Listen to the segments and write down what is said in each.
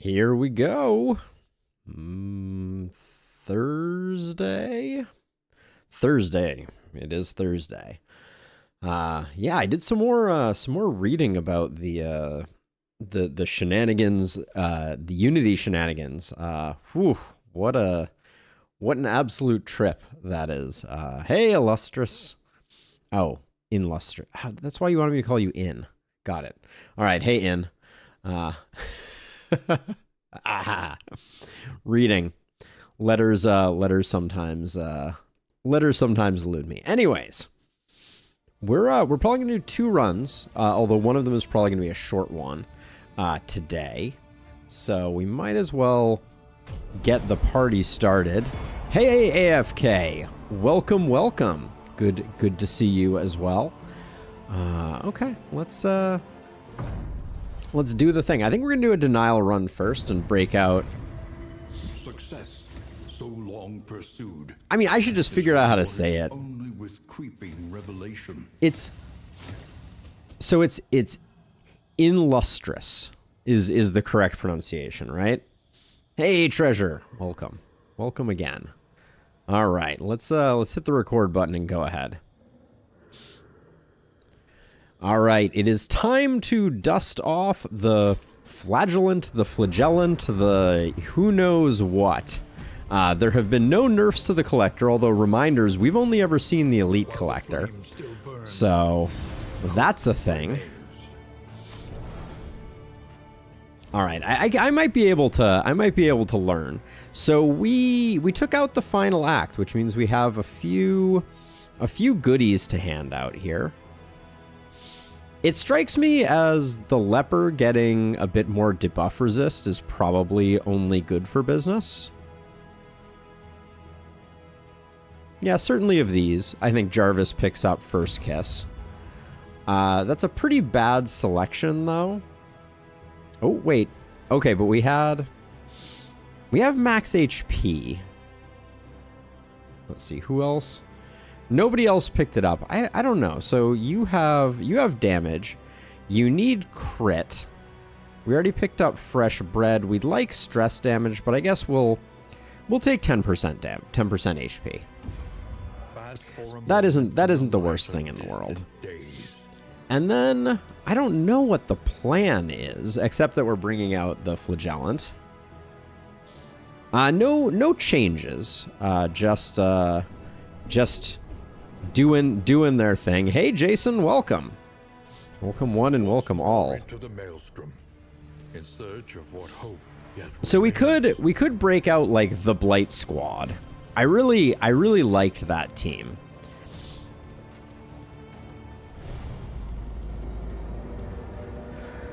Here we go. Thursday? Thursday. It is Thursday. Yeah, I did some more reading about the shenanigans, the Unity shenanigans. What an absolute trip that is. Hey, illustrious. Oh, illustrious. That's why you wanted me to call you In. Got it. All right. Hey, In. Reading letters sometimes elude me. Anyways, we're probably gonna do 2 runs, although one of them is probably gonna be a short one today, so we might as well get the party started. Hey, AFK, welcome. Good to see you as well. Okay, let's do the thing. I think we're gonna do a denial run first and break out. Success, so long pursued. I mean, I should just figure out how to say it. Only with creeping revelation. It's illustrious is the correct pronunciation, right? Hey, treasure, welcome again. All right, let's hit the record button and go ahead. All right, it is time to dust off the flagellant, the who knows what. There have been no nerfs to the collector, although reminders, we've only ever seen the elite collector. So, that's a thing. All right, I might be able to learn. So we took out the final act, which means we have a few goodies to hand out here. It strikes me as the leper getting a bit more debuff resist is probably only good for business. Yeah, certainly of these, I think Jarvis picks up First Kiss. That's a pretty bad selection, though. Oh, wait. Okay, but we have max HP. Let's see, who else? Nobody else picked it up. I don't know. So you have damage. You need crit. We already picked up fresh bread. We'd like stress damage, but I guess we'll take 10% 10% HP. That isn't the worst thing in the world. And then I don't know what the plan is, except that we're bringing out the flagellant. No changes. Just doing their thing. Hey, Jason, welcome. Welcome one and welcome all. To the maelstrom, in search of what hope yet So we could break out like the Blight Squad. I really liked that team.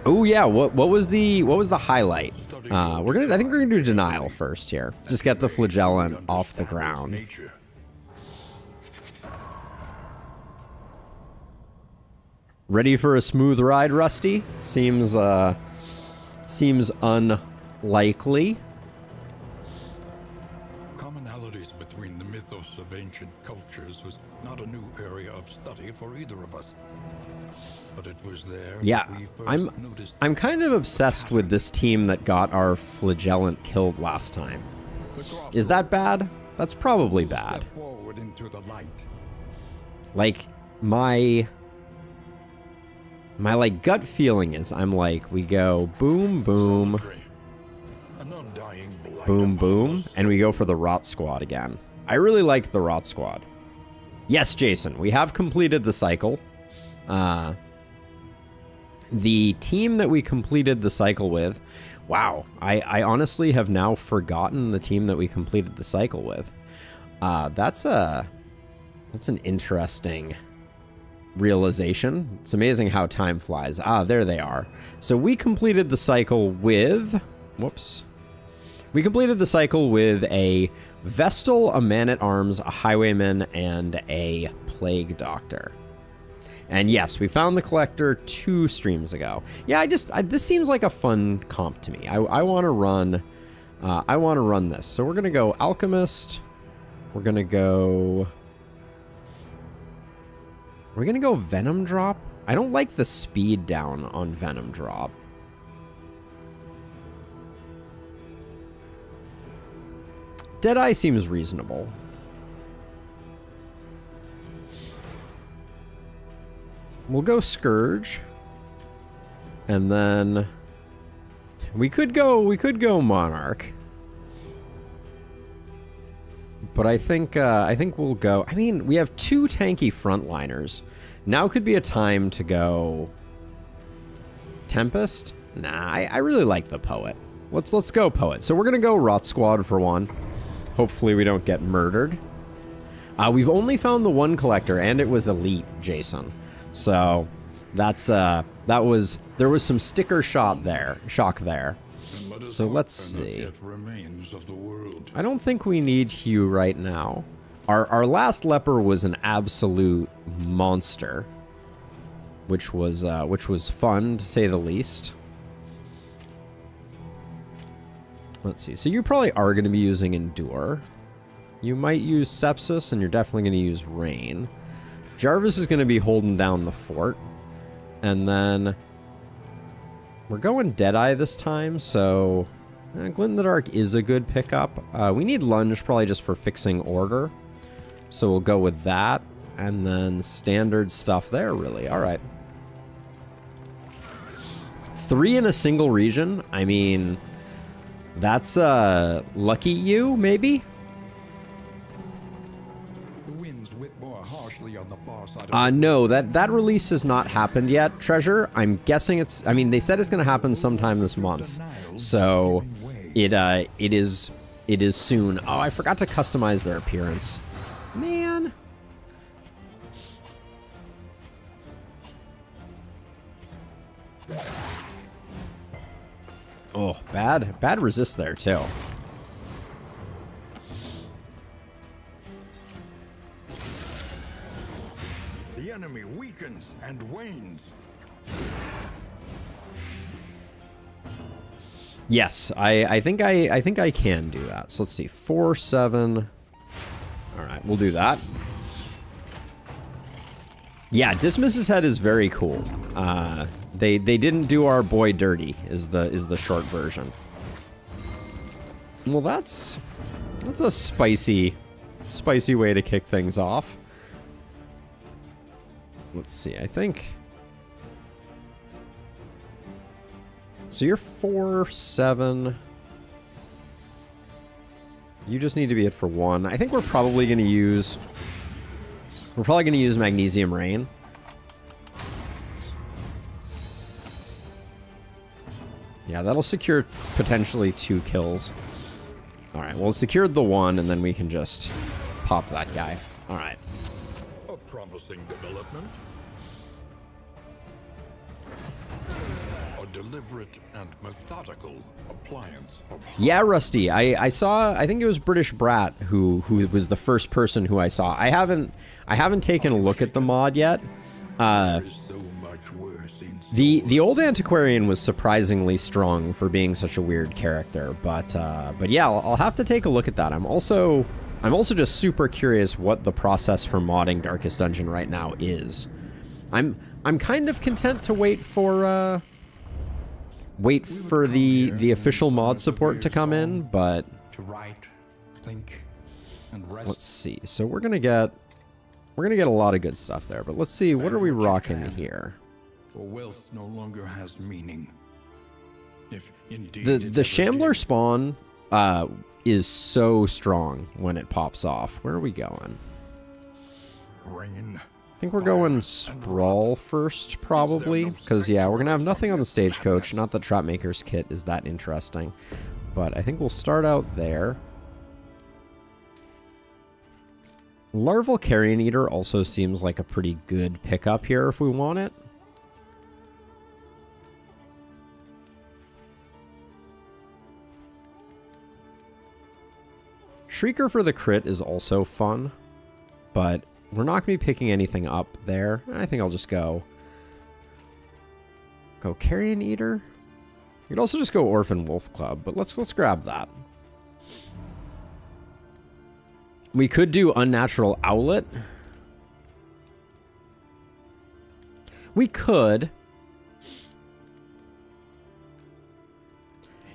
Oh yeah, what was the highlight? I think we're gonna do denial first here. Just get the flagellant off the ground. Ready for a smooth ride, Rusty? Seems unlikely. Commonalities between the mythos of ancient cultures was not a new area of study for either of us. But it was there. Yeah, that we first noticed. I'm kind of obsessed with this team that got our flagellant killed last time. Is that bad? That's probably bad. Step forward into the light. Like my like gut feeling is I'm like, we go boom boom An undying blight boom boom, among us. and we go for the Rot Squad again. I really liked the Rot Squad. Yes, Jason, we have completed the cycle. The team that we completed the cycle with, wow, I honestly have now forgotten the team that we completed the cycle with. That's an interesting realization. It's amazing how time flies. There they are. So we completed the cycle with, we completed the cycle with a Vestal, a Man-at-Arms, a Highwayman, and a Plague Doctor. And yes, we found the Collector 2 streams ago. Yeah, this seems like a fun comp to me. I want to run this. So we're going to go Alchemist. We're going to go Venom Drop. I don't like the speed down on Venom Drop. Deadeye seems reasonable. We'll go Scourge. And then we could go Monarch. But I think we'll go. I mean, we have 2 tanky frontliners. Now could be a time to go Tempest. Nah, I really like the Poet. Let's go Poet. So we're gonna go Rot Squad for one. Hopefully we don't get murdered. We've only found the 1 collector, and it was elite, Jason. So that's there was some sticker shock there. So let's see. I don't think we need Hugh right now. Our last leper was an absolute monster, which was fun to say the least. Let's see. So you probably are going to be using Endure. You might use Sepsis, and you're definitely going to use Rain. Jarvis is going to be holding down the fort, and then we're going Deadeye this time, so Glint in the Dark is a good pickup. We need Lunge probably just for fixing order, so we'll go with that, and then standard stuff there, really. All right. 3 in a single region? I mean, that's lucky you, maybe? No, that release has not happened yet, Treasure. I'm guessing I mean, they said it's going to happen sometime this month. So it is soon. Oh, I forgot to customize their appearance. Man. Oh, bad resist there too. The enemy weakens and wanes. Yes, I think I can do that. So let's see, 4, 7. All right, we'll do that. Yeah, Dismiss's head is very cool. They didn't do our boy dirty is the short version. Well, that's a spicy way to kick things off. Let's see, I think. So you're 4, 7. You just need to be it for 1. I think we're probably going to use Magnesium Rain. Yeah, that'll secure potentially 2 kills. All right, well, secured the 1, and then we can just pop that guy. All right. A promising development. A deliberate and methodical appliance of... Yeah, Rusty. I saw. I think it was British Brat who was the first person who I saw. I haven't taken a look at the mod yet. The old antiquarian was surprisingly strong for being such a weird character, but yeah, I'll have to take a look at that. I'm also just super curious what the process for modding Darkest Dungeon right now is. I'm kind of content to wait for the official mod support to come in, but let's see. So we're gonna get a lot of good stuff there, but let's see, what are we rocking here? For wealth no longer has meaning. If indeed the Shambler spawn is so strong when it pops off. Where are we going? Rain. I think we're going Sprawl first, probably, because yeah, we're gonna have nothing on the stagecoach. Not that Trapmaker's kit is that interesting, but I think we'll start out there. Larval Carrion Eater also seems like a pretty good pickup here if we want it. Shrieker for the crit is also fun, but we're not going to be picking anything up there. I think I'll just go Carrion Eater. You could also just go Orphan Wolf Club, but let's grab that. We could do Unnatural Owlet. We could.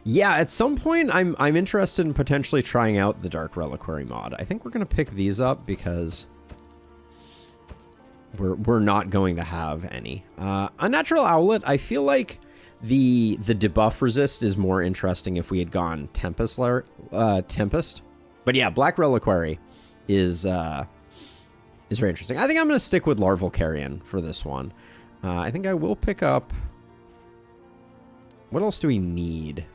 Yeah, at some point, I'm interested in potentially trying out the Dark Reliquary mod. I think we're going to pick these up because we're not going to have any. Unnatural Owlet, I feel like the debuff resist is more interesting if we had gone Tempest. But yeah, Black Reliquary is very interesting. I think I'm going to stick with Larval Carrion for this one. I think I will pick up... What else do we need?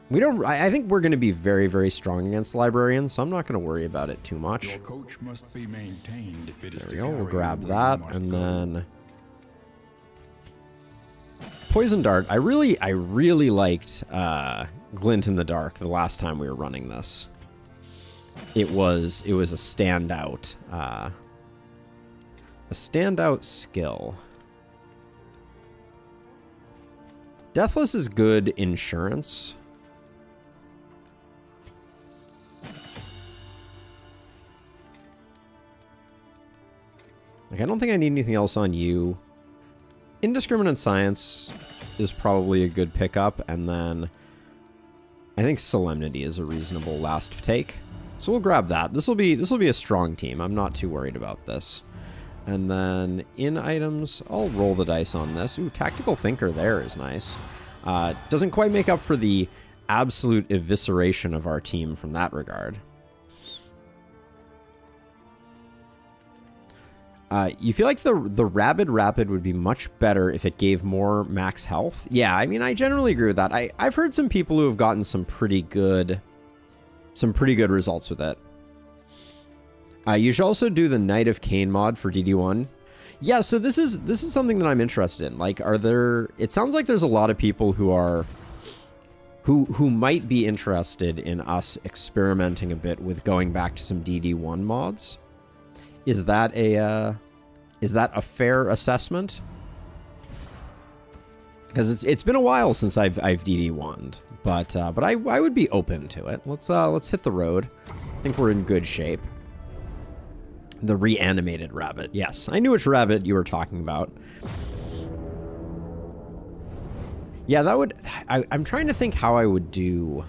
We don't... I think we're going to be very, very strong against Librarians, so I'm not going to worry about it too much. Your coach must be maintained if it is There we to go. We'll carry grab you that, where you and must go. then... Poison Dart. I really liked Glint in the Dark the last time we were running this. It was a standout... a standout skill. Deathless is good insurance. Like, I don't think I need anything else on you. Indiscriminate Science is probably a good pickup, and then I think Solemnity is a reasonable last take. So we'll grab that. This will be a strong team. I'm not too worried about this. And then in items, I'll roll the dice on this. Ooh, Tactical Thinker there is nice. Doesn't quite make up for the absolute evisceration of our team from that regard. You feel like the Rabid Rapid would be much better if it gave more max health? Yeah, I mean, I generally agree with that. I've heard some people who have gotten some pretty good results with it. You should also do the Knight of Cain mod for DD1. Yeah, so this is something that I'm interested in. Like, it sounds like there's a lot of people who might be interested in us experimenting a bit with going back to some DD1 mods. Is that a fair assessment? Because it's been a while since I've DD1'd, but I would be open to it. Let's hit the road. I think we're in good shape. The reanimated rabbit. Yes, I knew which rabbit you were talking about. Yeah, that would... I'm trying to think how I would do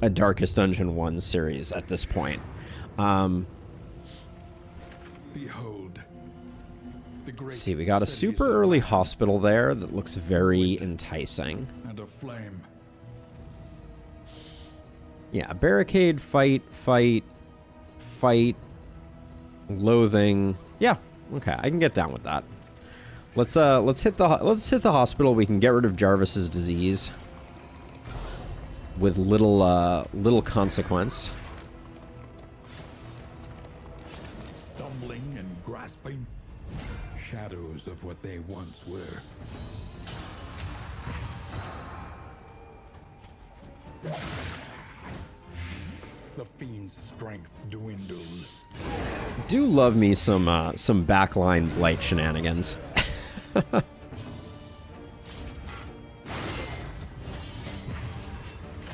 a Darkest Dungeon 1 series at this point. Behold, the great Let's see, we got a super early hospital there that looks very enticing. and a flame. Yeah, barricade, fight, loathing. Yeah, okay, I can get down with that. Let's hit the hospital. We can get rid of Jarvis's disease with little consequence. Stumbling and grasping, shadows of what they once were. The fiend's strength dwindles. Do love me some backline light shenanigans.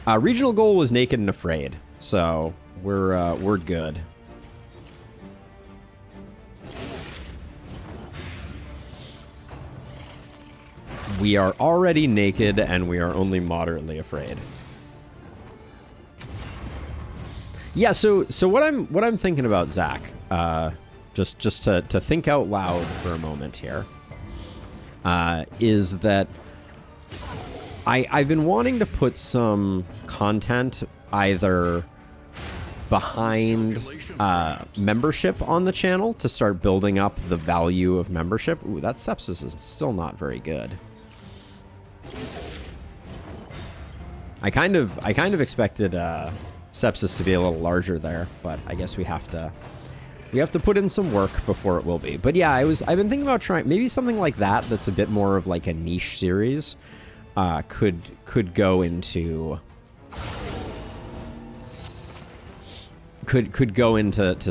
Regional goal was Naked and Afraid, so we're good. We are already naked, and we are only moderately afraid. Yeah, so what I'm thinking about, Zach, just to think out loud for a moment here, is that I've been wanting to put some content either behind membership on the channel to start building up the value of membership. Ooh, that sepsis is still not very good. I kind of expected sepsis to be a little larger there, but I guess we have to put in some work before it will be. But yeah, I've been thinking about trying maybe something like that that's a bit more of like a niche series. Could go into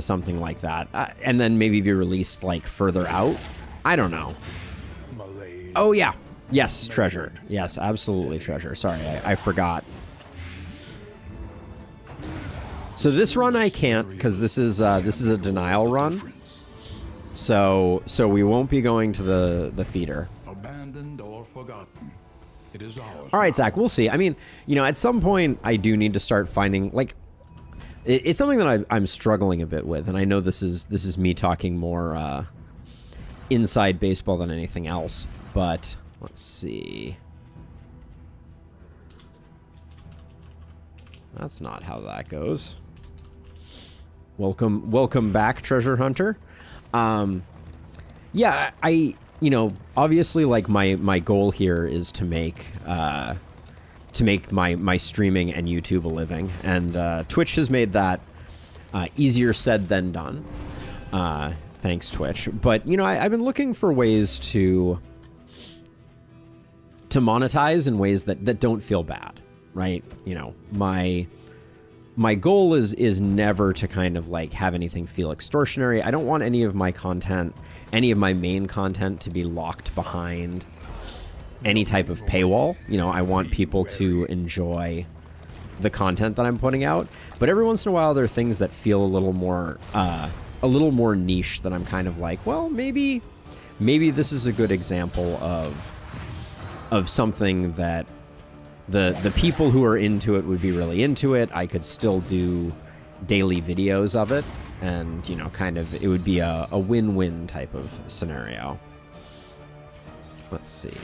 something like that, and then maybe be released like further out. I don't know. Malaise. Oh yeah, yes, treasure. Yes, absolutely treasure. Sorry, I forgot. So this run I can't because this is a denial run. So we won't be going to the feeder. Abandoned or forgotten. It is ours. All right, Zach, we'll see. I mean, you know, at some point, I do need to start finding, like, it's something that I'm struggling a bit with, and I know this is me talking more inside baseball than anything else, but let's see. That's not how that goes. Welcome back, Treasure Hunter. Yeah, you know, obviously, like, my goal here is to make my streaming and YouTube a living, and Twitch has made that easier said than done. Thanks, Twitch. But, you know, I've been looking for ways to monetize in ways that don't feel bad, right? You know, my goal is never to kind of like have anything feel extortionary. I don't want any of my content, any of my main content, to be locked behind any type of paywall. You know, I want people to enjoy the content that I'm putting out, but every once in a while there are things that feel a little more niche that I'm kind of like, well, maybe this is a good example of something that the people who are into it would be really into it. I could still do daily videos of it, and, you know, kind of, it would be a win-win type of scenario. Let's see.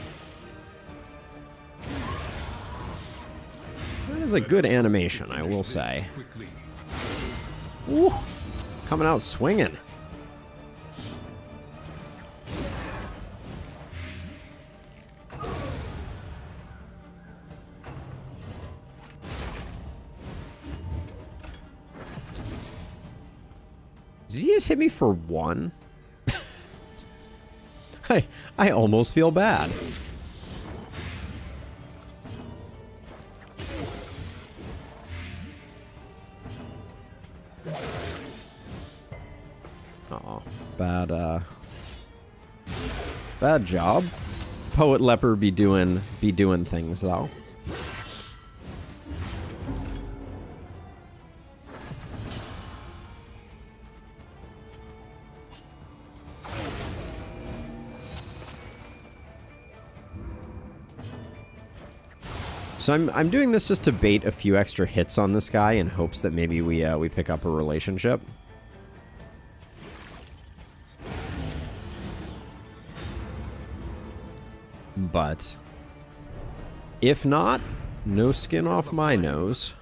That is a good animation, I will say. Ooh, coming out swinging. Did he just hit me for one? I almost feel bad. Oh, bad job. Poet Leper be doing things though. So I'm doing this just to bait a few extra hits on this guy in hopes that maybe we pick up a relationship. But if not, no skin off my nose.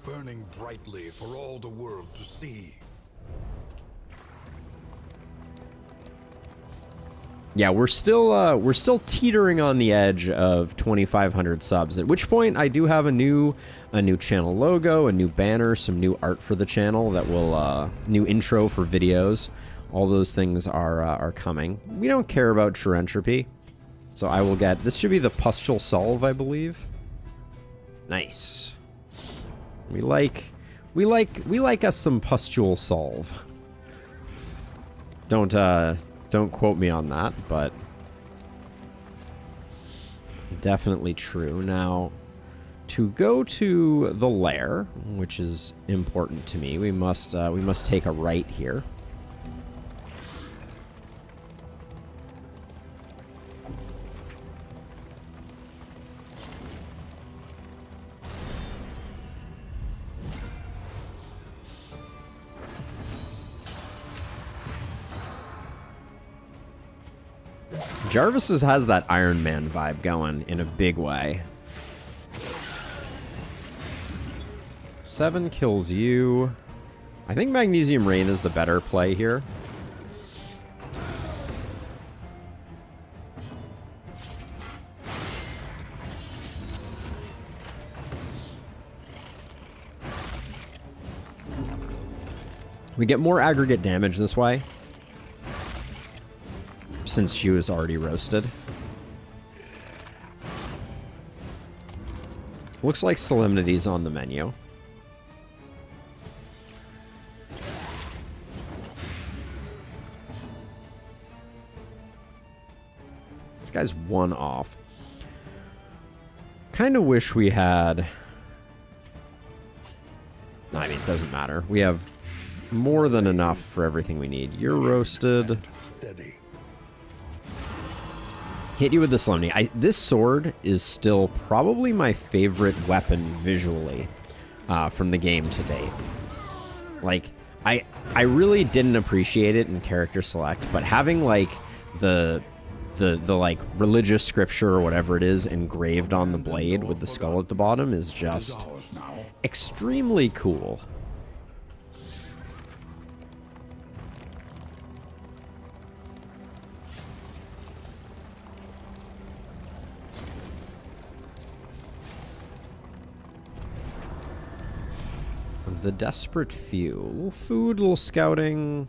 Burning brightly for all the world to see. Yeah, we're still teetering on the edge of 2,500 subs. At which point, I do have a new channel logo, a new banner, some new art for the channel that will new intro for videos. All those things are coming. We don't care about True Entropy, so I will get. This should be the Pustule Solve, I believe. Nice. We like us some Pustule Solve. Don't quote me on that, but definitely true. Now, to go to the lair, which is important to me, we must take a right here. Jarvis has that Iron Man vibe going in a big way. 7 kills you. I think Magnesium Rain is the better play here. We get more aggregate damage this way, since she was already roasted. Looks like Solemnity's on the menu. This guy's one off. Kind of wish we had... I mean, it doesn't matter. We have more than enough for everything we need. You're roasted. Steady. Hit you with the Solemnity. This sword is still probably my favorite weapon visually from the game to date. Like, I really didn't appreciate it in character select, but having like the like religious scripture or whatever it is engraved on the blade with the skull at the bottom is just extremely cool. The Desperate Few. A little food, a little scouting.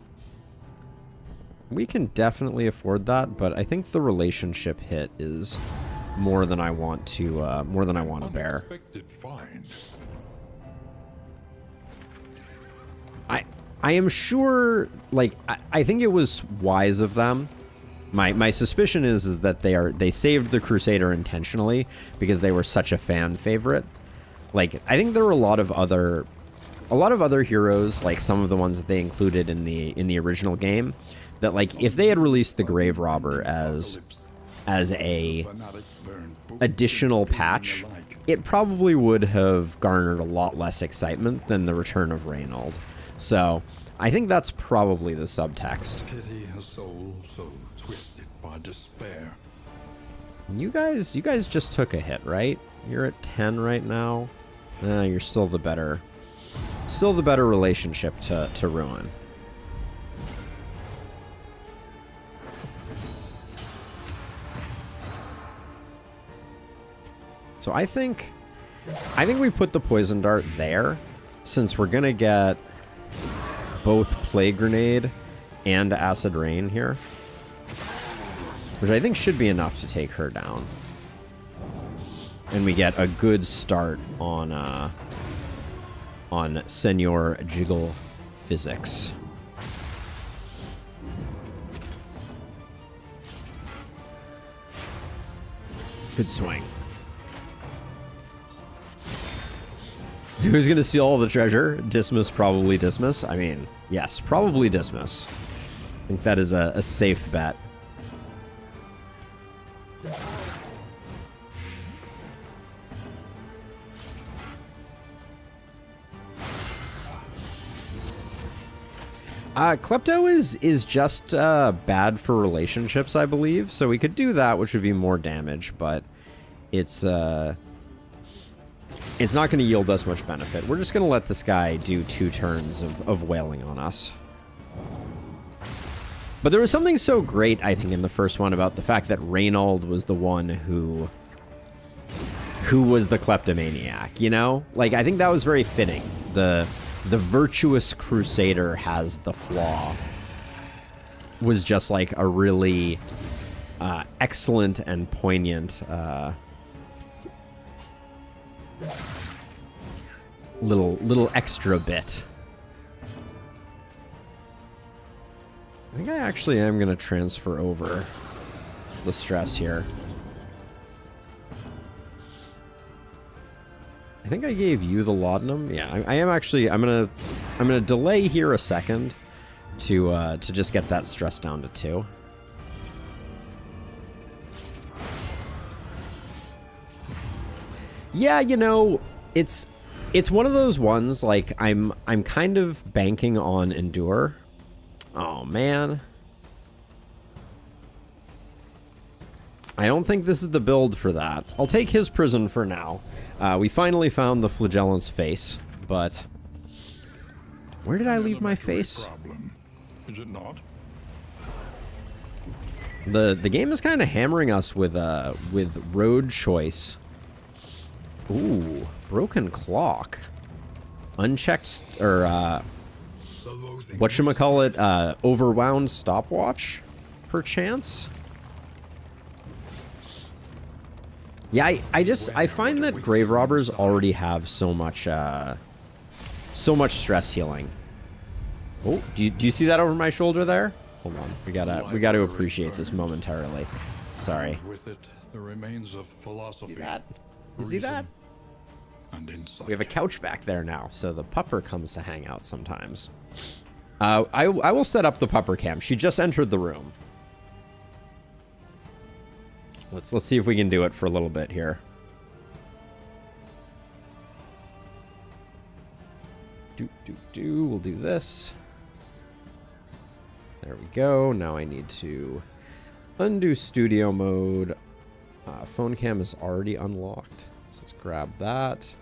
We can definitely afford that, but I think the relationship hit is more than I want to bear. I am sure, like, I think it was wise of them. My suspicion is that they saved the Crusader intentionally because they were such a fan favorite. Like, I think there were a lot of other heroes, like some of the ones that they included in the original game, that like if they had released the Grave Robber as a additional patch, it probably would have garnered a lot less excitement than the return of Reynold. So I think that's probably the subtext. Pity a soul so twisted by despair. You guys just took a hit, right? You're at 10 right now. You're still the better relationship to ruin. So I think we put the poison dart there, since we're gonna get both Plague Grenade and Acid Rain here, which I think should be enough to take her down. And we get a good start on Senor Jiggle Physics. Good swing. Who's gonna steal all the treasure? Dismiss, probably Dismiss. I mean, yes, probably Dismiss. I think that is a safe bet. Klepto is just bad for relationships, I believe. So we could do that, which would be more damage, but it's not going to yield us much benefit. We're just going to let this guy do 2 turns of wailing on us. But there was something so great, I think, in the first one about the fact that Reynold was the one who was the kleptomaniac, you know? Like, I think that was very fitting. The virtuous crusader has the flaw was just like a really excellent and poignant little extra bit. I think I actually am going to transfer over the stress here. I think I gave you the laudanum. Yeah, I am actually. I'm gonna delay here a second to just get that stress down to 2. Yeah, you know, it's one of those ones, like I'm kind of banking on Endure. Oh man. I don't think this is the build for that. I'll take his prison for now. We finally found the flagellant's face, but where did I leave my face? Is it not? The game is kind of hammering us with road choice. Ooh, broken clock, unchecked or whatchamacallit, overwound stopwatch, perchance. Yeah, I find that grave robbers already have so much stress healing. Oh, do you see that over my shoulder there? Hold on, we gotta appreciate this momentarily. Sorry. With it, the remains of philosophy. See that? You see that? And insight. We have a couch back there now, so the pupper comes to hang out sometimes. I will set up the pupper cam. She just entered the room. Let's see if we can do it for a little bit here. We'll do this. There we go. Now I need to undo studio mode. Phone cam is already unlocked. So let's grab that.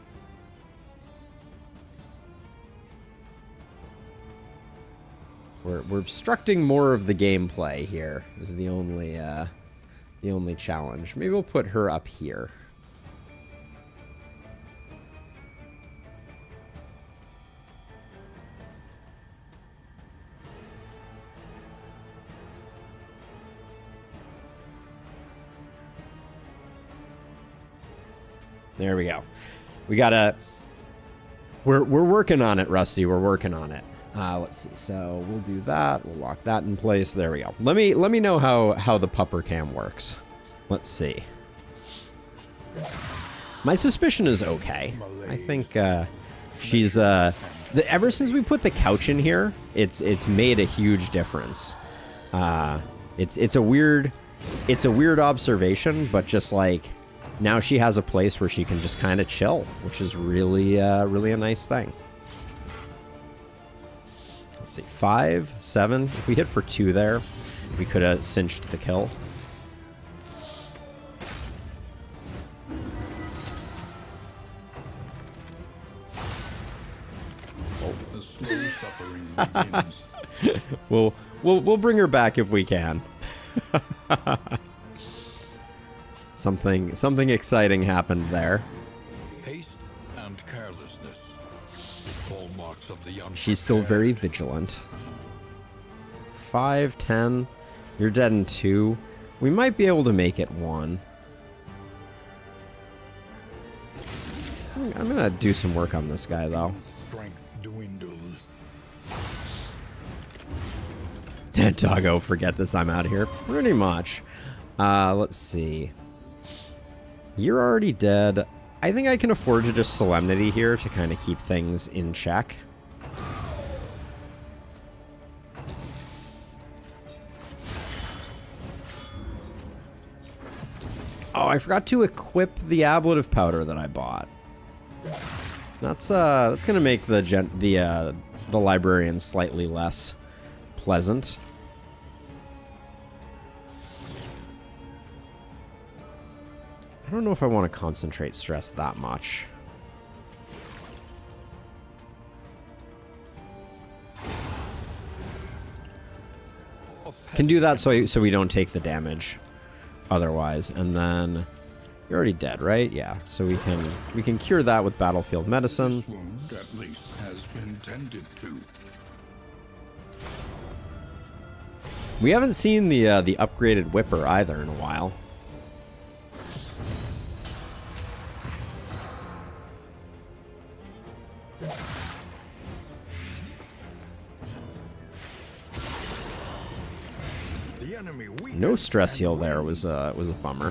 We're obstructing more of the gameplay here. Is the only challenge. Maybe we'll put her up here. There we go. We gotta. We're working on it, Rusty. We're working on it. Let's see. So we'll do that. We'll lock that in place. There we go. Let me know how the pupper cam works. Let's see. My suspicion is okay. I think she's ever since we put the couch in here, it's made a huge difference. It's a weird observation, but just like now she has a place where she can just kind of chill, which is really a nice thing. Let's see, 5, 7. If we hit for 2 there, we could have cinched the kill. The slow suffering begins. We'll bring her back if we can. Something exciting happened there. Haste and carelessness. Hallmarks of the unprepared. She's still very vigilant. 5, 10. You're dead in 2. We might be able to make it 1. I'm gonna do some work on this guy though. Strength dwindles. Doggo, forget this. I'm out of here. Pretty much. Let's see. You're already dead. I think I can afford to just Solemnity here to kind of keep things in check. Oh, I forgot to equip the ablative powder that I bought. That's gonna make the librarian slightly less pleasant. I don't know if I want to concentrate stress that much. Can do that so we don't take the damage otherwise. And then you're already dead, right? Yeah. So we can cure that with battlefield medicine. This wound at least has been tended to. We haven't seen the upgraded whipper either in a while. No stress heal there was a bummer.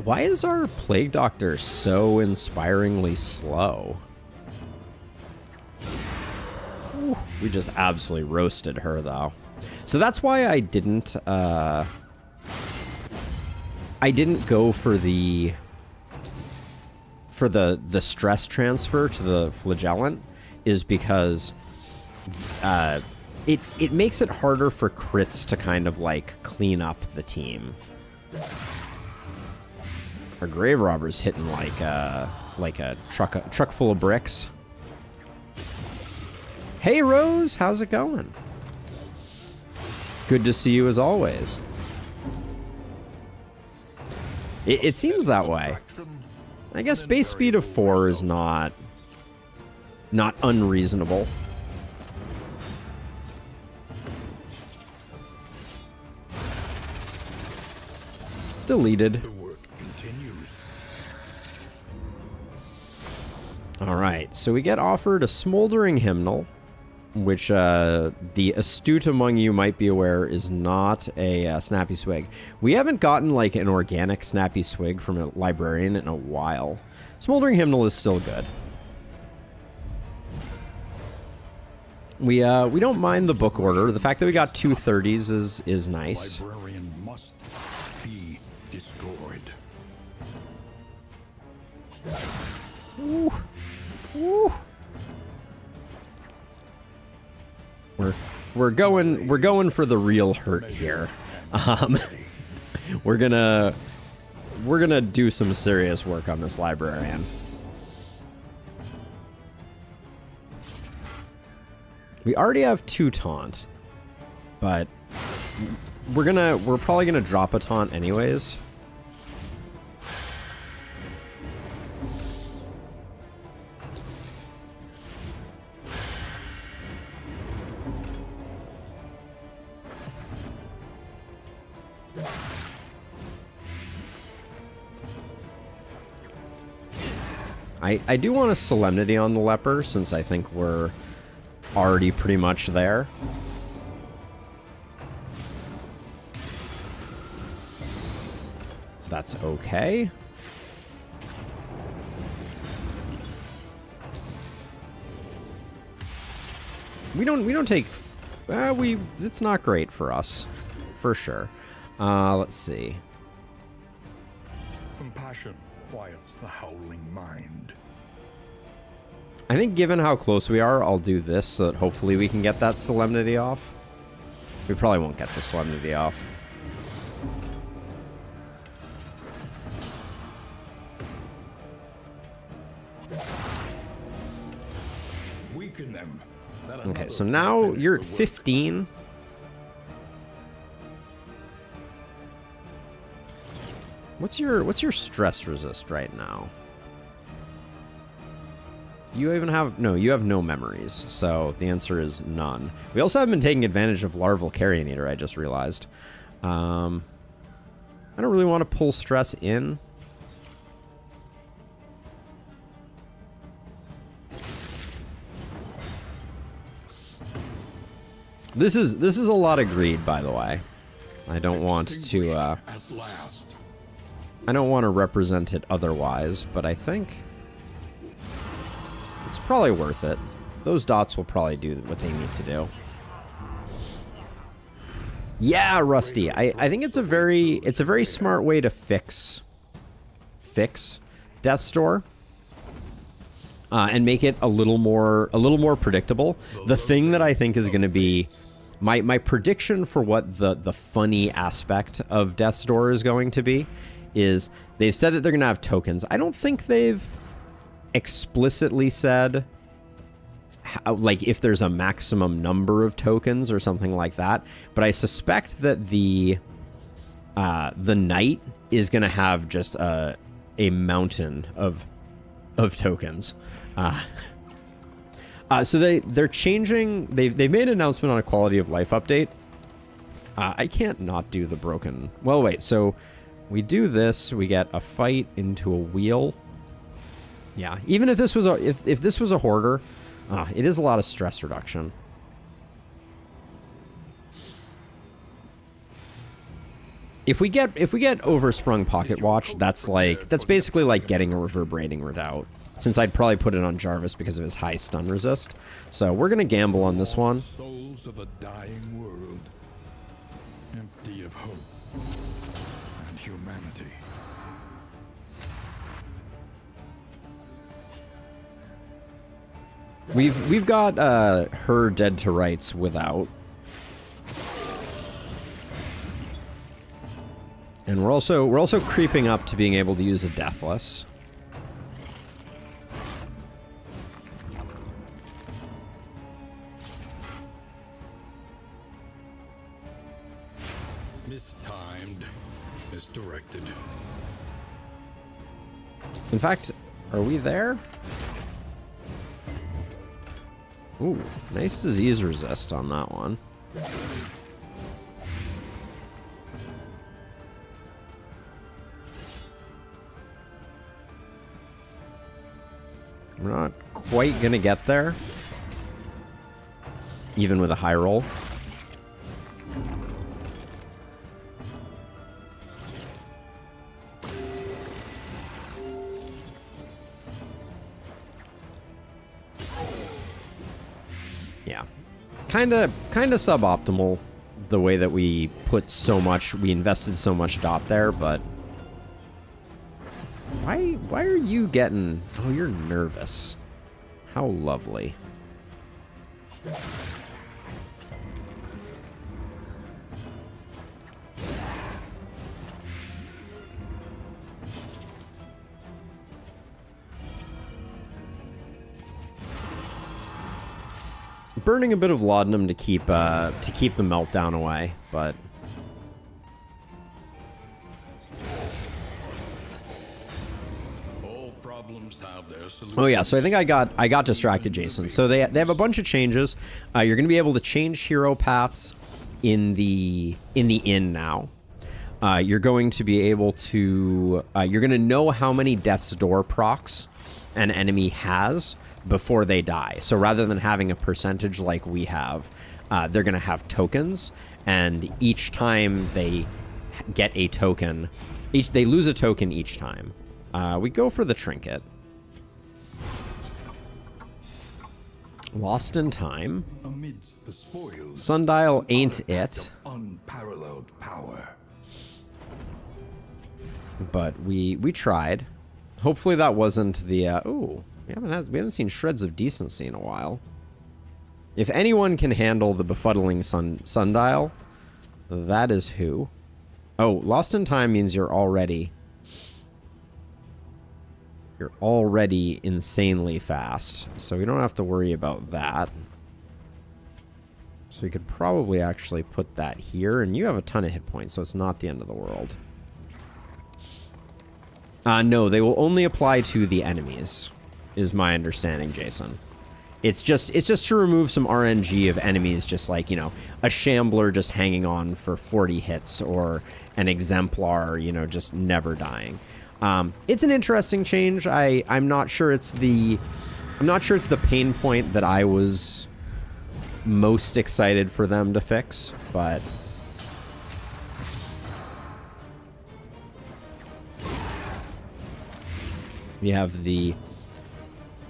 Why is our Plague Doctor so inspiringly slow? Ooh, we just absolutely roasted her though. So that's why I didn't go for the stress transfer to the flagellant, is because it makes it harder for crits to kind of like clean up the team. Our grave robber's hitting like a truck full of bricks. Hey Rose, how's it going? Good to see you as always. It seems that way. I guess base speed of 4 is not unreasonable. Deleted. The work continues. All right, so we get offered a smoldering hymnal, which the astute among you might be aware is not a snappy swig. We haven't gotten like an organic snappy swig from a librarian in a while. Smoldering hymnal is still good. We don't mind the book order. The fact that we got 2 30s is nice. Librarian must be destroyed. Ooh. Ooh. We're going for the real hurt here. We're gonna do some serious work on this librarian. We already have 2 taunt, but we're probably gonna drop a taunt anyways. I do want a Solemnity on the leper, since I think we're already pretty much there. That's okay. We don't take it's not great for us, for sure. Let's see. Compassion quiets the howling mind. I think given how close we are, I'll do this so that hopefully we can get that Solemnity off. We probably won't get the Solemnity off. Weaken them. Okay, so now you're at 15. What's your stress resist right now? Do you even have... No, you have no memories, so the answer is none. We also haven't been taking advantage of Larval Carrion Eater, I just realized. I don't really want to pull stress in. This is a lot of greed, by the way. I don't want to At last. I don't want to represent it otherwise, but I think it's probably worth it. Those dots will probably do what they need to do. Yeah, Rusty. I think it's a very smart way to fix Death's Door. And make it a little more predictable. The thing that I think is going to be my prediction for what the funny aspect of Death's Door is going to be is they've said that they're going to have tokens. I don't think they've explicitly said how, like, if there's a maximum number of tokens or something like that, but I suspect that the knight is going to have just a mountain of tokens. So they're changing. They've made an announcement on a quality of life update. I can't not do the broken. Well, wait. So we do this. We get a fight into a wheel. Yeah. Even if this was if this was a hoarder, it is a lot of stress reduction. If we get Oversprung Pocket Watch, that's basically like getting a Reverberating Redoubt. Since I'd probably put it on Jarvis because of his high stun resist. So we're going to gamble on this one. Souls of a dying world, empty of hope and humanity. We've got her Dead to Rights without. And we're also creeping up to being able to use a Deathless. Mistimed, misdirected. In fact, are we there? Ooh, nice disease resist on that one. We're not quite gonna get there, even with a high roll. Yeah, kind of suboptimal the way that we invested so much dot there, but why are you getting, oh, you're nervous. How lovely. Burning a bit of laudanum to keep the meltdown away, but All problems have their solution. oh yeah, so I think I got distracted, Jason. So they have a bunch of changes. You're going to be able to change hero paths in the inn now. You're going to be able to you're going to know how many Death's Door procs an enemy has before they die. So rather than having a percentage like we have, they're going to have tokens, and each time they get a token, they lose a token each time. We go for the trinket. Lost in Time. Amidst the spoils, Sundial ain't it, unparalleled power. but we tried. Hopefully that wasn't the ooh. We haven't seen shreds of decency in a while. If anyone can handle the befuddling sundial, that is who. Oh, Lost in Time means you're already insanely fast, so we don't have to worry about that. So we could probably actually put that here, and you have a ton of hit points, so it's not the end of the world. No, they will only apply to the enemies, is my understanding, Jason. It's just to remove some RNG of enemies, just like, you know, a Shambler just hanging on for 40 hits, or an Exemplar, you know, just never dying. It's an interesting change. I'm not sure it's the pain point that I was most excited for them to fix, but we have the,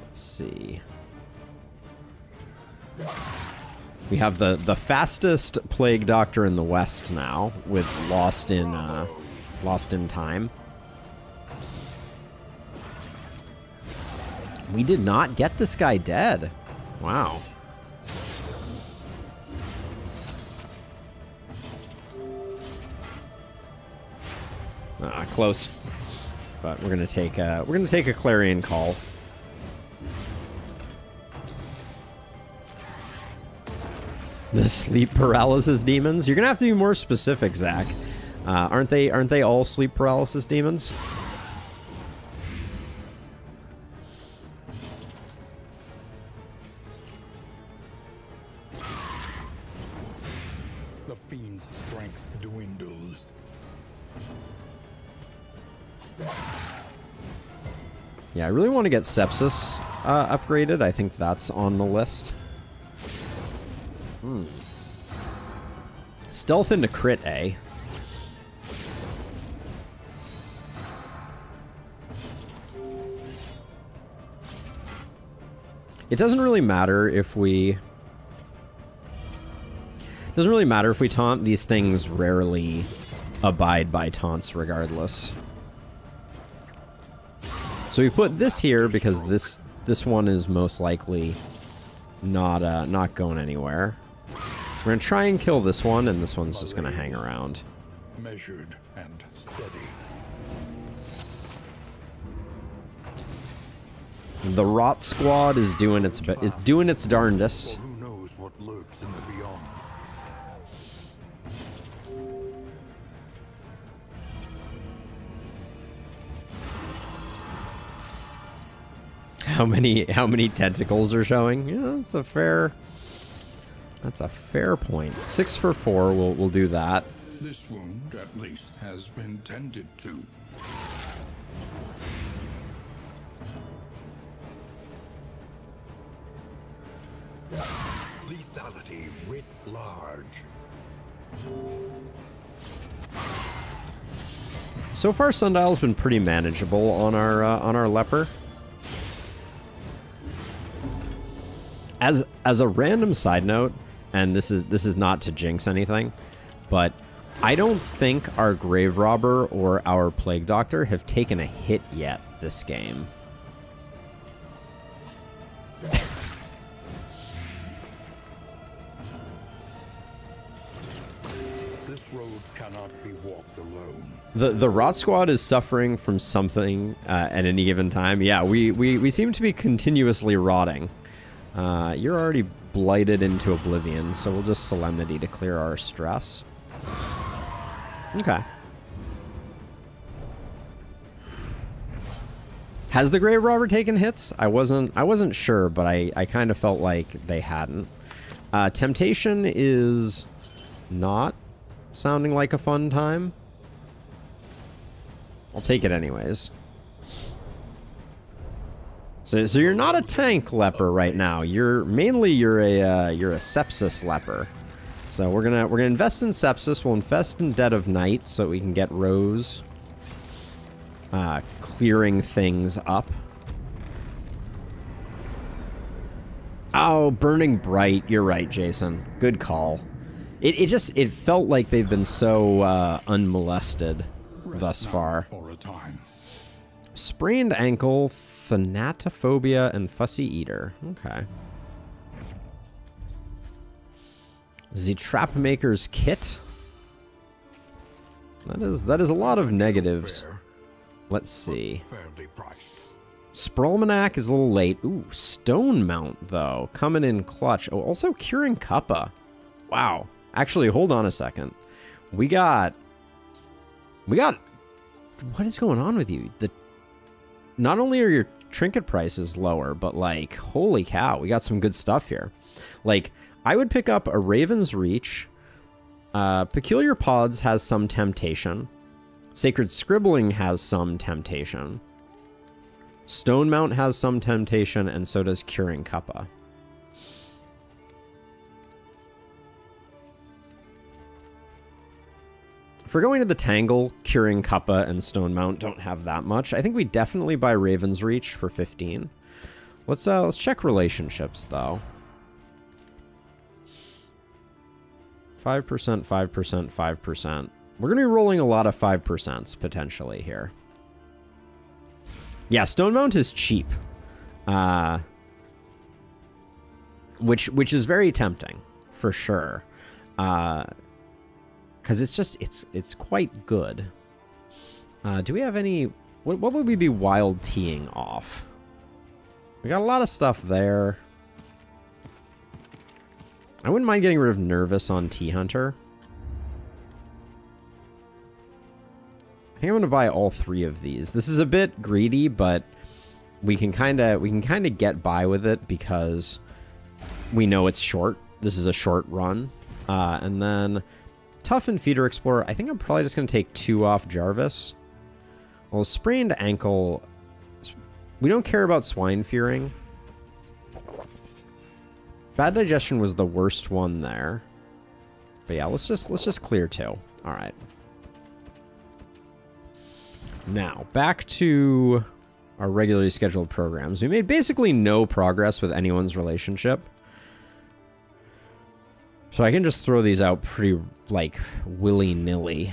let's see. We have the fastest Plague Doctor in the West now, with Lost in Time. We did not get this guy dead. Wow. Close. But we're gonna take a Clarion Call. The sleep paralysis demons. You're gonna have to be more specific, Zach. Aren't they all sleep paralysis demons? The fiend's strength dwindles. Yeah, I really want to get Sepsis upgraded. I think that's on the list. Stealth into crit, eh? It doesn't really matter if we... Doesn't really matter if we taunt. These things rarely abide by taunts regardless. So we put this here because this one is most likely not going anywhere. We're gonna try and kill this one, and this one's just gonna hang around. Measured and steady. The Rot Squad is doing its darndest. For who knows what lurks in the beyond. How many tentacles are showing? Yeah, that's a fair point. 6 for 4. We'll do that. This wound, at least, has been tended to. Lethality writ large. So far, Sundial's been pretty manageable on our leper. As a random side note, and this is not to jinx anything, but I don't think our Grave Robber or our Plague Doctor have taken a hit yet this game. This road cannot be walked alone. The Rot Squad is suffering from something at any given time. Yeah, we seem to be continuously rotting. You're already blighted into oblivion, so we'll just Solemnity to clear our stress. Okay. Has the Grave Robber taken hits? I wasn't sure, but I kind of felt like they hadn't. Temptation is not sounding like a fun time. I'll take it anyways. So you're not a tank leper right now. You're a sepsis leper. So we're gonna invest in sepsis. We'll invest in Dead of Night so we can get Rose clearing things up. Oh, Burning Bright. You're right, Jason. Good call. It felt like they've been so unmolested thus far. For a time. Sprained ankle, Thanatophobia, and Fussy Eater. Okay. The Trapmaker's Kit. That is a lot of negatives. Fair, Let's see. fairly priced. Spralmanac is a little late. Ooh, Stone Mount, though. Coming in clutch. Oh, also Curing Kappa. Wow. Actually, hold on a second. We got... What is going on with you? Not only are your trinket prices lower, but, like, holy cow, we got some good stuff here. Like, I would pick up a Raven's Reach. Peculiar Pods has some temptation. Sacred Scribbling has some temptation. Stone Mount has some temptation, and so does Curing Kappa. If we're going to the Tangle, Curing Kappa and Stone Mount don't have that much. I think we definitely buy Raven's Reach for 15. Let's check relationships, though. 5%, 5%, 5%. We're going to be rolling a lot of 5%s potentially here. Yeah, Stone Mount is cheap. Which is very tempting, for sure. Because it's quite good. Do we have any... What would we be wild teeing off? We got a lot of stuff there. I wouldn't mind getting rid of Nervous on T-Hunter. I think I'm going to buy all 3 of these. This is a bit greedy, but we can kind of get by with it because we know it's short. This is a short run. And then Tough and Feeder Explorer. I think I'm probably just going to take 2 off Jarvis. Well, Sprained Ankle. We don't care about Swine Fearing. Bad Digestion was the worst one there. But yeah, let's just clear 2. All right. Now, back to our regularly scheduled programs. We made basically no progress with anyone's relationship. So I can just throw these out pretty, like, willy-nilly.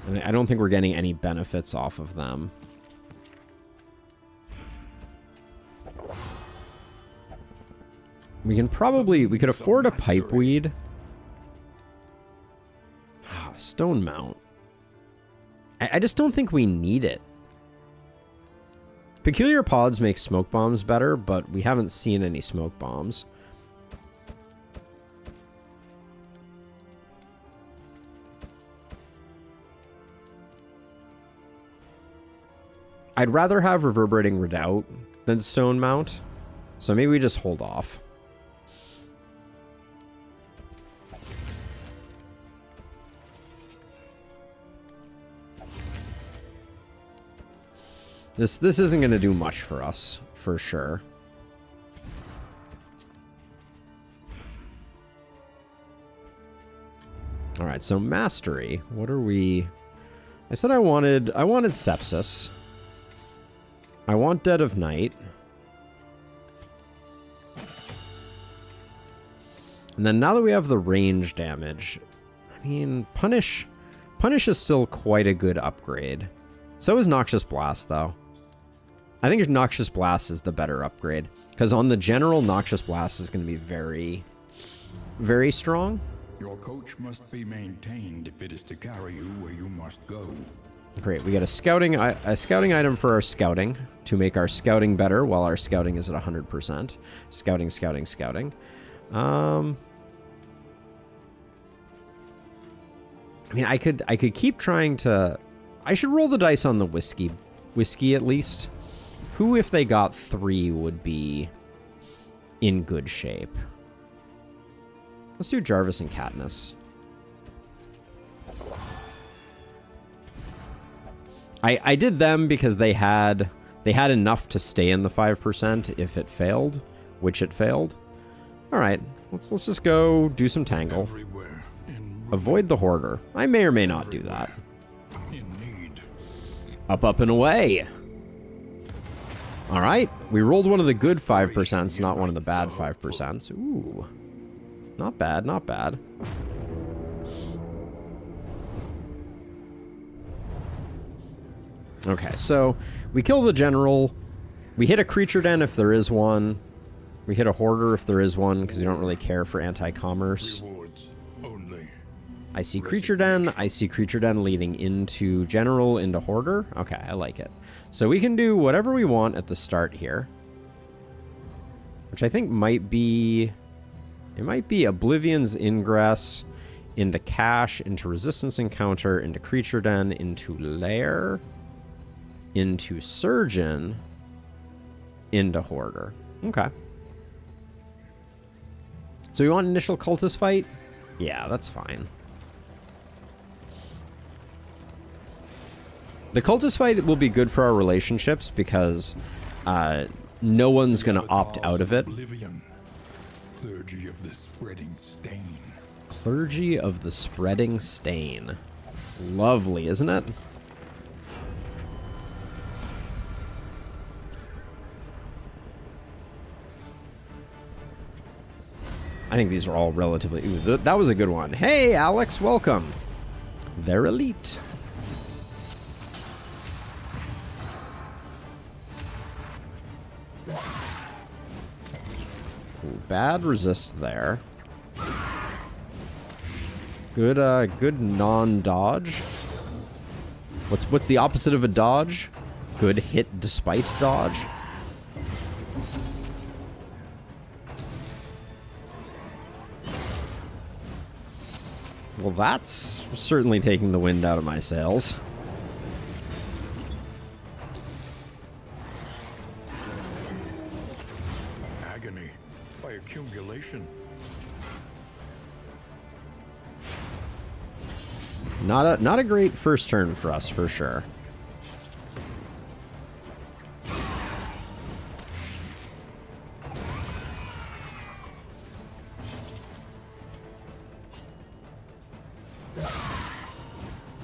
And I don't think we're getting any benefits off of them. We could afford a Pipeweed. Stone Mount. I just don't think we need it. Peculiar Pods make smoke bombs better, but we haven't seen any smoke bombs. I'd rather have Reverberating Redoubt than Stone Mount, so maybe we just hold off. This isn't going to do much for us, for sure. All right, so Mastery. What are we... I said I wanted Sepsis. I want Dead of Night. And then now that we have the range damage, I mean, Punish is still quite a good upgrade. So is Noxious Blast, though. I think Noxious Blast is the better upgrade. Because on the general, Noxious Blast is going to be very, very strong. Your coach must be maintained if it is to carry you where you must go. Great, we got a scouting item for our scouting to make our scouting better while our scouting is at 100%. Scouting, scouting, scouting. I mean, I could keep trying to. I should roll the dice on the whiskey at least. Who, if they got 3, would be in good shape? Let's do Jarvis and Katniss. I did them because they had enough to stay in the 5% if it failed, which it failed. All right, let's just go do some tangle. Avoid the hoarder. I may or may not do that. Up, up, and away. All right, we rolled one of the good 5%, not one of the bad 5%. Ooh, not bad, not bad. Okay, so we kill the general. We hit a creature den if there is one. We hit a hoarder if there is one, because we don't really care for anti-commerce. I see creature den. I see creature den leading into general, into hoarder. Okay, I like it. So we can do whatever we want at the start here. Which I think might be... It might be Oblivion's Ingress, into Cache, into Resistance Encounter, into Creature Den, into Lair, into Surgeon, into Hoarder. Okay. So we want initial cultist fight? Yeah, that's fine. The cultist fight will be good for our relationships because no one's going to opt out of it. Clergy of the Spreading Stain. Clergy of the Spreading Stain. Lovely, isn't it? I think these are all relatively... Ooh, that was a good one. Hey, Alex, welcome. They're elite. Ooh, bad resist there. Good, good non-dodge. What's the opposite of a dodge? Good hit despite dodge. Well, that's certainly taking the wind out of my sails. Agony by accumulation. Not a great first turn for us, for sure.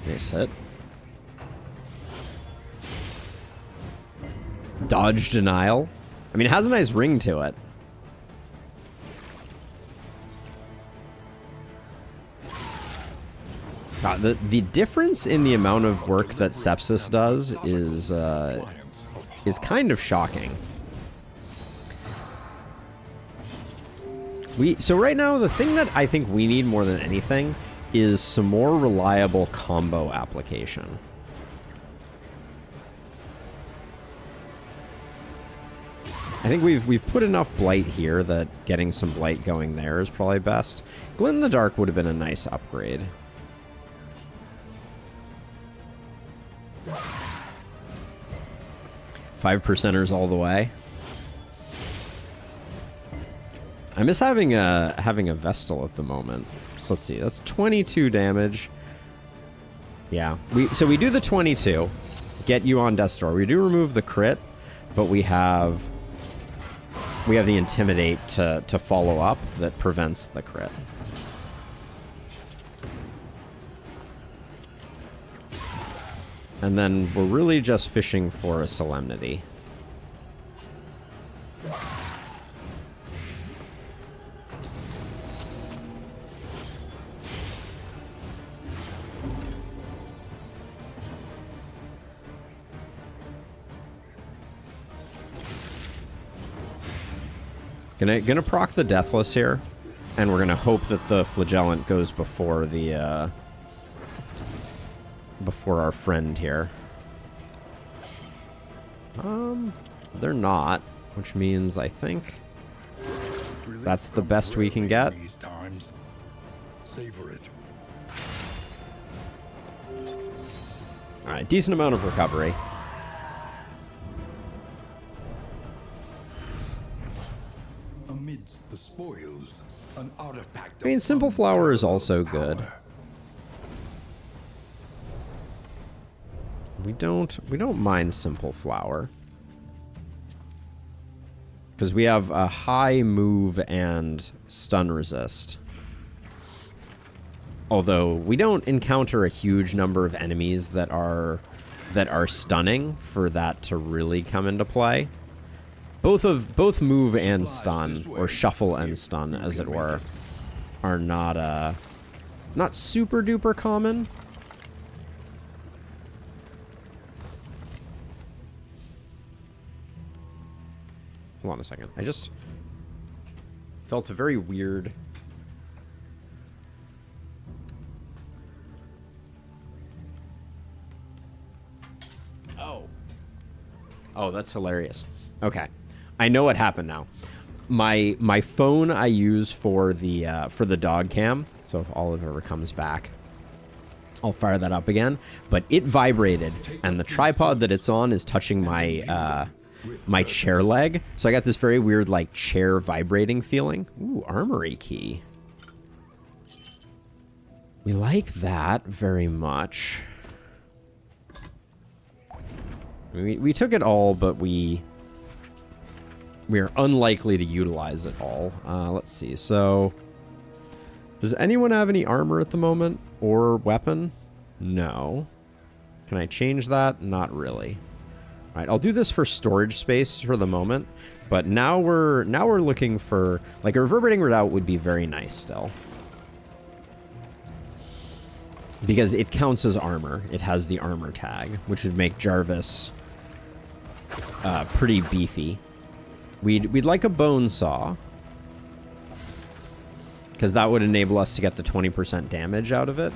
Nice hit. Dodge denial. I mean, it has a nice ring to it. God, the difference in the amount of work that Sepsis does is kind of shocking. So right now, the thing that I think we need more than anything is some more reliable combo application. I think we've put enough blight here that getting some blight going there is probably best. Glint in the Dark would have been a nice upgrade. Five percenters all the way. I miss having a Vestal at the moment. So let's see. That's 22 damage. Yeah. So we do the 22. Get you on Death's Door. We do remove the crit, but we have the Intimidate to follow up that prevents the crit. And then we're really just fishing for a Solemnity. Gonna proc the Deathless here, and we're gonna hope that the Flagellant goes before the before our friend here. They're not, which means I think that's the best we can get. These times. Savor it. All right, decent amount of recovery. Amidst the spoils, an artifact. I mean, Simple Flower is also good. We don't mind Simple Flower. Because we have a high move and stun resist. Although we don't encounter a huge number of enemies that are stunning for that to really come into play. Both move and stun, or shuffle and stun, as it were, are not super duper common. Hold on a second. I just felt a very weird... Oh, that's hilarious. Okay. I know what happened now. My phone I use for the dog cam, so if Olive ever comes back, I'll fire that up again. But it vibrated, and the tripod that it's on is touching my my chair leg. So I got this very weird, like, chair vibrating feeling. Ooh, armory key. We like that very much. We took it all, but we are unlikely to utilize it all. Let's see. So, does anyone have any armor at the moment or weapon? No. Can I change that? Not really. All right, I'll do this for storage space for the moment. But now we're looking for, like, a reverberating redoubt would be very nice still. Because it counts as armor. It has the armor tag, which would make Jarvis pretty beefy. We'd like a bone saw, because that would enable us to get the 20% damage out of it.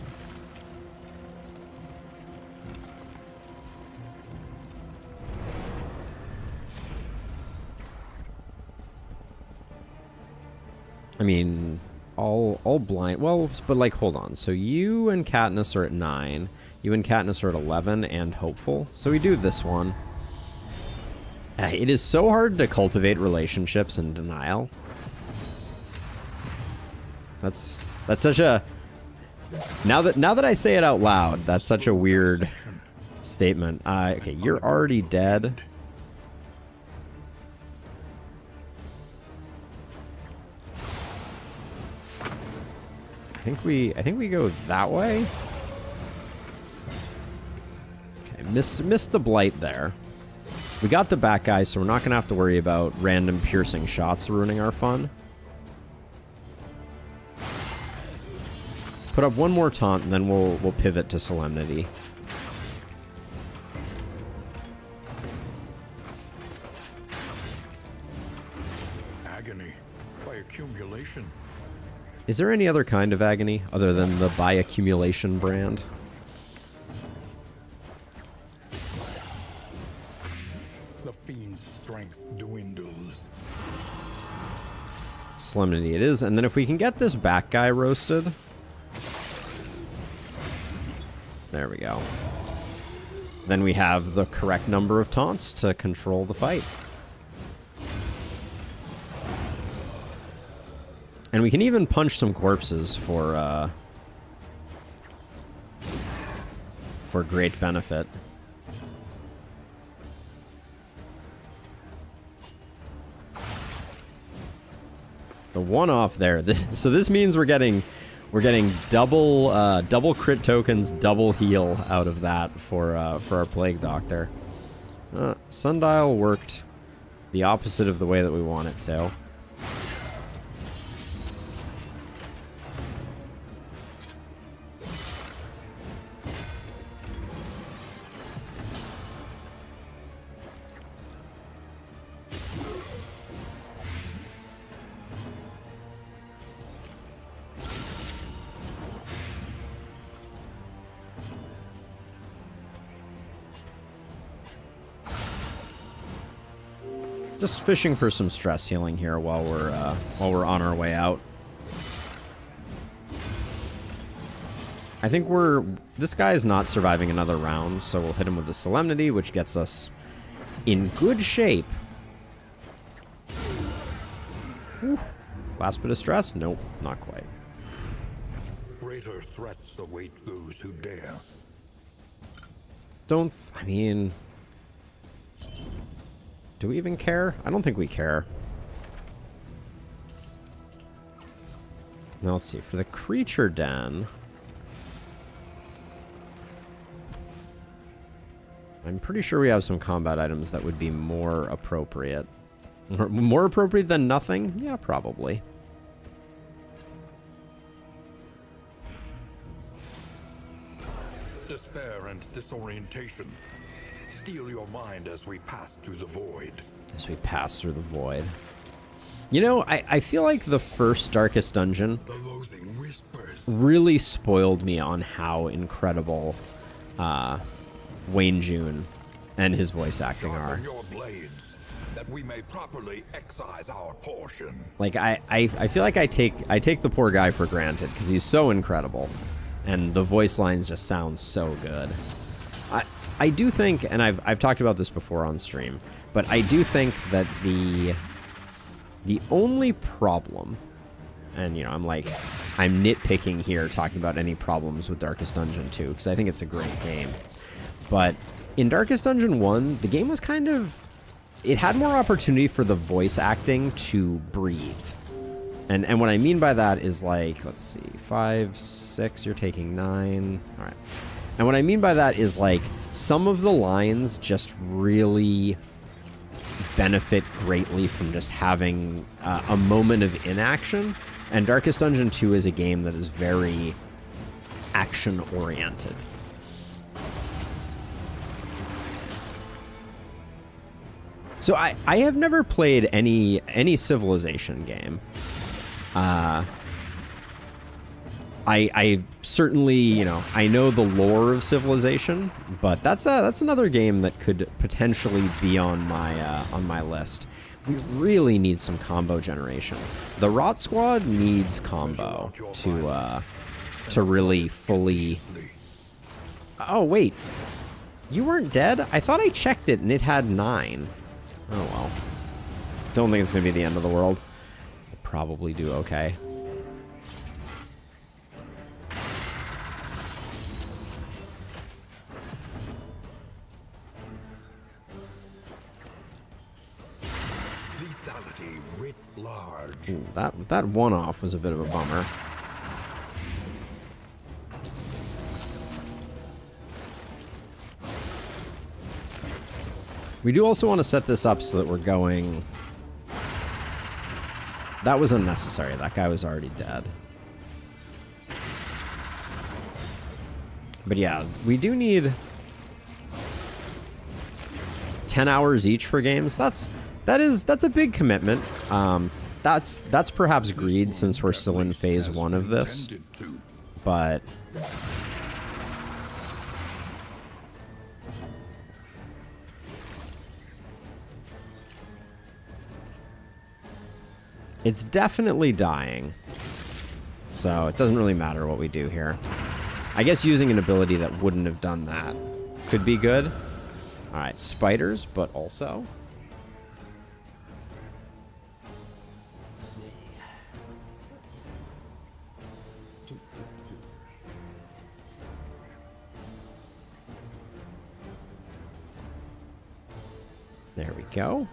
I mean, all blind. Well, but like, hold on. So you and Katniss are at 9. You and Katniss are at 11 and hopeful. So we do this one. It is so hard to cultivate relationships in denial. That's such a... Now that I say it out loud, that's such a weird statement. Okay, you're already dead. I think we go that way. Okay, missed the blight there. We got the back guy, so we're not gonna have to worry about random piercing shots ruining our fun. Put up one more taunt, and then we'll pivot to Solemnity. Agony by accumulation. Is there any other kind of agony other than the by accumulation brand? The fiend's strength dwindles. Solemnity it is, and then if we can get this back guy roasted... There we go. Then we have the correct number of taunts to control the fight. And we can even punch some corpses for great benefit. The one-off there. So this means we're getting double crit tokens, double heal out of that for our Plague Doctor. Sundial worked the opposite of the way that we want it to. Just fishing for some stress healing here while we're on our way out. I think this guy is not surviving another round, so we'll hit him with the Solemnity, which gets us in good shape. Whew. Last bit of stress? Nope, not quite. Greater threats await those who dare. I mean... Do we even care? I don't think we care. Now let's see. For the creature den... I'm pretty sure we have some combat items that would be more appropriate. More appropriate than nothing? Yeah, probably. Despair and disorientation. Steal your mind as we pass through the void. As we pass through the void. You know, I feel like the first Darkest Dungeon The loathing whispers. really spoiled me on how incredible Wayne June and his voice acting are. Sharpen your blades, that we may properly excise our portion. Like, I feel like I take the poor guy for granted because he's so incredible. And the voice lines just sound so good. I do think, and I've talked about this before on stream, but I do think that the only problem, and you know, I'm nitpicking here talking about any problems with Darkest Dungeon 2, because I think it's a great game. But in Darkest Dungeon 1, the game was kind of, it had more opportunity for the voice acting to breathe. And what I mean by that is like, let's see, 5, 6, you're taking 9. All right. And what I mean by that is like some of the lines just really benefit greatly from just having a moment of inaction. And Darkest Dungeon 2 is a game that is very action-oriented. So I have never played any Civilization game. I certainly, you know, I know the lore of Civilization, but that's another game that could potentially be on my list. We really need some combo generation. The Rot Squad needs combo to really fully. Oh wait, you weren't dead? I thought I checked it and it had 9. Oh well. Don't think it's gonna be the end of the world. We'll probably do okay. Lethality writ large. Ooh, that one-off was a bit of a bummer. We do also want to set this up so that we're going... That was unnecessary. That guy was already dead. But yeah, we do need 10 hours each for games. That's a big commitment. That's perhaps greed since we're still in phase 1 of this. But it's definitely dying. So it doesn't really matter what we do here. I guess using an ability that wouldn't have done that could be good. All right, spiders, but also... Let's see. There we go.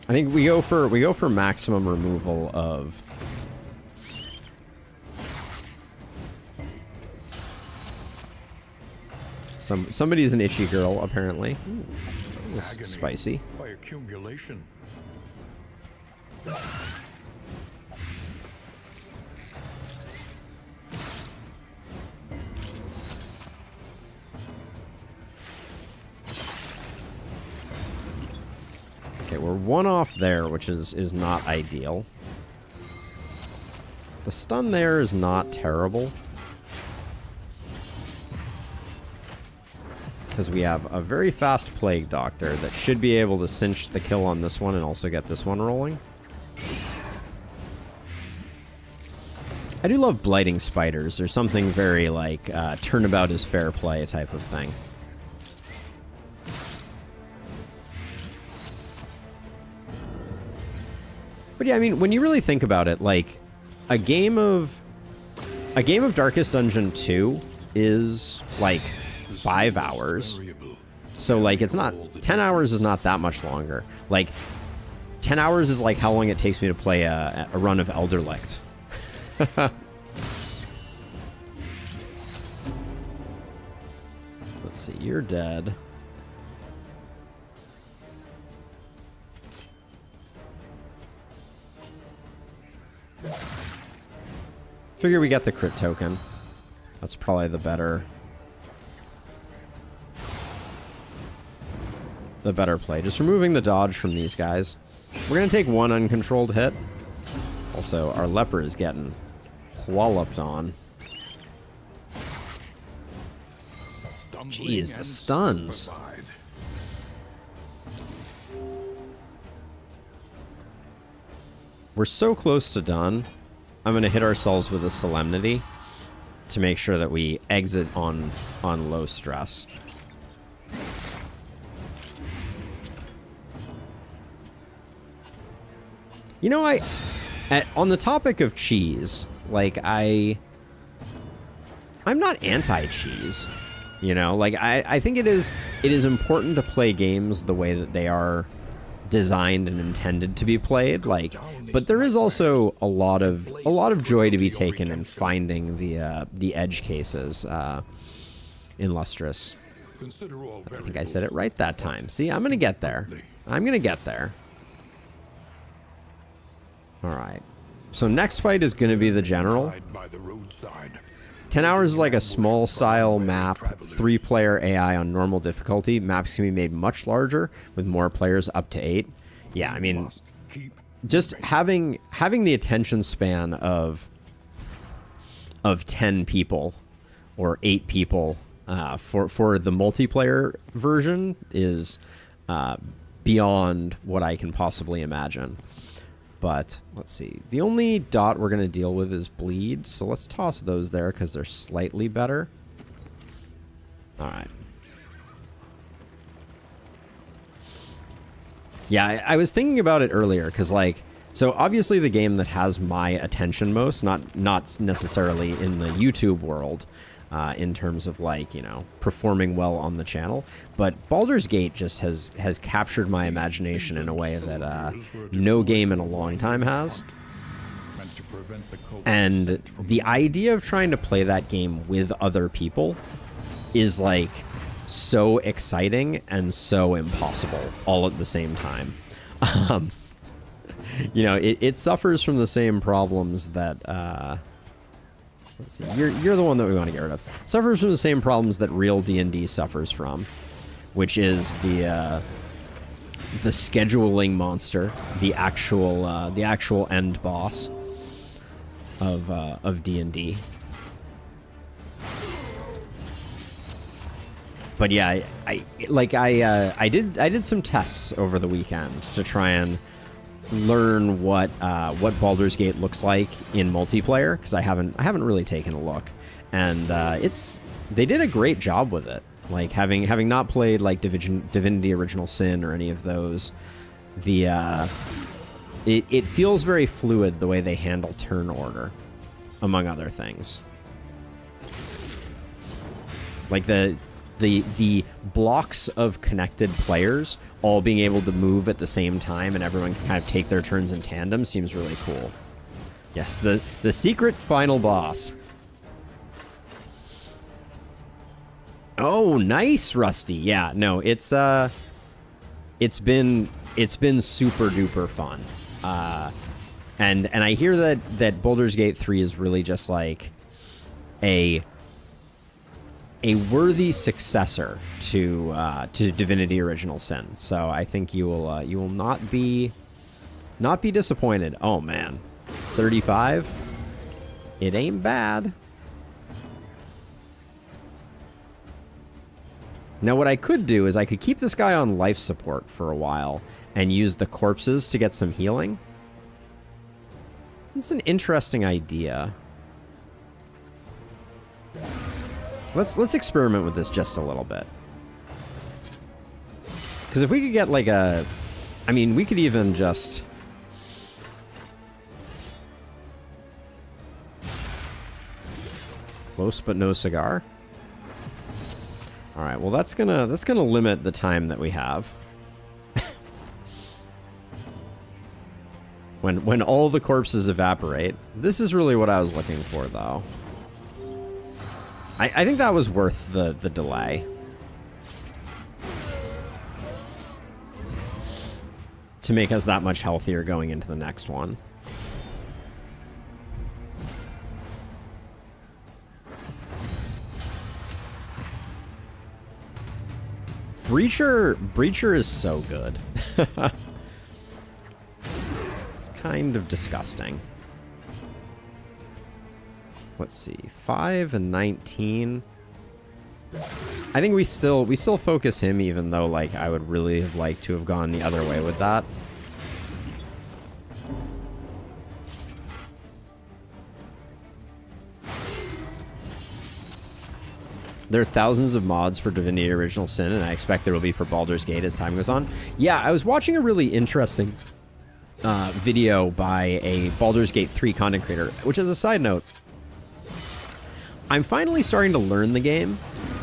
I think we go for maximum removal of somebody's an itchy girl apparently. Ooh, that was spicy. By accumulation. Okay, we're one off there, which is not ideal. The stun there is not terrible. because we have a very fast Plague Doctor that should be able to cinch the kill on this one and also get this one rolling. I do love blighting spiders. There's something very, like, turnabout is fair play type of thing. But yeah, I mean, when you really think about it, like, a game of Darkest Dungeon 2 is, like, 5 hours. So, like, it's not... 10 hours is not that much longer. Like, 10 hours is like how long it takes me to play a run of Elderlicht. Let's see, you're dead. Figure we get the crit token. That's probably the better play. Just removing the dodge from these guys. We're gonna take one uncontrolled hit. Also, our leper is getting walloped on. Jeez, the stuns. We're so close to done. I'm going to hit ourselves with a Solemnity to make sure that we exit on low stress. You know, on the topic of cheese, like, I'm not anti-cheese. You know, like, I think it is important to play games the way that they are designed and intended to be played, like, but there is also a lot of joy to be taken in finding the edge cases in Lustrous. I think I said it right that time. See, I'm gonna get there. I'm gonna get there. All right. So next fight is gonna be the General. 10 hours is like a small style map, 3-player AI on normal difficulty. Maps can be made much larger with more players up to 8. Yeah, I mean, just having the attention span of 10 people or 8 people for the multiplayer version is beyond what I can possibly imagine. But let's see. The only dot we're going to deal with is bleed. So let's toss those there because they're slightly better. All right. Yeah, I was thinking about it earlier because, like, so obviously the game that has my attention most, not necessarily in the YouTube world, in terms of, like, you know, performing well on the channel, but Baldur's Gate just has captured my imagination in a way that no game in a long time has. And the idea of trying to play that game with other people is, like, so exciting and so impossible all at the same time. You know, it suffers from the same problems that let's see. You're the one that we want to get rid of. Suffers from the same problems that real D&D suffers from, which is the scheduling monster, the actual end boss of D&D. But yeah, I did some tests over the weekend to try and learn what Baldur's Gate looks like in multiplayer, because I haven't really taken a look, and they did a great job with it. Like, having not played like Divinity Original Sin or any of those, it feels very fluid the way they handle turn order, among other things. Like the blocks of connected players all being able to move at the same time and everyone can kind of take their turns in tandem seems really cool. Yes, the secret final boss. Oh, nice, Rusty. Yeah, no, it's been super duper fun. And I hear that Baldur's Gate 3 is really just like a worthy successor to Divinity Original Sin. So I think you will not be disappointed. Oh man, 35. It ain't bad. Now, what I could do is I could keep this guy on life support for a while and use the corpses to get some healing. It's an interesting idea. Let's experiment with this just a little bit. Because if we could get like a... I mean, we could even just... Close but no cigar. All right, well that's gonna limit the time that we have. when all the corpses evaporate. This is really what I was looking for, though. I think that was worth the delay. To make us that much healthier going into the next one. Breacher is so good. It's kind of disgusting. Let's see, 5 and 19. I think we still focus him, even though like I would really have liked to have gone the other way with that. There are thousands of mods for Divinity Original Sin, and I expect there will be for Baldur's Gate as time goes on. Yeah, I was watching a really interesting video by a Baldur's Gate 3 content creator, which is a side note. I'm finally starting to learn the game,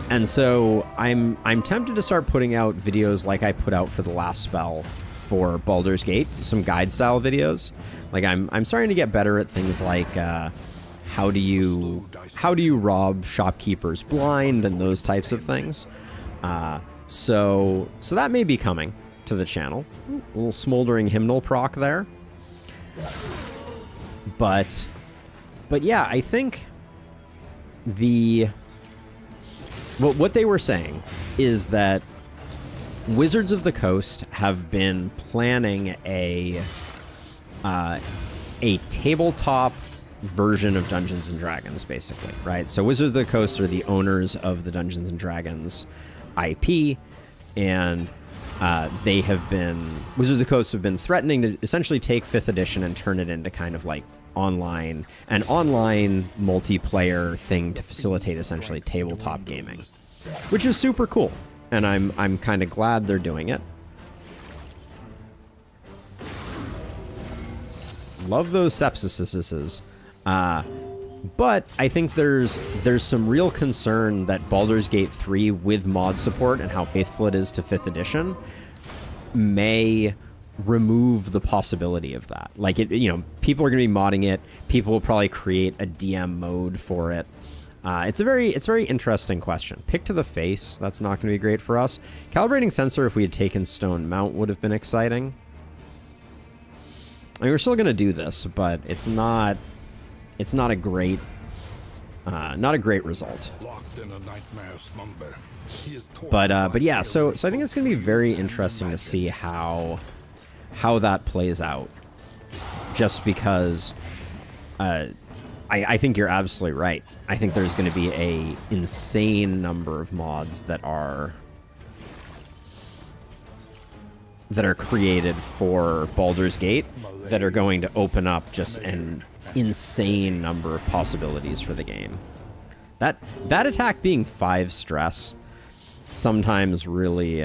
and so I'm tempted to start putting out videos like I put out for the last spell for Baldur's Gate, some guide-style videos. Like I'm starting to get better at things like how do you rob shopkeepers blind and those types of things. So that may be coming to the channel. A little smoldering hymnal proc there. But yeah, I think what they were saying is that Wizards of the Coast have been planning a tabletop version of Dungeons and Dragons, basically, right? So Wizards of the Coast are the owners of the Dungeons and Dragons IP, and Wizards of the Coast have been threatening to essentially take 5th edition and turn it into kind of like an online multiplayer thing to facilitate essentially tabletop gaming, which is super cool, and I'm kind of glad they're doing it. Love those sepsises. But I think there's some real concern that Baldur's Gate 3 with mod support and how faithful it is to 5th edition may remove the possibility of that. Like, people are going to be modding it. People will probably create a DM mode for it. It's a very interesting question. Pick to the face, that's not going to be great for us. Calibrating sensor, if we had taken Stone Mount, would have been exciting. I mean, we're still going to do this, but it's not a great result. But yeah, so I think it's going to be very interesting to see how that plays out. Just because I think you're absolutely right. I think there's going to be a insane number of mods that are created for Baldur's Gate that are going to open up just an insane number of possibilities for the game. That attack being 5 stress sometimes really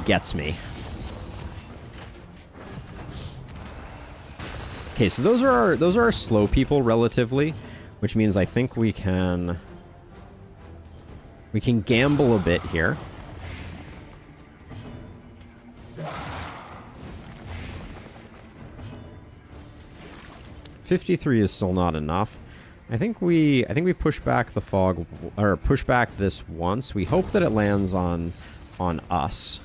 gets me. Okay, so those are our slow people relatively, which means I think we can gamble a bit here. $53 is still not enough. I think we push back the fog, or push back this once. We hope that it lands on us.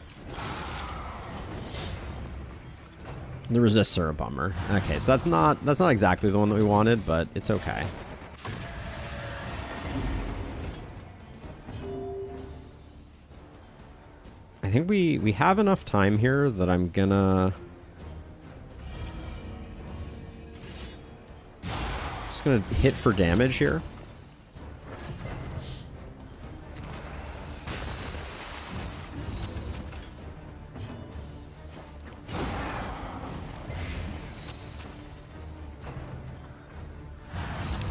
The resists are a bummer. Okay, so that's not exactly the one that we wanted, but it's okay. I think we have enough time here that I'm gonna hit for damage here.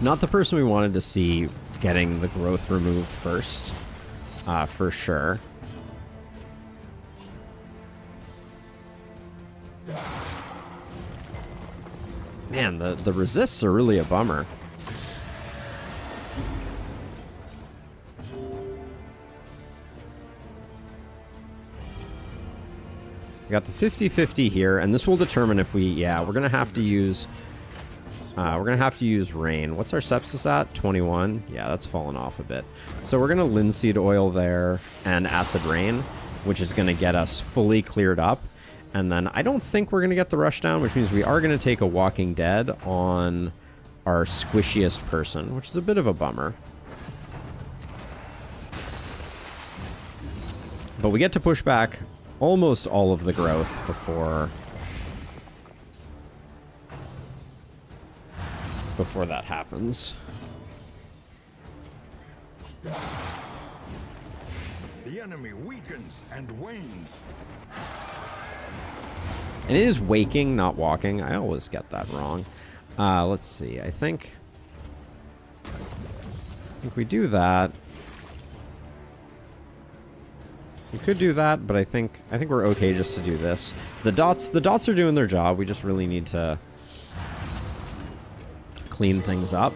Not the person we wanted to see getting the growth removed first, for sure. Man, the resists are really a bummer. We got the 50-50 here, and this will determine if we, yeah, we're gonna have to use rain. What's our sepsis at? 21. Yeah, that's fallen off a bit. So we're gonna linseed oil there and acid rain, which is gonna get us fully cleared up. And then I don't think we're gonna get the rush down, which means we are gonna take a Walking Dead on our squishiest person, which is a bit of a bummer. But we get to push back almost all of the growth before that happens. The enemy weakens and wanes. And it is waking, not walking. I always get that wrong. Let's see. I think we do that. We could do that, but I think we're okay just to do this. The dots are doing their job. We just really need to clean things up.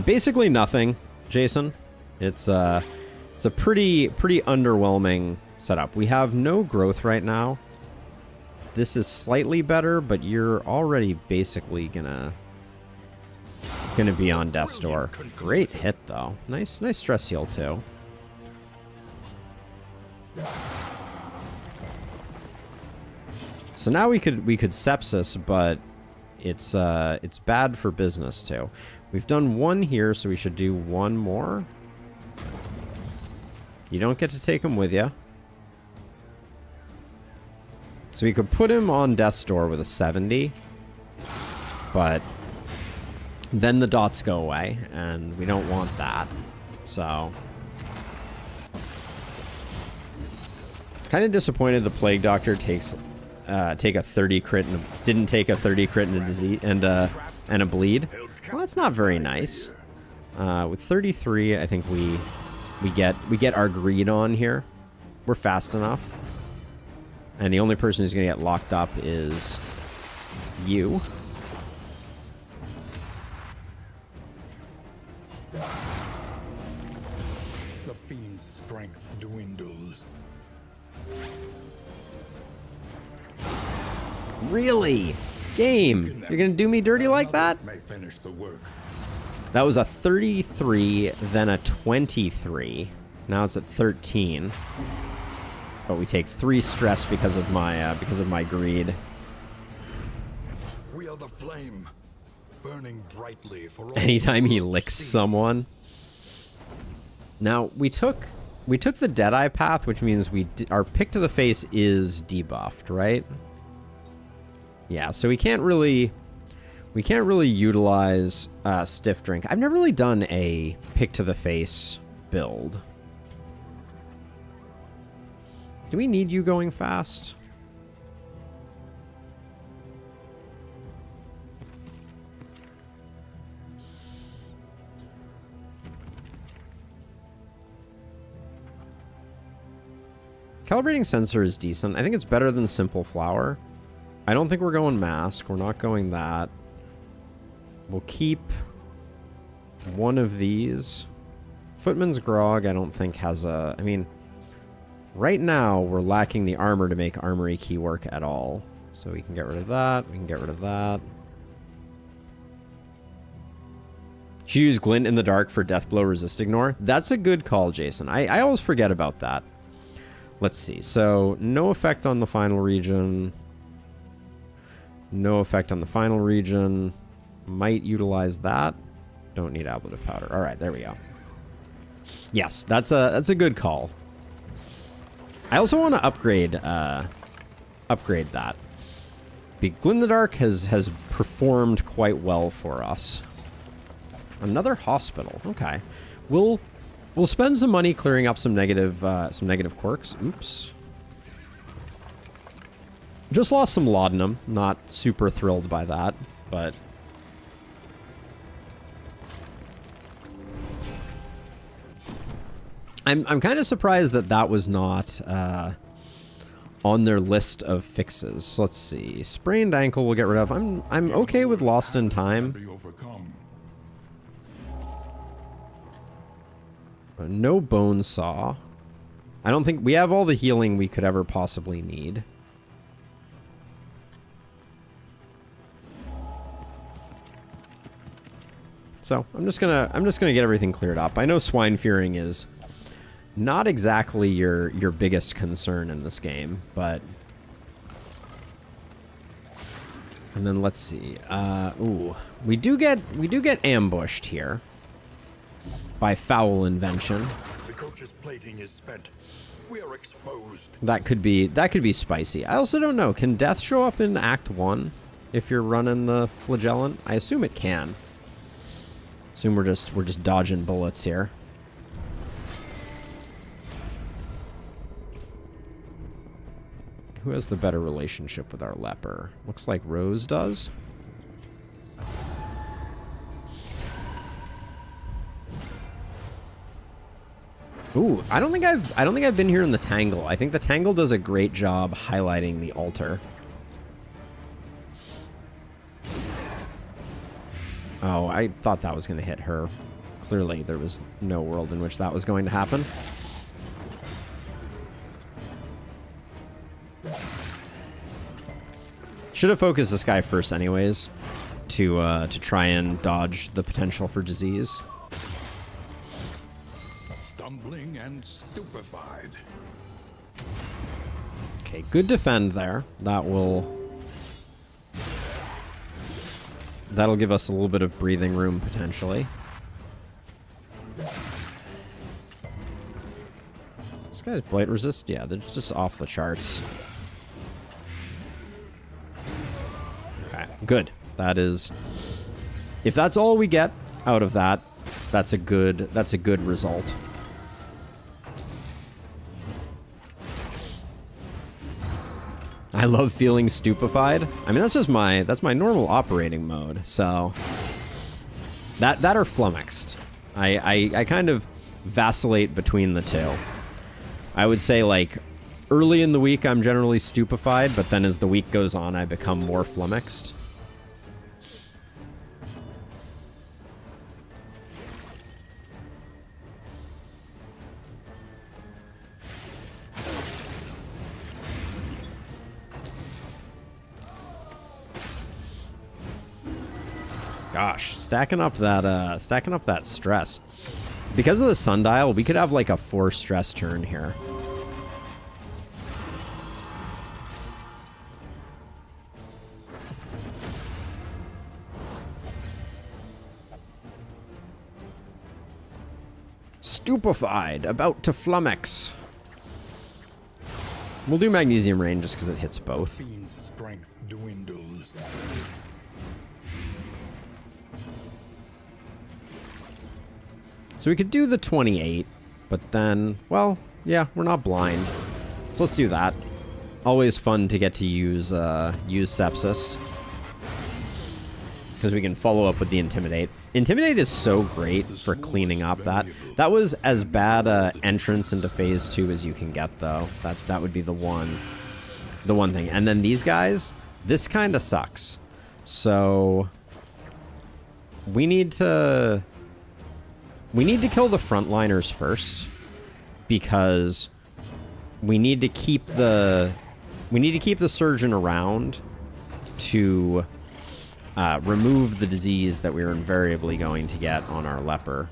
Basically nothing, Jason. It's a pretty underwhelming setup. We have no growth right now. This is slightly better, but you're already basically gonna be on death's door. Great hit though. Nice stress heal too. So now we could sepsis, but it's bad for business too. We've done one here, so we should do one more. You don't get to take him with you. So we could put him on death's door with a 70, but then the dots go away, and we don't want that. So kind of disappointed the Plague Doctor take a 30 crit and didn't take a 30 crit and a disease and a bleed. Well, that's not very nice. With 33, I think we get our greed on here. We're fast enough. And the only person who's going to get locked up is you. The fiend's strength dwindles. Really? Game? You're going to do me dirty like that? May finish the work. That was a 33, then a 23. Now it's at 13. But we take 3 stress because of my greed. We are the flame, burning brightly for all. Anytime he licks someone. Now we took the Deadeye path, which means our pick to the face is debuffed, right? Yeah, so we can't really utilize Stiff Drink. I've never really done a pick to the face build. Do we need you going fast? Calibrating sensor is decent. I think it's better than simple flower. I don't think we're going mask. We're not going that. We'll keep one of these. Footman's Grog, I don't think has a... I mean, right now we're lacking the armor to make Armory Key work at all. So we can get rid of that. We can get rid of that. Should use Glint in the Dark for Deathblow Resist Ignore. That's a good call, Jason. I always forget about that. Let's see. So, no effect on the final region. No effect on the final region. Might utilize that. Don't need ablative powder. All right, there we go. Yes, that's a good call. I also want to upgrade that. Glint in the Dark has performed quite well for us. Another hospital. Okay. We'll We'll spend some money clearing up some negative quirks. Oops. Just lost some laudanum. Not super thrilled by that, but... I'm kind of surprised that that was not on their list of fixes. So let's see. Sprained ankle we'll get rid of. I'm okay with lost in time. No bone saw. I don't think we have all the healing we could ever possibly need. So I'm just gonna get everything cleared up. I know swine fearing is not exactly your biggest concern in this game, but... And then let's see. Ooh, we do get ambushed here by foul invention. The coach's plating is spent. We are exposed. That could be spicy. I also don't know. Can death show up in Act 1 if you're running the flagellant? I assume it can. Assume we're just dodging bullets here. Who has the better relationship with our leper? Looks like Rose does. Ooh, I don't think I've been here in the Tangle. I think the Tangle does a great job highlighting the altar. Oh, I thought that was going to hit her. Clearly, there was no world in which that was going to happen. Should have focused this guy first anyways, to try and dodge the potential for disease. Stumbling and stupefied. Okay, good defend there. That'll give us a little bit of breathing room potentially. This guy's blight resist? Yeah, they're just off the charts. Okay, good. That is, if that's all we get out of that, that's a good result. I love feeling stupefied. I mean, that's my normal operating mode. So that or flummoxed. I kind of vacillate between the two. I would say like early in the week I'm generally stupefied, but then as the week goes on I become more flummoxed. Gosh, stacking up that stress. Because of the sundial, we could have like a 4 stress turn here. Stupefied, about to flummox. We'll do magnesium rain just because it hits both. Fiend's strength dwindles. So we could do the 28, but then, well, yeah, we're not blind. So let's do that. Always fun to get to use sepsis. Because we can follow up with the intimidate. Intimidate is so great for cleaning up that. That was as bad a entrance into phase 2 as you can get, though. That would be the one thing. And then these guys, this kind of sucks. So we need to kill the frontliners first, because we need to keep the surgeon around to remove the disease that we're invariably going to get on our leper.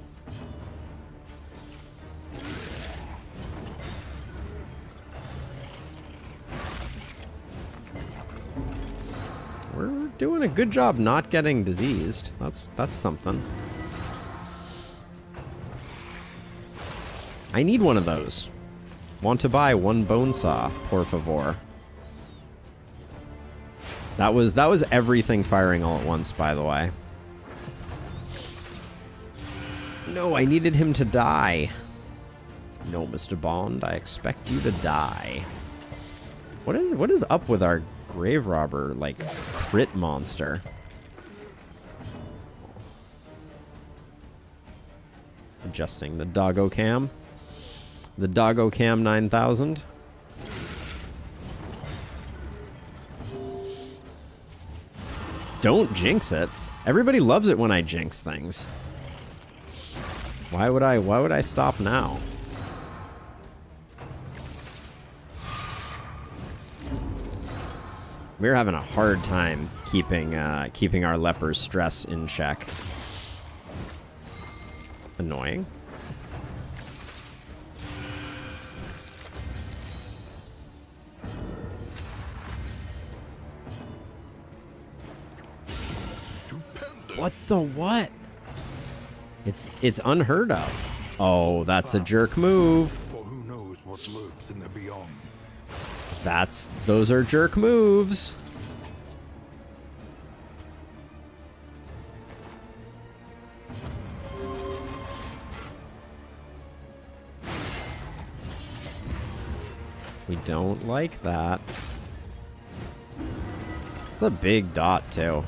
We're doing a good job not getting diseased. That's something. I need one of those. Want to buy one bone saw, por favor. That was everything firing all at once, by the way. No, I needed him to die. No, Mr. Bond, I expect you to die. What is up with our grave robber, like, crit monster? Adjusting the doggo cam. The doggo cam 9000. Don't jinx it. Everybody loves it when I jinx things. Why would I stop now? We're having a hard time keeping our leper's stress in check. Annoying. What the what? It's unheard of. Oh, that's a jerk move. For who knows what lurks in the beyond. Those are jerk moves. We don't like that. It's a big dot too.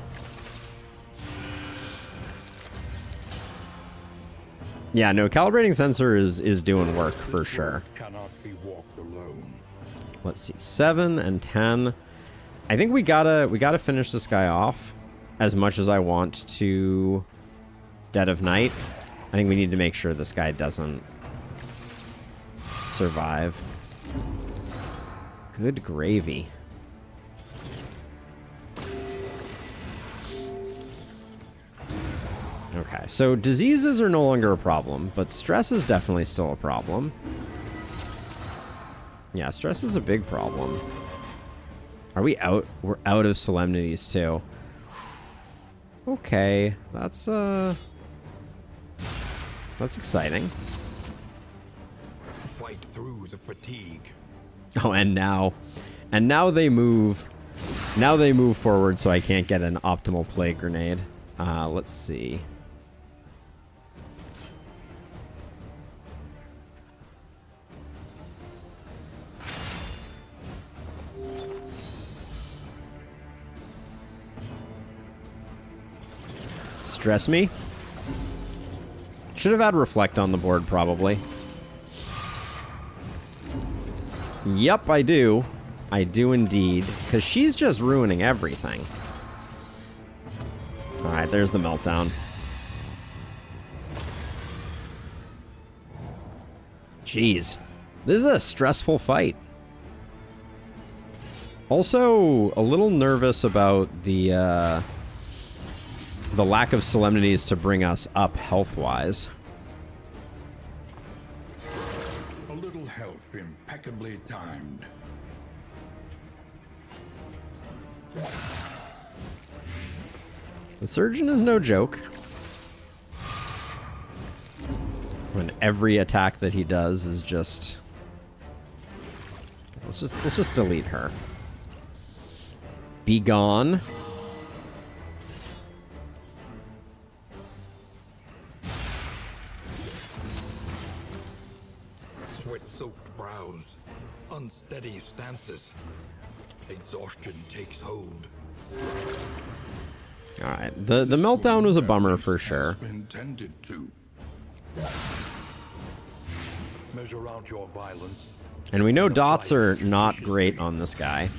Yeah, no, calibrating sensor is doing work for sure. Cannot be walked alone. Let's see, 7 and 10. I think we gotta finish this guy off. As much as I want to Dead of Night, I think we need to make sure this guy doesn't survive. Good gravy. Okay, so diseases are no longer a problem, but stress is definitely still a problem. Yeah, stress is a big problem. Are we out? We're out of solemnities too. Okay, that's exciting. Fight through the fatigue. Oh, and now they move. Now they move forward, so I can't get an optimal plague grenade. Let's see. Stress me? Should have had Reflect on the board, probably. Yep, I do. I do indeed. Because she's just ruining everything. Alright, there's the meltdown. Jeez. This is a stressful fight. Also, a little nervous about the lack of solemnities to bring us up health-wise. A little help impeccably timed. The surgeon is no joke. When every attack that he does is just... Let's just delete her. Be gone. Sweat-soaked brows, unsteady stances. Exhaustion takes hold. All right, the meltdown was a bummer for sure. Intended to measure out your violence. And we know dots are not great on this guy.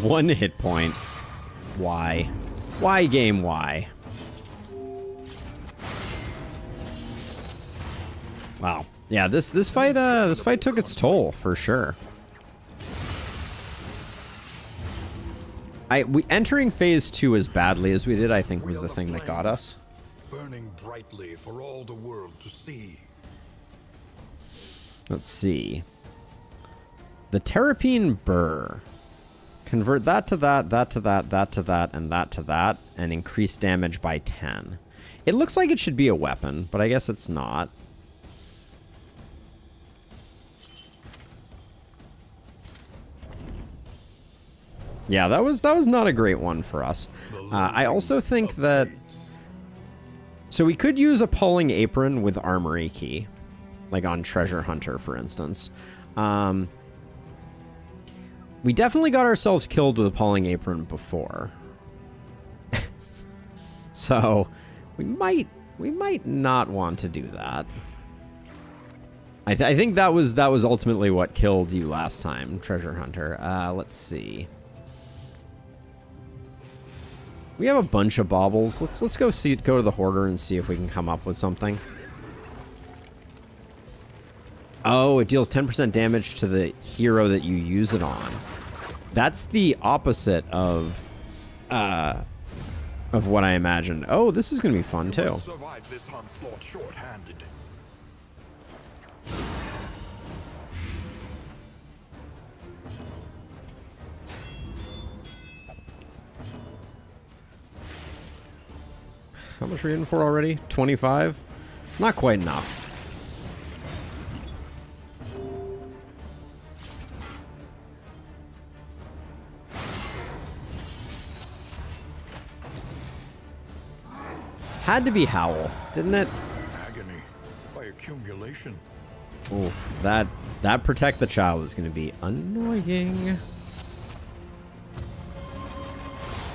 One hit point. Why? Why, game? Why? Wow. Yeah, this fight took its toll for sure. Entering phase 2 as badly as we did, I think, was the thing that got us. Burning brightly for all the world to see. Let's see. The Terrapine Burr. Convert that to that, that to that, that to that, and that to that, and increase damage by 10. It looks like it should be a weapon, but I guess it's not. Yeah, that was not a great one for us. I also think that... So we could use Appalling Apron with Armory Key. Like on Treasure Hunter, for instance. We definitely got ourselves killed with Appalling Apron before. So we might not want to do that. I think that was ultimately what killed you last time, Treasure Hunter. Let's see. We have a bunch of baubles. Let's go to the Hoarder and see if we can come up with something. Oh, it deals 10% damage to the hero that you use it on. That's the opposite of what I imagined. Oh, this is gonna be fun too. Survive this onslaught short-handed. How much are we in for already? 25? It's not quite enough. Had to be Howl, didn't it? Agony by accumulation. Oh, that Protect the Child is going to be annoying.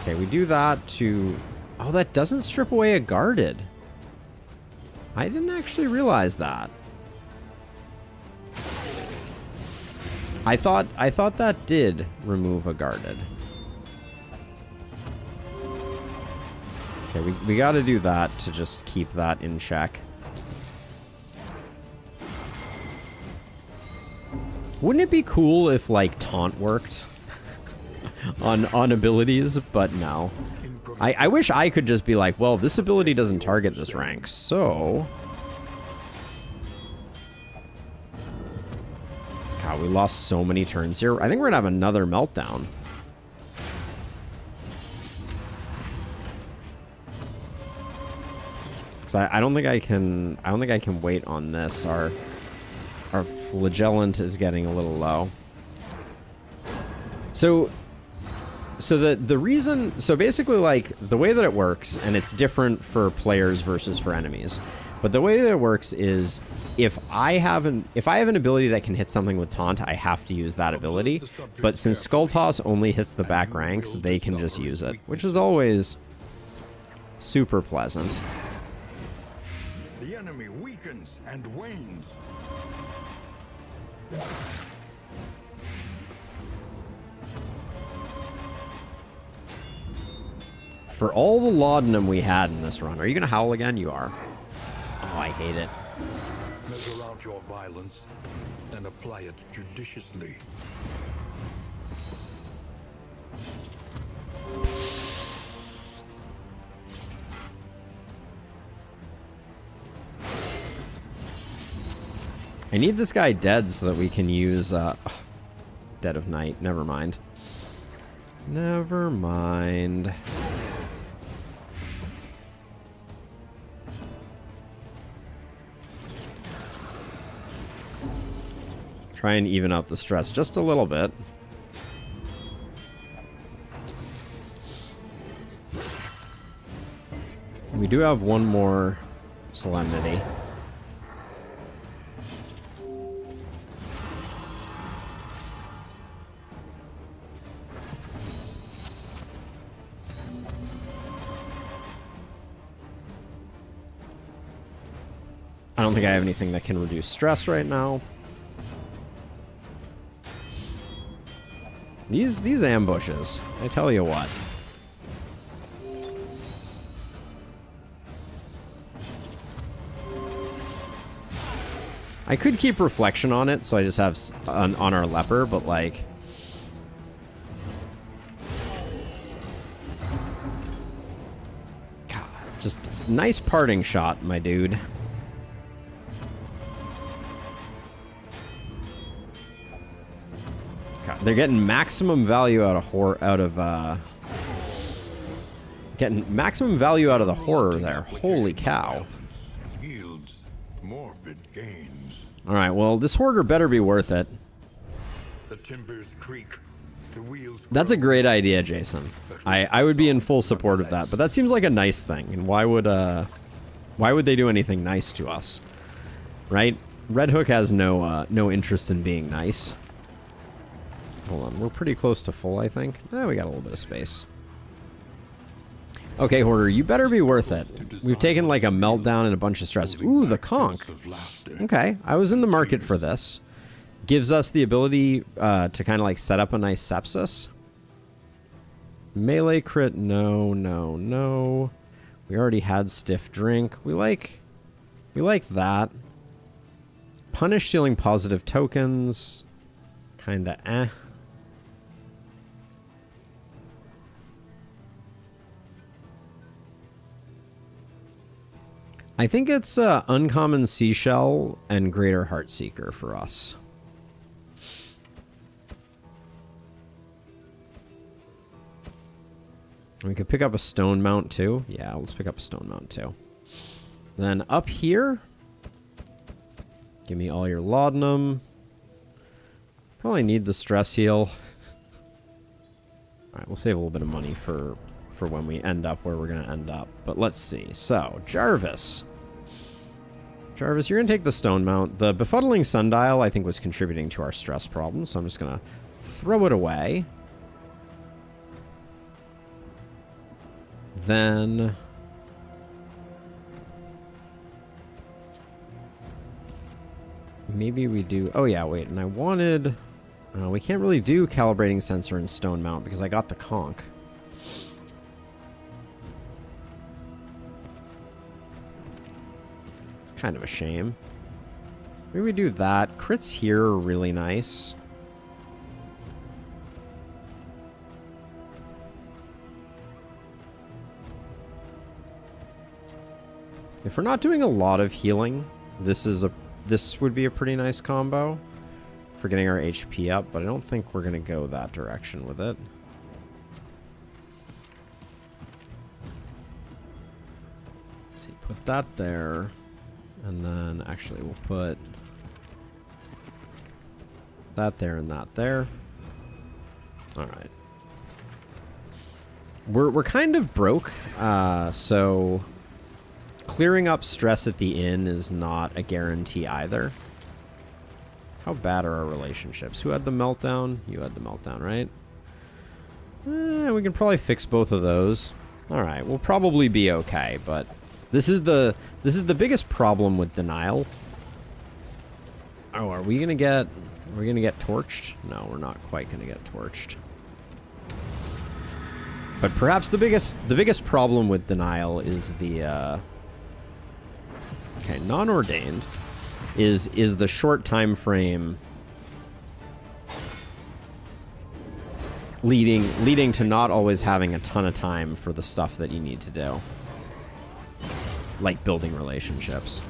Okay, we do that to... Oh, that doesn't strip away a guarded. I didn't actually realize that. I thought that did remove a guarded. Okay, we got to do that to just keep that in check. Wouldn't it be cool if, like, taunt worked on abilities? But no. I wish I could just be like, well, this ability doesn't target this rank, so... God, we lost so many turns here. I think we're gonna have another meltdown. Because I don't think I can wait on this. Our flagellant is getting a little low. So the reason, so basically, like, the way that it works, and it's different for players versus for enemies, but the way that it works is if I have an ability that can hit something with taunt, I have to use that ability. But since Skull Toss only hits the back ranks, they can just use it, which is always super pleasant. The enemy weakens and wanes. For all the laudanum we had in this run, are you going to howl again? You are. Oh, I hate it. Measure out your violence and apply it judiciously. I need this guy dead so that we can use Dead of Night. Never mind. Never mind. Try and even out the stress just a little bit. We do have one more Solemnity. I don't think I have anything that can reduce stress right now. These ambushes, I tell you what. I could keep reflection on it, so I just have on our leper, but like... God, just nice parting shot, my dude. They're getting maximum value out of getting maximum value out of the horror there. Holy cow. Yields morbid gains. All right, well, this hoarder better be worth it. The timbers creak. The wheels That's a great idea, Jason. I would be in full support of that, but that seems like a nice thing. And why would they do anything nice to us? Right? Red Hook has no interest in being nice. Hold on, we're pretty close to full, I think. We got a little bit of space. Okay, Hoarder, you better be worth it. We've taken like a meltdown and a bunch of stress. Ooh, the conch. Okay, I was in the market for this. Gives us the ability to kind of like set up a nice sepsis. Melee crit, no, no, no. We already had stiff drink. We like that. Punish stealing positive tokens. Kinda eh. I think it's Uncommon Seashell and Greater Heartseeker for us. We could pick up a stone mount too. Yeah, let's pick up a stone mount too. Then up here, give me all your laudanum. Probably need the stress heal. All right, we'll save a little bit of money for when we end up where we're going to end up. But let's see. So, Jarvis. Jarvis, you're going to take the stone mount. The befuddling sundial, I think, was contributing to our stress problem, so I'm just going to throw it away. Then maybe we do... Oh, yeah, wait. And I wanted... we can't really do calibrating sensor and stone mount because I got the conch. It's kind of a shame. Maybe we do that. Crits here are really nice. If we're not doing a lot of healing, this would be a pretty nice combo for getting our HP up, but I don't think we're going to go that direction with it. Let's see, put that there, and then actually we'll put that there and that there. All right. We're kind of broke, so clearing up stress at the inn is not a guarantee either. How bad are our relationships? Who had the meltdown? You had the meltdown, right? We can probably fix both of those. All right, we'll probably be okay, but this is the biggest problem with denial. Oh, are we gonna get torched? No, we're not quite gonna get torched. But perhaps the biggest problem with denial is the okay, non-ordained is the short time frame leading to not always having a ton of time for the stuff that you need to do, like building relationships.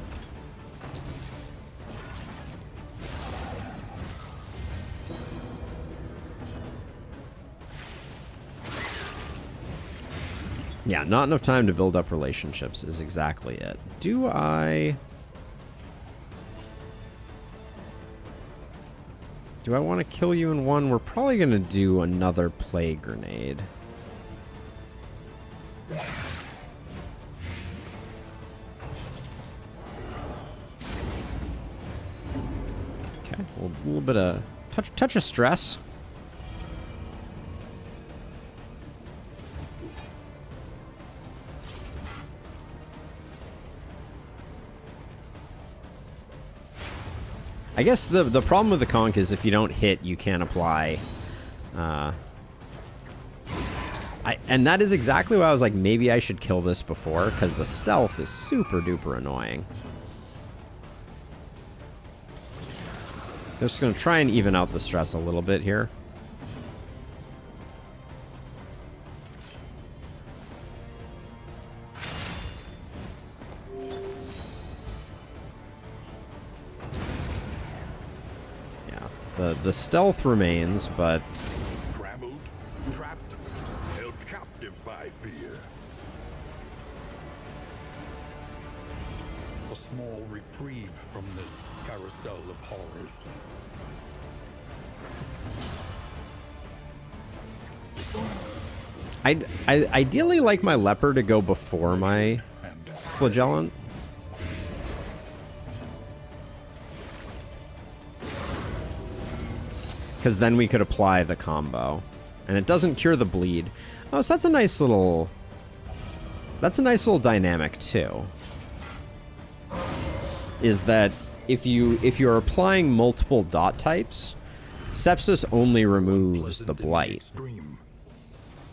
Yeah, not enough time to build up relationships is exactly it. Do I want to kill you in one? We're probably going to do another plague grenade. Okay, well, a little bit of touch of stress. I guess the problem with the conch is if you don't hit, you can't apply. And that is exactly why I was like, maybe I should kill this before, because the stealth is super duper annoying. Just going to try and even out the stress a little bit here. The stealth remains, but Trammeled, trapped, held captive by fear. A small reprieve from this carousel of horrors. I'd ideally like my leper to go before my flagellant. Because then we could apply the combo. And it doesn't cure the bleed. Oh, so that's a nice little... That's a nice little dynamic, too. Is that if you're applying multiple dot types, sepsis only removes the blight.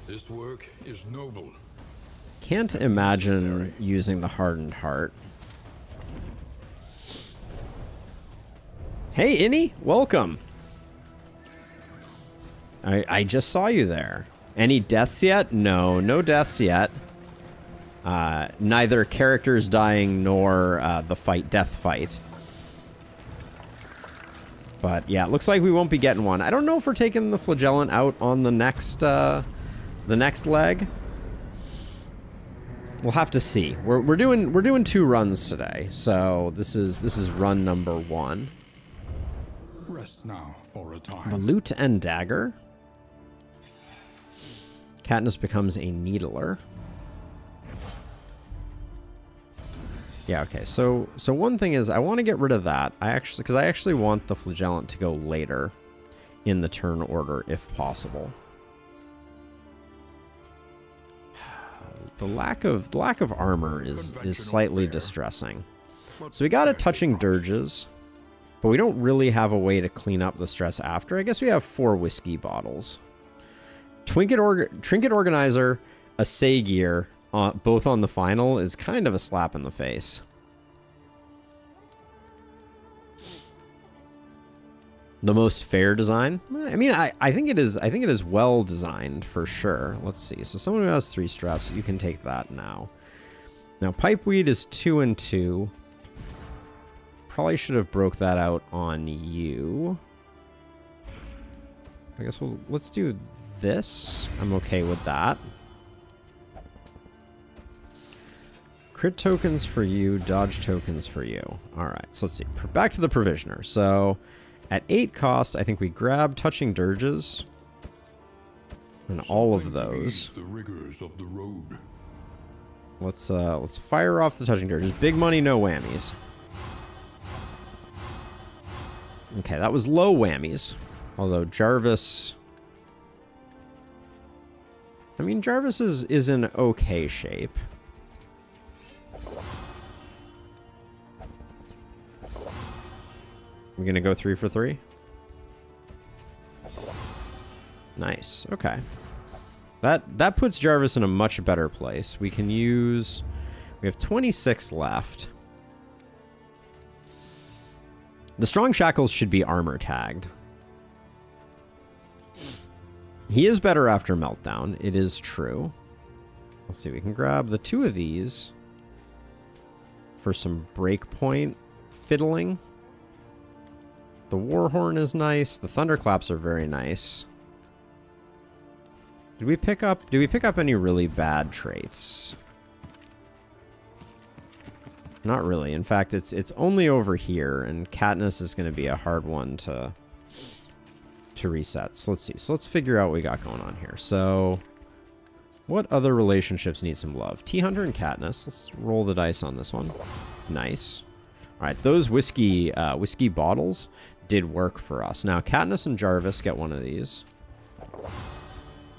This work is noble. Can't imagine using the hardened heart. Hey, Innie, welcome. I just saw you there. Any deaths yet? No, no deaths yet. Neither characters dying nor the death fight. But yeah, it looks like we won't be getting one. I don't know if we're taking the flagellant out on the next leg. We'll have to see. We're doing 2 runs today, so this is run number 1. Rest now for a time. The lute and dagger. Katniss becomes a needler. Yeah, okay. So one thing is I want to get rid of that. Because I actually want the flagellant to go later in the turn order if possible. The lack of armor is slightly distressing. So we got a touching dirges, but we don't really have a way to clean up the stress after. I guess we have 4 whiskey bottles. Trinket organizer, a Sagear, both on the final is kind of a slap in the face. The most fair design? I mean, I think it is. I think it is well designed for sure. Let's see. So someone who has 3 stress, you can take that now. Now pipeweed is 2 and 2. Probably should have broke that out on you. I guess let's do this. I'm okay with that. Crit tokens for you, dodge tokens for you. All right, so let's see. Back to the provisioner. So at 8 cost, I think we grab touching dirges and all of those. The rigors of the road. Let's fire off the touching dirges. Big money, no whammies. Okay, that was low whammies. Although Jarvis, I mean, Jarvis is in okay shape. We're gonna go 3 for 3. Nice. Okay. That puts Jarvis in a much better place. We can use. We have 26 left. The strong shackles should be armor tagged. He is better after meltdown. It is true. Let's see. We can grab the 2 of these for some breakpoint fiddling. The Warhorn is nice. The Thunderclaps are very nice. Did we pick up any really bad traits? Not really. In fact, it's only over here, and Katniss is going to be a hard one to reset. So let's see. So let's figure out what we got going on here. So what other relationships need some love? T-Hunter and Katniss. Let's roll the dice on this one. Nice. All right, those whiskey bottles did work for us. Now, Katniss and Jarvis get one of these.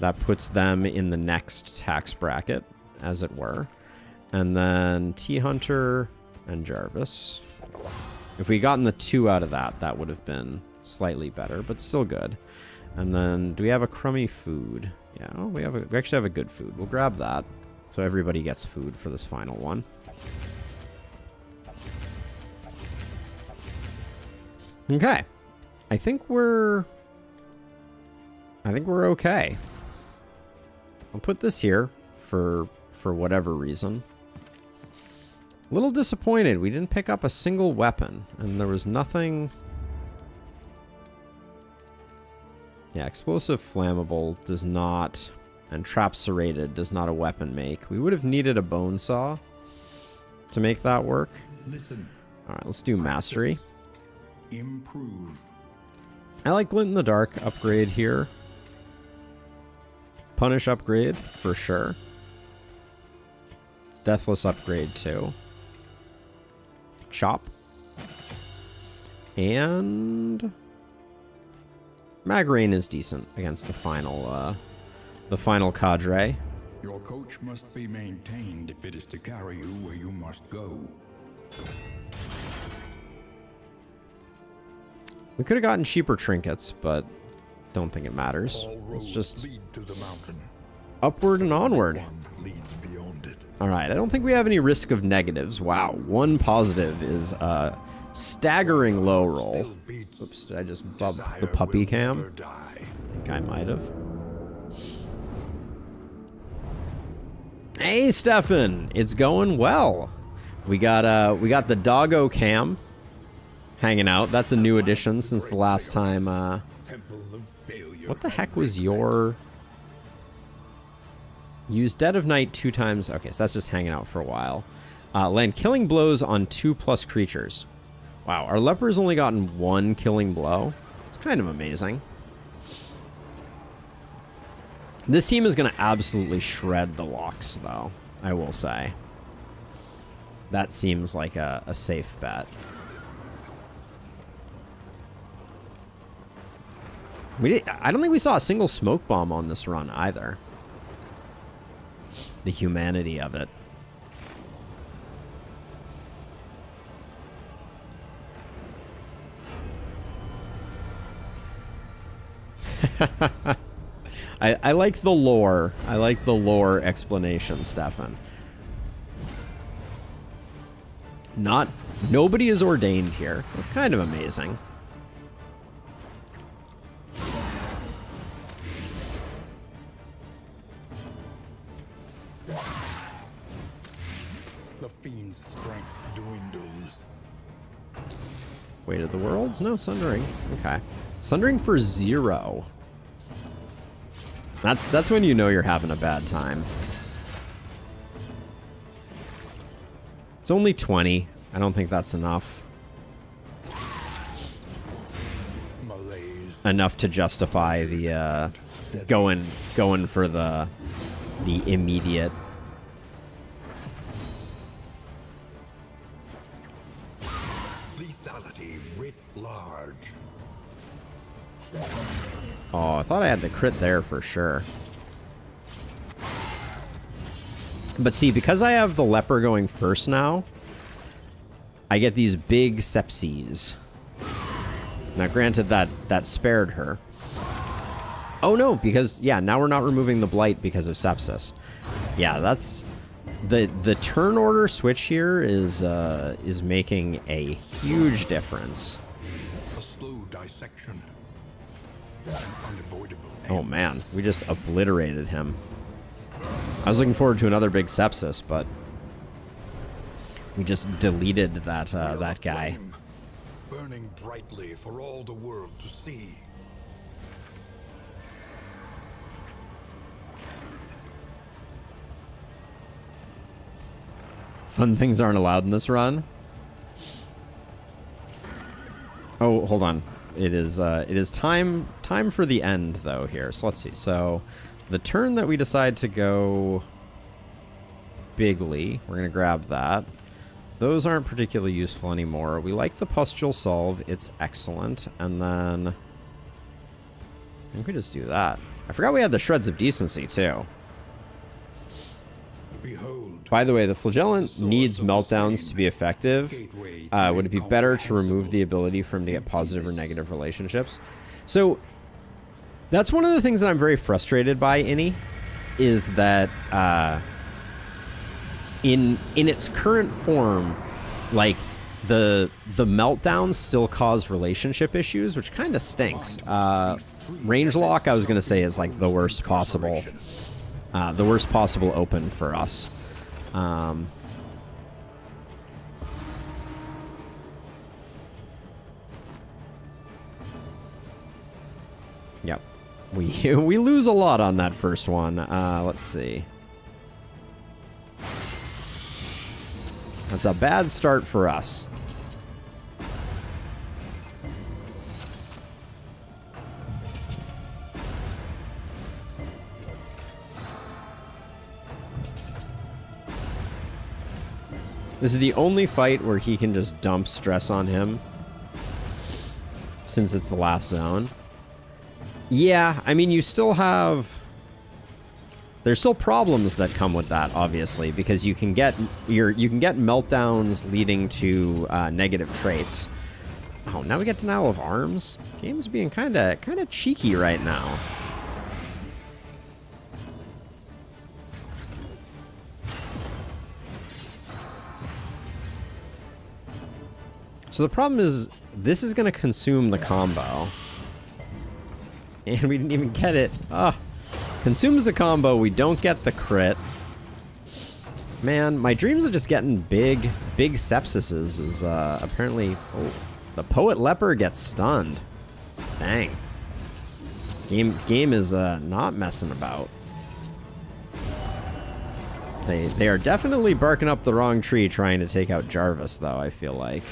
That puts them in the next tax bracket, as it were. And then T-Hunter and Jarvis. If we gotten the 2 out of that, that would have been slightly better, but still good. And then, do we have a crummy food? Yeah, oh, we actually have a good food. We'll grab that. So everybody gets food for this final one. Okay. I think we're okay. I'll put this here for whatever reason. A little disappointed we didn't pick up a single weapon, and there was nothing Yeah, explosive flammable does not, and trap serrated does not a weapon make. We would have needed a bone saw to make that work. Listen. All right, let's do mastery. Improve. I like glint in the dark upgrade here. Punish upgrade for sure. Deathless upgrade too. Chop. And Mag Rain is decent against the final cadre. Your coach must be maintained if it is to carry you where you must go. We could have gotten cheaper trinkets, but don't think it matters. All Let's roads just lead to the mountain. upward and onward. One leads beyond it. All right, I don't think we have any risk of negatives. Wow, one positive is a staggering low roll. Oops, did I just bump the puppy cam? I think I might have. Hey, Stefan, it's going well. We got the doggo cam hanging out. That's a new addition since the last time. What the heck was your... Use Dead of Night 2 times. Okay, so that's just hanging out for a while. Land killing blows on 2+ creatures. Wow, our leper's only gotten 1 killing blow. It's kind of amazing. This team is going to absolutely shred the locks, though, I will say. That seems like a safe bet. I don't think we saw a single smoke bomb on this run, either. The humanity of it. I like the lore. I like the lore explanation, Stefan. Nobody is ordained here. That's kind of amazing. The fiend's strength dwindles. Weight of the Worlds? No, Sundering. Okay. Sundering for 0. That's when you know you're having a bad time. It's only 20. I don't think that's enough. Malaise. Enough to justify the going for the immediate. Lethality writ large. Oh, I thought I had the crit there for sure. But see, because I have the leper going first now, I get these big sepses. Now, granted, that spared her. Oh no, because yeah, now we're not removing the blight because of sepsis. Yeah, that's the turn order switch here is making a huge difference. A slow dissection. An unavoidable Oh man, we just obliterated him. I was looking forward to another big sepsis, but we just deleted that guy. flame, burning brightly for all the world to see. Fun things aren't allowed in this run. Oh, hold on. It is time for the end though here. So let's see. So the turn that we decide to go bigly, we're gonna grab that. Those aren't particularly useful anymore. We like the pustule solve. It's excellent. And then I think we just do that. I forgot we had the shreds of decency too. Behold. By the way, the flagellant needs meltdowns to be effective. Would it be better to remove the ability for him to get positive or negative relationships? So that's one of the things that I'm very frustrated by, Innie, is that in its current form, like the meltdowns still cause relationship issues, which kind of stinks. Range lock, I was gonna say, is like the worst possible open for us. Yep. We lose a lot on that first one. Let's see. That's a bad start for us. This is the only fight where he can just dump stress on him, since it's the last zone. Yeah, I mean, you still have... There's still problems that come with that, obviously, because you can get meltdowns leading to negative traits. Oh, now we get denial of arms? Game's being kind of cheeky right now. So the problem is, this is going to consume the combo. And we didn't even get it. Ah, consumes the combo, we don't get the crit. Man, my dreams of just getting big sepsises is apparently... Oh, the Poet Leper gets stunned. Dang. Game is not messing about. They are definitely barking up the wrong tree trying to take out Jarvis, though, I feel like.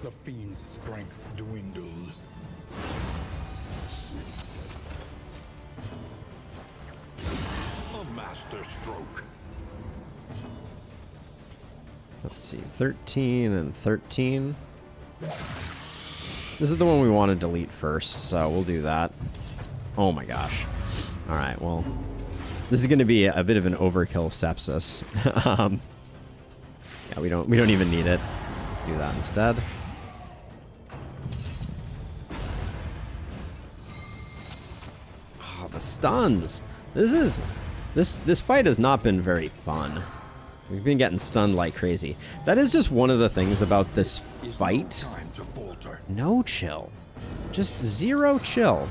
The fiend's strength dwindles. A master stroke. Let's see, 13 and 13. This is the one we want to delete first, so we'll do that. Oh my gosh. All right, well, this is going to be a bit of an overkill sepsis. Yeah, we don't even need it. Let's do that instead. Oh, the stuns. This fight has not been very fun. We've been getting stunned like crazy. That is just one of the things about this fight. No chill. Just zero chill.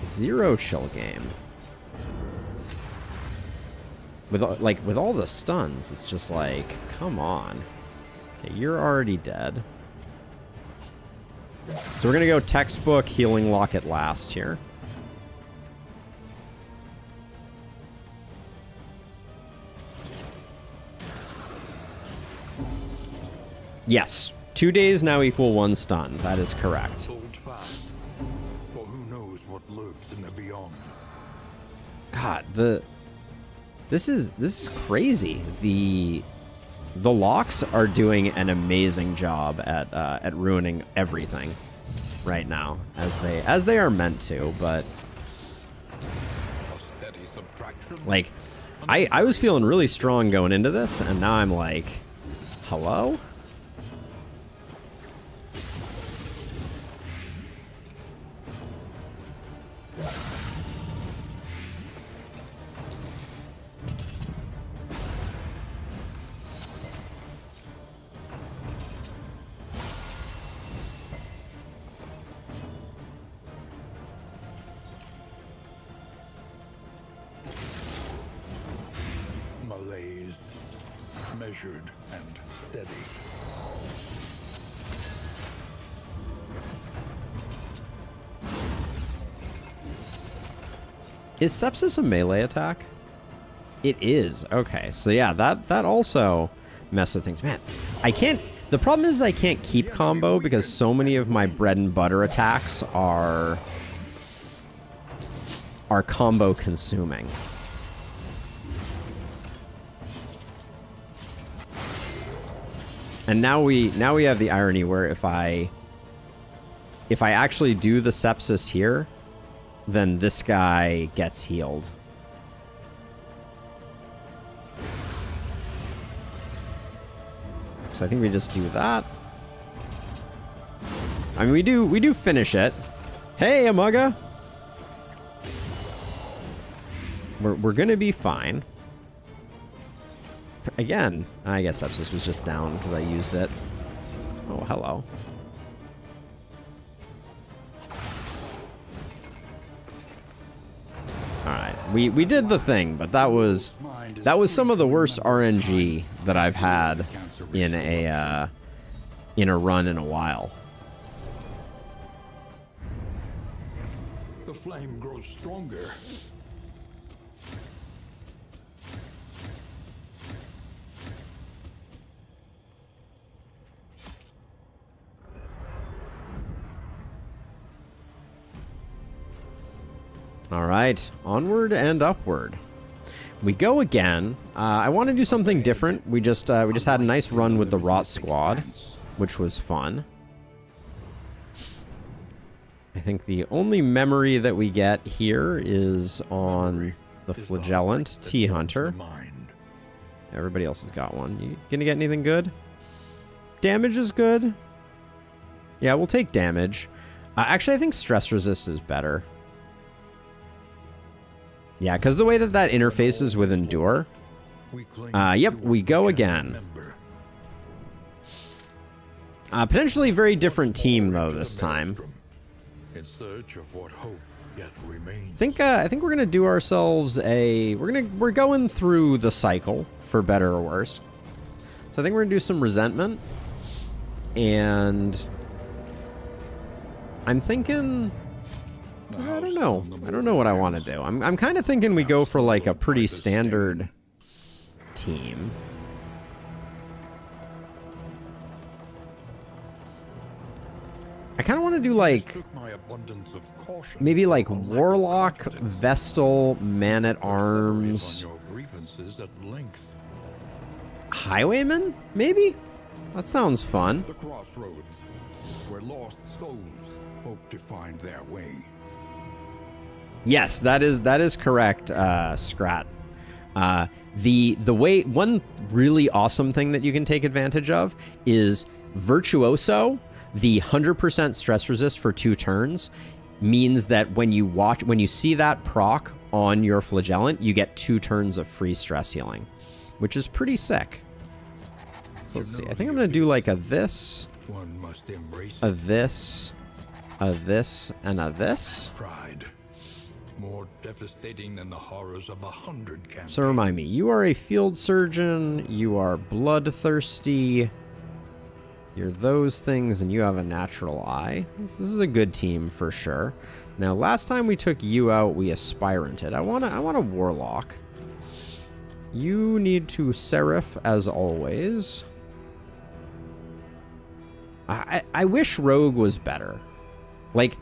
Zero chill game. With all the stuns, it's just like, come on. Okay, you're already dead. So we're gonna go textbook healing locket last here. Yes, 2 days now equal 1 stun. That is correct. Hold fast, for who knows what lurks in the beyond. God, this is crazy. The locks are doing an amazing job at ruining everything right now, as they are meant to. But A steady subtraction. like, I was feeling really strong going into this, and now I'm like, hello? Malaise, measured and steady. Is sepsis a melee attack? It is. Okay, so yeah, that also messed with things. Man, I can't... The problem is I can't keep combo because so many of my bread and butter attacks are combo consuming. And now we have the irony where if I actually do the sepsis here, then this guy gets healed. So I think we just do that. I mean, we do finish it. Hey, Amaga! We're gonna be fine. Again, I guess sepsis was just down because I used it. Oh, hello. Alright, we did the thing, but that was some of the worst RNG that I've had in in a run in a while. The flame grows stronger. All right, onward and upward. We go again. I want to do something different. We just had a nice run with the Rot Squad, which was fun. I think the only memory that we get here is on the Flagellant T-Hunter. Everybody else has got one. You gonna get anything good? Damage is good. Yeah, we'll take damage. Actually, I think stress resist is better. Yeah, because the way that that interfaces with Endure. Yep, we go again. Potentially very different team, though, this time. In search of what hope yet remains. I think we're gonna do ourselves a... We're going through the cycle, for better or worse. So I think we're gonna do some resentment. And... I'm thinking... I don't know. I don't know what I want to do. I'm kind of thinking we go for like a pretty standard team. I kind of want to do like maybe like Warlock, Vestal, Man-at-Arms, Highwayman, maybe? That sounds fun. The crossroads where lost souls hope to find their way. Yes, that is correct, Scrat. The way one really awesome thing that you can take advantage of is Virtuoso. The 100% stress resist for 2 turns means that when you see that proc on your Flagellant, you get 2 turns of free stress healing, which is pretty sick. So let's see. I think I'm gonna do like a this, a this, a this, and a this. Pride. More devastating than the horrors of 100 campaigns. So remind me, you are a field surgeon, you are bloodthirsty, you're those things, and you have a natural eye. This is a good team for sure. Now, last time we took you out, we aspiranted. I want a warlock. You need to seraph as always. I wish rogue was better. Like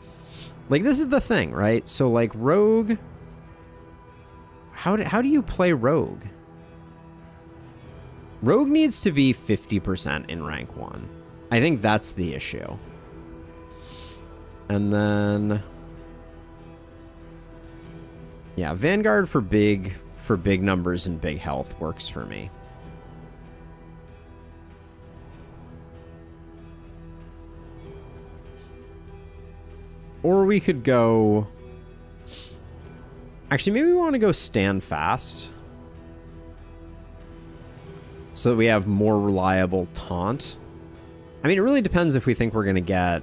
this is the thing, right? So like rogue, how do you play rogue? Rogue needs to be 50% in rank 1. I think that's the issue. And then yeah, Vanguard for big numbers and big health works for me. Or we could go... Actually, maybe we want to go stand fast. So that we have more reliable taunt. I mean, it really depends if we think we're going to get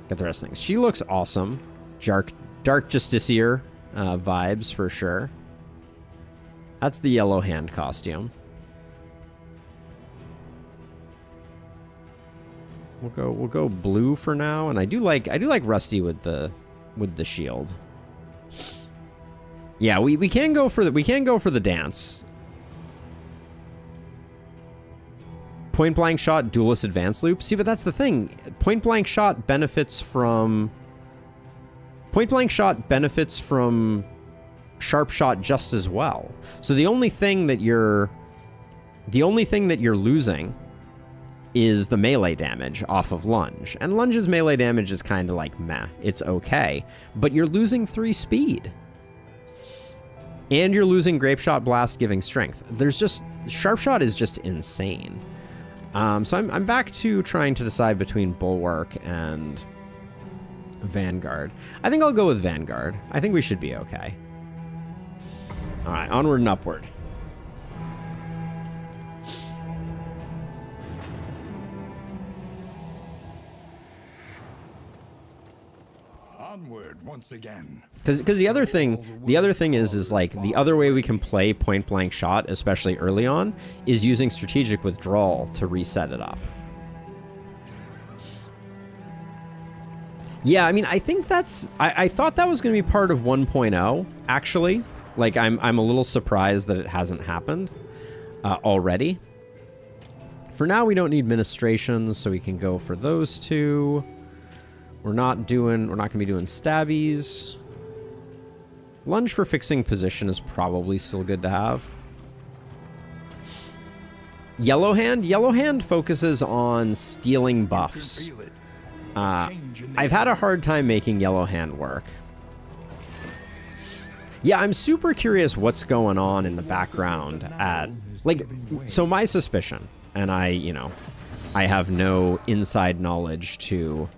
the rest of things. She looks awesome. Dark Justiciar vibes for sure. That's the yellow hand costume. We'll go blue for now, and I do like Rusty with the shield. Yeah, we can go for the dance. Point blank shot, duelist advance loop. See, but that's the thing. Point blank shot benefits from sharp shot just as well. So the only thing that you're losing is the melee damage off of lunge. And lunge's melee damage is kind of like meh. It's okay. But you're losing 3 speed. And you're losing grape shot blast giving strength. Sharp shot is just insane. So I'm back to trying to decide between Bulwark and Vanguard. I think I'll go with Vanguard. I think we should be okay. All right, onward and upward. Onward once again. Because the other thing is like the other way we can play point blank shot, especially early on, is using strategic withdrawal to reset it up. Yeah, I mean, I think that's... I thought that was going to be part of 1.0, actually. Like, I'm a little surprised that it hasn't happened already. For now, we don't need ministrations, so we can go for those two. We're not going to be doing stabbies. Lunge for fixing position is probably still good to have. Yellow Hand focuses on stealing buffs. I've had a hard time making Yellow Hand work. Yeah, I'm super curious what's going on in the background at... Like, so my suspicion, and I have no inside knowledge to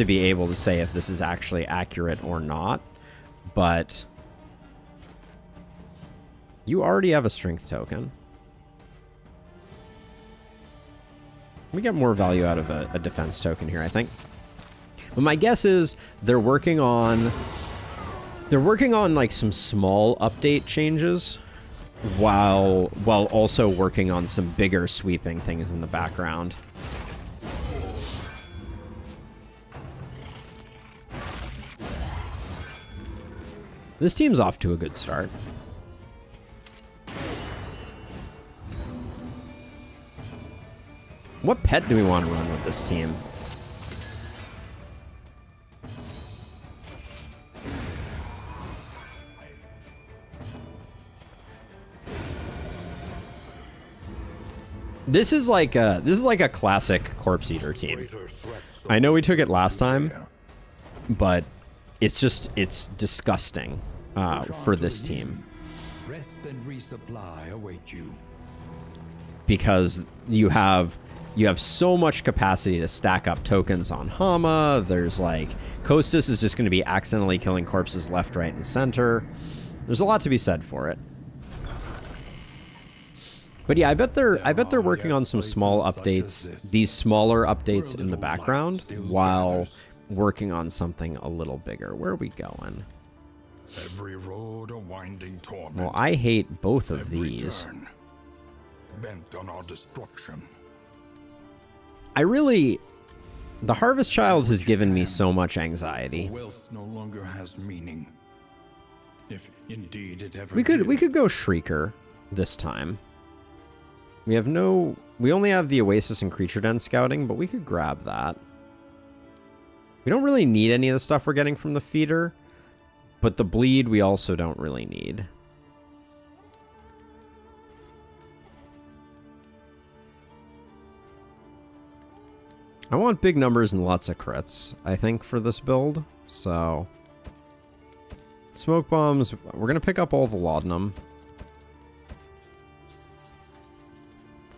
be able to say if this is actually accurate or not, but you already have a strength token. We get more value out of a defense token here, I think. But my guess is they're working on like some small update changes while also working on some bigger sweeping things in the background. This team's off to a good start. What pet do we want to run with this team? This is like a classic Corpse Eater team. I know we took it last time, but it's disgusting for this team. Rest and resupply await you. Because you have so much capacity to stack up tokens on Hama. There's like Kostas is just going to be accidentally killing corpses left, right, and center. There's a lot to be said for it. But yeah, I bet they're working on some small updates, these smaller updates in the background, while working on something a little bigger. Where are we going? Every road a winding torment. Well, I hate both of these. Turn, bent on our destruction. The Harvest Child has given me so much anxiety. Wealth no longer has meaning. If indeed it ever We could go Shrieker this time. We only have the Oasis and Creature Den scouting, but we could grab that. We don't really need any of the stuff we're getting from the feeder, but the bleed we also don't really need. I want big numbers and lots of crits, I think, for this build. So, smoke bombs, we're going to pick up all the laudanum.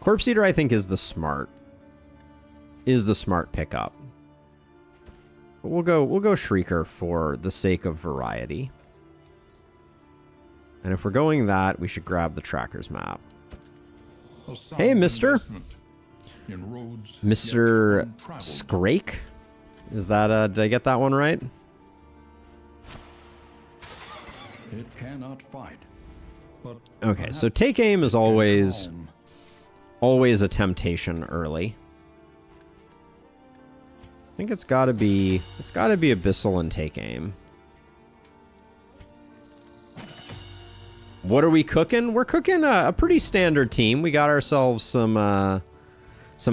Corpse Eater, I think, is the smart pickup. But we'll go Shrieker for the sake of variety. And if we're going that, we should grab the tracker's map. Hey, mister. Mr. Scrake? Is that, did I get that one right? It cannot fight. But okay, so take aim is always a temptation early. I think it's gotta be Abyssal and take aim. What are we cooking? We're cooking a pretty standard team. We got ourselves some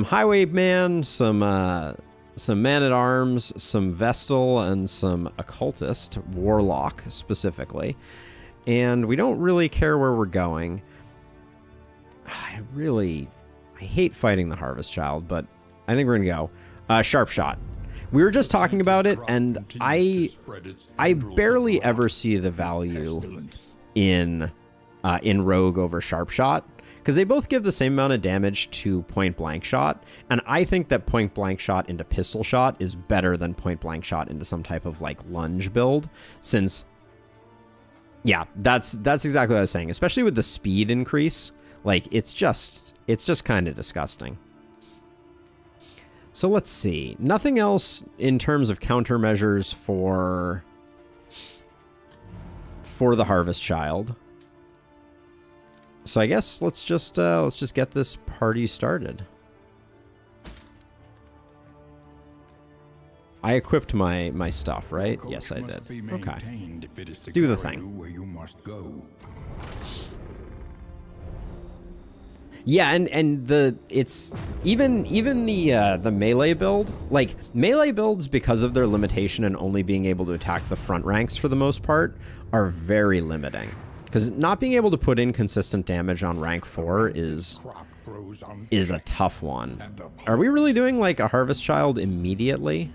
Highwayman, some Man-at-Arms, some Vestal, and some Occultist, Warlock specifically. And we don't really care where we're going. I hate fighting the Harvest Child, but I think we're gonna go. Sharp Shot. We were just talking about it, and I barely ever see the value in Rogue over Sharp Shot, because they both give the same amount of damage to Point Blank Shot, and I think that Point Blank Shot into Pistol Shot is better than Point Blank Shot into some type of like lunge build, since yeah, that's exactly what I was saying, especially with the speed increase. Like, it's just kind of disgusting. So let's see. Nothing else in terms of countermeasures for the Harvest Child. So I guess let's just get this party started. I equipped my stuff, right? Yes, I did. Okay. Do the thing. Where you must go. Yeah, and it's even the melee build, like melee builds, because of their limitation and only being able to attack the front ranks for the most part, are very limiting. Because not being able to put in consistent damage on rank 4 is a tough one. Are we really doing like a Harvest Child immediately?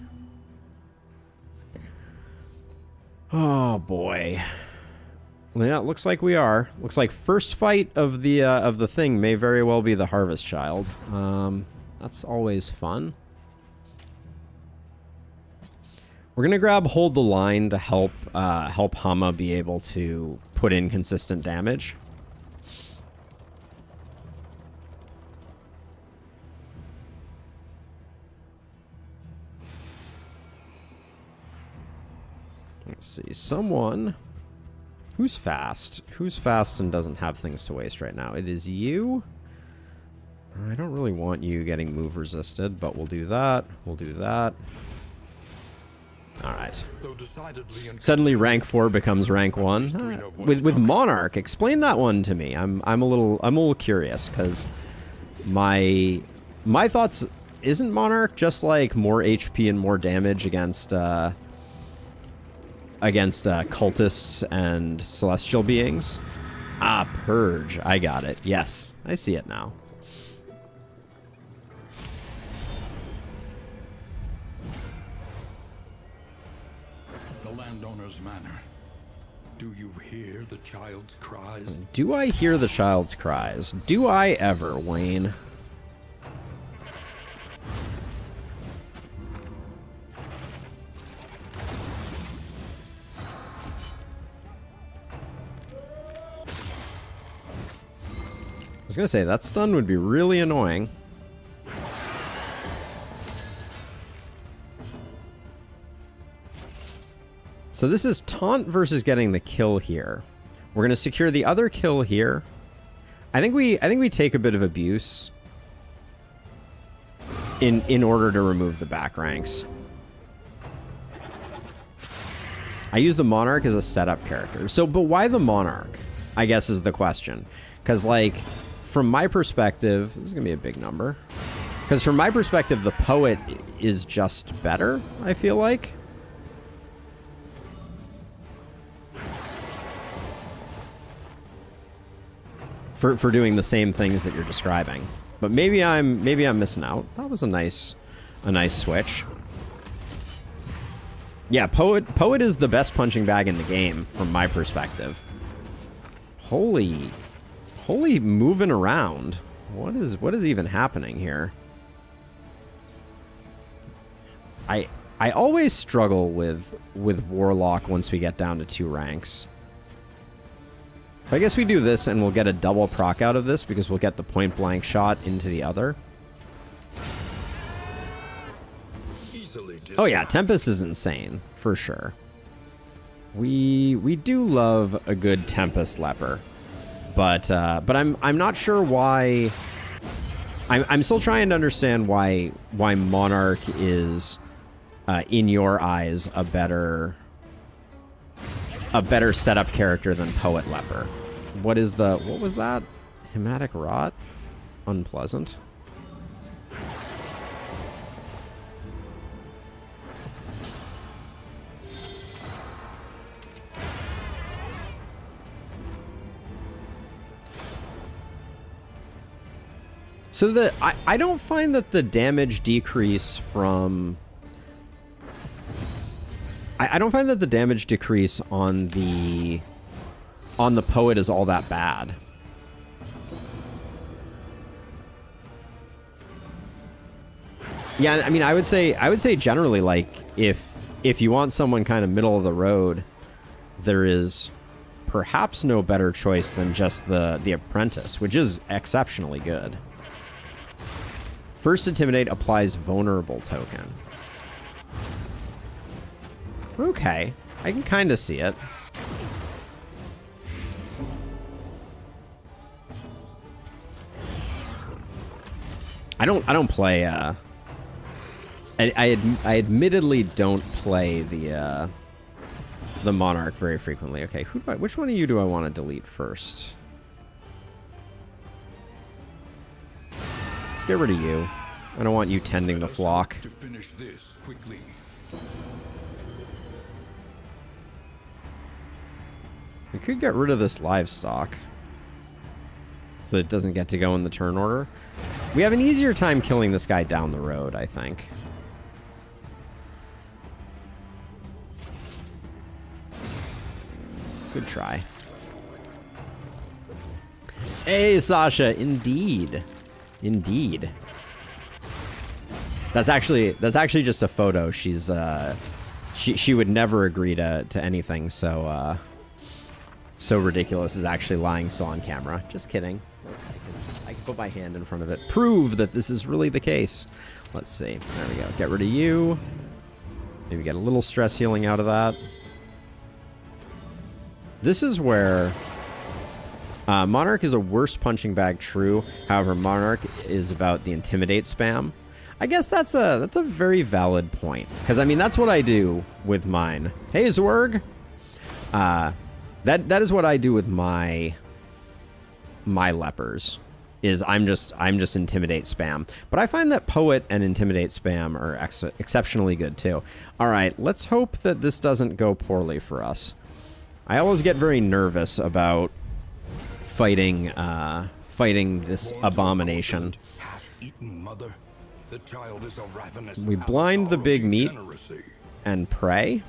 Oh boy. Yeah, it looks like we are. Looks like first fight of the thing may very well be the Harvest Child. That's always fun. We're gonna grab Hold the Line to help Hama be able to put in consistent damage. Let's see, someone. Who's fast? Who's fast and doesn't have things to waste right now? It is you. I don't really want you getting move resisted, but we'll do that. We'll do that. All right. Suddenly rank 4 becomes rank 1. With Monarch, explain that one to me. I'm a little curious, because my thoughts, isn't Monarch just like more HP and more damage against cultists and celestial beings? Ah, Purge. I got it. Yes, I see it now. The landowner's manor. Do you hear the child's cries? Do I hear the child's cries? Do I ever, Wayne? I was gonna say, that stun would be really annoying. So this is taunt versus getting the kill here. We're gonna secure the other kill here. I think we take a bit of abuse in order to remove the back ranks. I use the Monarch as a setup character. So, but why the Monarch, I guess, is the question. Because, like, from my perspective, this is going to be a big number. Because from my perspective, the Poet is just better, I feel like. For doing the same things that you're describing. But maybe I'm missing out. That was a nice switch. Yeah, Poet is the best punching bag in the game from my perspective. Holy moving around. What is even happening here? I always struggle with Warlock once we get down to 2 ranks. I guess we do this and we'll get a double proc out of this because we'll get the point blank shot into the other. Oh yeah, Tempest is insane, for sure. We do love a good Tempest Leper. But I'm not sure why. I'm still trying to understand why Monarch is, in your eyes, a better setup character than Poet Leper. What was that? Hematic Rot? Unpleasant. So I don't find that the damage decrease from... I don't find that the damage decrease on the Poet is all that bad. Yeah, I mean, I would say generally, like, if you want someone kind of middle of the road, there is perhaps no better choice than just the Apprentice, which is exceptionally good. First Intimidate applies vulnerable token. Okay. I can kind of see it. I don't play, I admittedly don't play the Monarch very frequently. Okay, which one of you do I want to delete first? Let's get rid of you. I don't want you tending the flock. To finish this quickly. We could get rid of this livestock so it doesn't get to go in the turn order. We have an easier time killing this guy down the road, I think. Good try. Hey, Sasha, indeed. Indeed. That's actually just a photo. She's she would never agree to anything so ridiculous as actually lying still on camera. Just kidding. I can put my hand in front of it. Prove that this is really the case. Let's see. There we go. Get rid of you. Maybe get a little stress healing out of that. This is where Monarch is a worse punching bag, true. However, Monarch is about the Intimidate spam. I guess that's a very valid point. Because, I mean, that's what I do with mine. Hey, Zwerg! That is what I do with my lepers. Is I'm just Intimidate spam. But I find that Poet and Intimidate spam are exceptionally good too. All right, let's hope that this doesn't go poorly for us. I always get very nervous about fighting this abomination. Half-eaten mother. The child is a ravenous We blind the big meat degeneracy. and pray.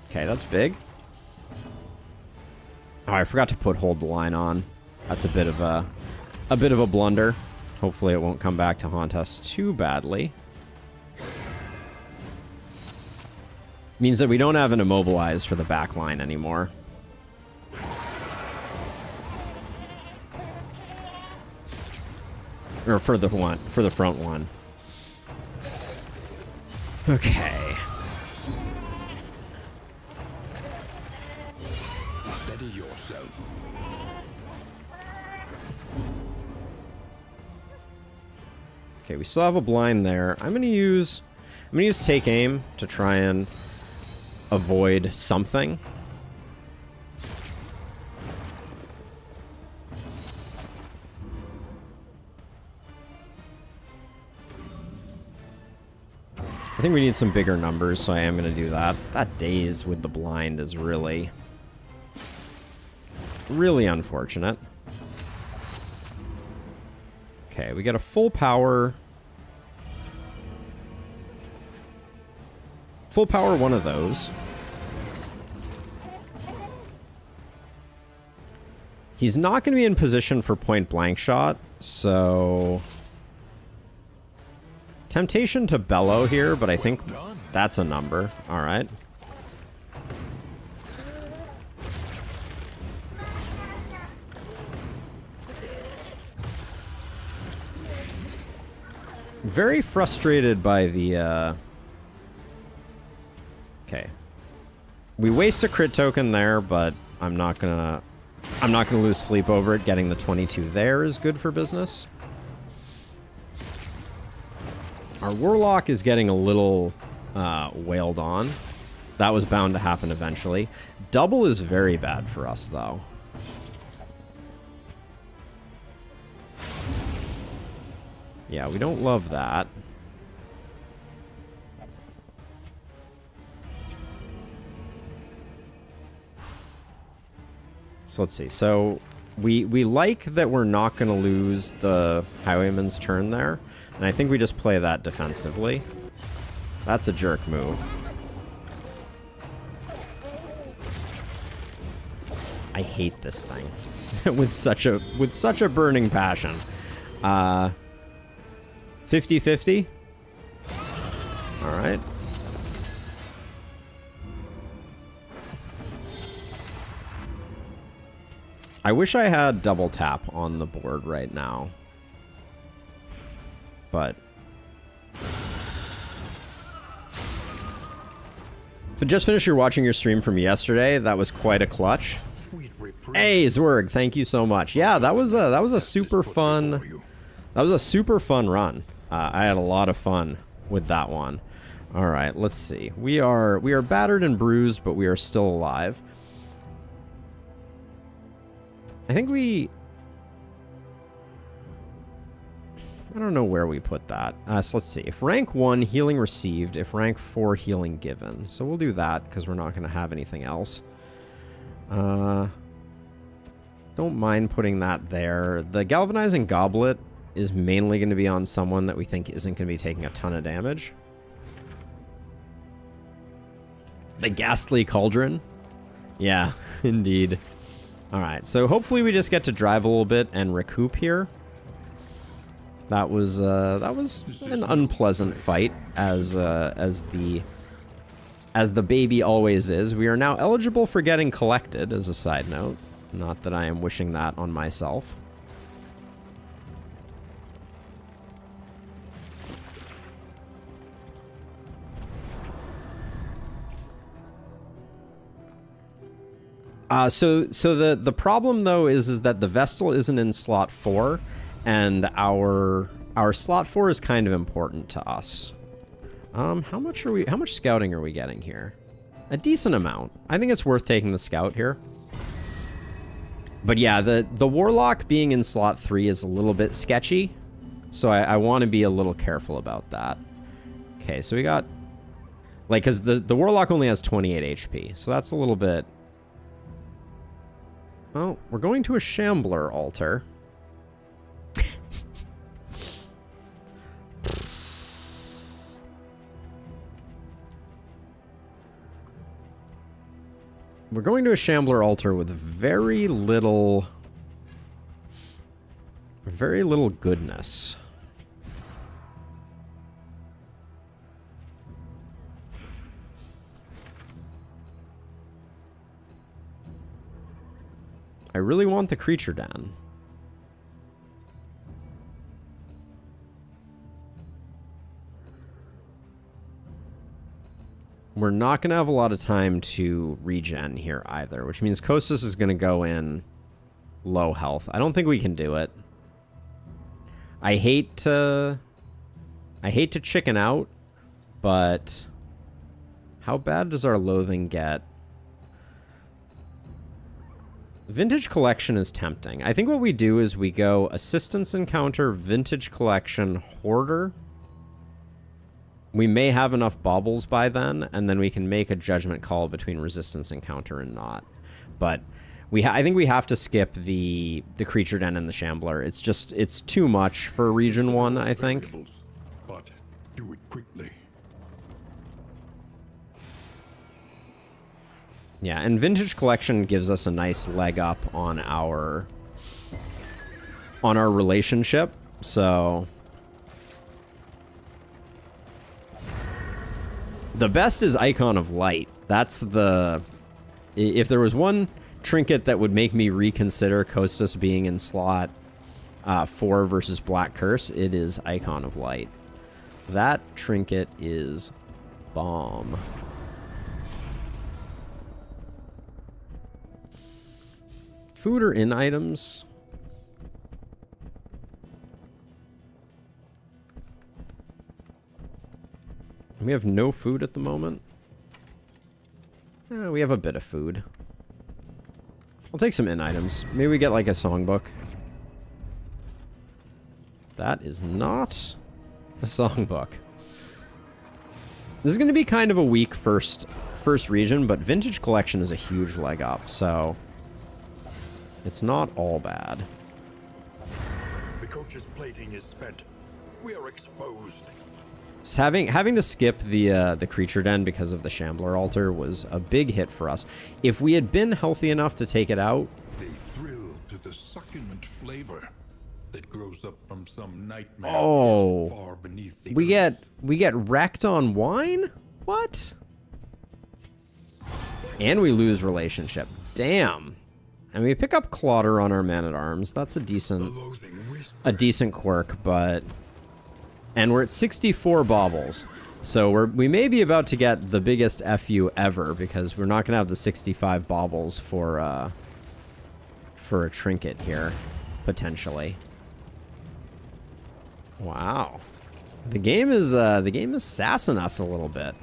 Okay, that's big. Oh, I forgot to put hold the line on. That's a bit of a blunder. Hopefully it won't come back to haunt us too badly. Means that we don't have an immobilize for the back line anymore. Or for the front one. Okay. Steady yourself. Okay, we still have a blind there. I'm gonna use take aim to try and avoid something. I think we need some bigger numbers, so I am going to do that. That daze with the blind is really, really unfortunate. Okay, we got a full power one of those. He's not going to be in position for point blank shot, so temptation to bellow here, but I think that's a number. All right. Very frustrated by the okay. We waste a crit token there, but I'm not gonna lose sleep over it. Getting the 22 there is good for business. Our Warlock is getting a little wailed on. That was bound to happen eventually. Double is very bad for us, though. Yeah, we don't love that. So let's see. So we like that we're not going to lose the Highwayman's turn there. And I think we just play that defensively. That's a jerk move. I hate this thing with such a burning passion. 50-50. All right. I wish I had double tap on the board right now. But... If you just finished watching your stream from yesterday, that was quite a clutch. Hey, Zwerg, thank you so much. Yeah, that was a super fun... That was a super fun run. I had a lot of fun with that one. All right, let's see. We are battered and bruised, but we are still alive. I think I don't know where we put that. So let's see. If rank 1, healing received. If rank 4, healing given. So we'll do that because we're not going to have anything else. Don't mind putting that there. The galvanizing goblet is mainly going to be on someone that we think isn't going to be taking a ton of damage. The ghastly cauldron. Yeah, indeed. All right, so hopefully we just get to drive a little bit and recoup here. That was an unpleasant fight, as the baby always is. We are now eligible for getting collected, as a side note. Not that I am wishing that on myself. So the problem though is that the Vestal isn't in slot 4, and our slot 4 is kind of important to us. How much scouting are we getting here? A decent amount. I think it's worth taking the scout here. But yeah, the Warlock being in slot 3 is a little bit sketchy, so I want to be a little careful about that. Okay, so we got like, because the Warlock only has 28 HP, so that's a little bit. Oh, we're going to a Shambler altar. We're going to a Shambler altar with very little goodness. I really want the creature den. We're not going to have a lot of time to regen here either, which means Kostas is going to go in low health. I don't think we can do it. I hate to chicken out, but how bad does our loathing get? Vintage Collection is tempting. I think what we do is we go Assistance Encounter, Vintage Collection, Hoarder. We may have enough baubles by then, and then we can make a judgment call between Resistance Encounter and not. But I think we have to skip the Creature Den and the Shambler. It's too much for Region 1, I think. But do it quickly. Yeah, and Vintage Collection gives us a nice leg up on our relationship, so the best is Icon of Light. That's if there was one trinket that would make me reconsider Kostas being in slot 4 versus Black Curse, it is Icon of Light. That trinket is bomb. Food or in items? We have no food at the moment. We have a bit of food. I'll take some in items. Maybe we get like a songbook. That is not a songbook. This is going to be kind of a weak first region, but Vintage Collection is a huge leg up, so it's not all bad. The coach's plating is spent. We are exposed. So having to skip the Creature Den because of the Shambler altar was a big hit for us. If we had been healthy enough to take it out, They thrill to the succulent flavor that grows up from some nightmare far beneath the earth. we get wrecked on wine? What? And we lose relationship. Damn. And we pick up Clodder on our man-at-arms. That's a decent quirk, but... And we're at 64 baubles. So we may be about to get the biggest FU ever, because we're not going to have the 65 baubles for a trinket here, potentially. Wow. The game is sassing us a little bit.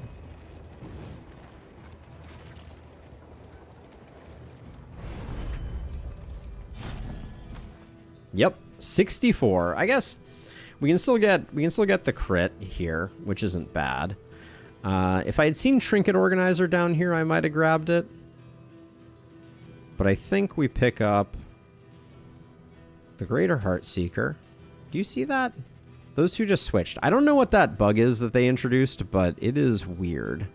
Yep, 64. I guess we can still get the crit here, which isn't bad. If I had seen Trinket Organizer down here, I might have grabbed it. But I think we pick up the Greater Heart Seeker. Do you see that? Those two just switched. I don't know what that bug is that they introduced, but it is weird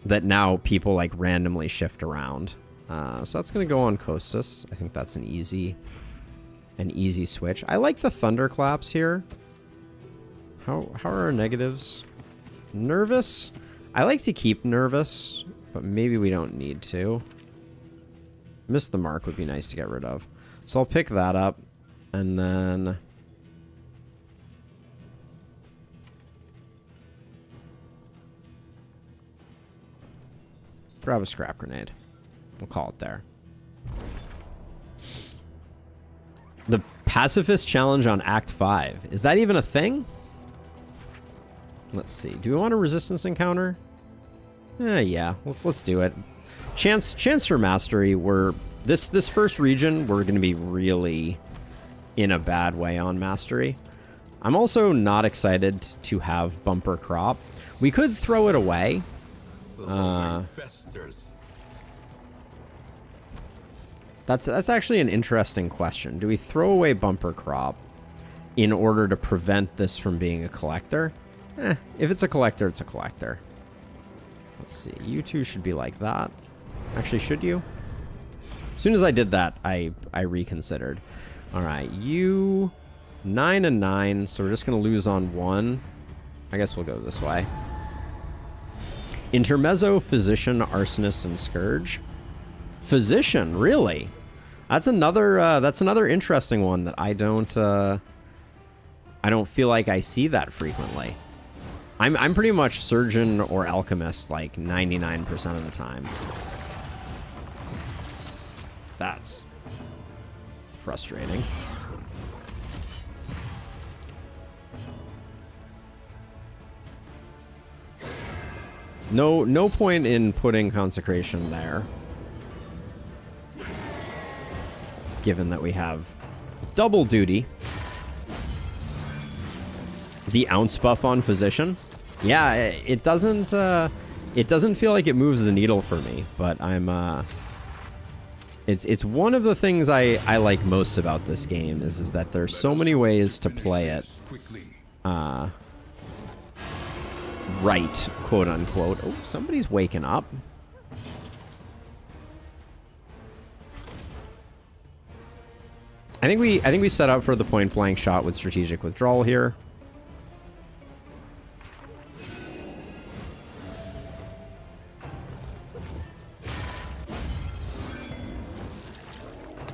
that now people like randomly shift around. So that's going to go on Costas. I think that's an easy switch. I like the thunderclaps here. How are our negatives? Nervous? I like to keep nervous, but maybe we don't need to. Miss the mark would be nice to get rid of. So I'll pick that up, and then... grab a scrap grenade. We'll call it there. The Pacifist Challenge on Act 5. Is that even a thing? Let's see. Do we want a resistance encounter? Yeah. Let's do it. Chance for mastery. This first region, we're going to be really in a bad way on mastery. I'm also not excited to have bumper crop. We could throw it away. That's actually an interesting question. Do we throw away bumper crop in order to prevent this from being a collector? If it's a collector, it's a collector. Let's see. You two should be like that. Actually, should you? As soon as I did that, I reconsidered. All right, you 9 and 9, so we're just going to lose on 1. I guess we'll go this way. Intermezzo, Physician, Arsonist, and Scourge. Physician, really? That's another interesting one that I don't feel like I see that frequently. I'm pretty much Surgeon or Alchemist like 99% of the time. That's frustrating. No point in putting Consecration there, given that we have double duty. The ounce buff on Physician. Yeah, it doesn't feel like it moves the needle for me, but it's one of the things I like most about this game is that there's so many ways to play it right, quote unquote. Oh, somebody's waking up. I think we set up for the point blank shot with strategic withdrawal here.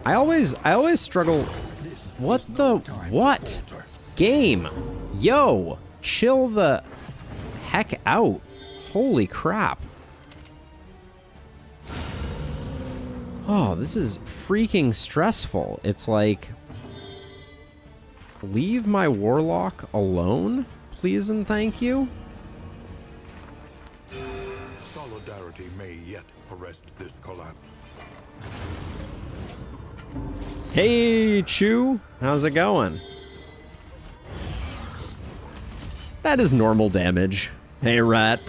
I always struggle. What game? Yo, chill the heck out. Holy crap. Oh, this is freaking stressful. It's like, leave my warlock alone, please and thank you. Solidarity may yet arrest this collapse. Hey, Chew. How's it going? That is normal damage. Hey, Rat.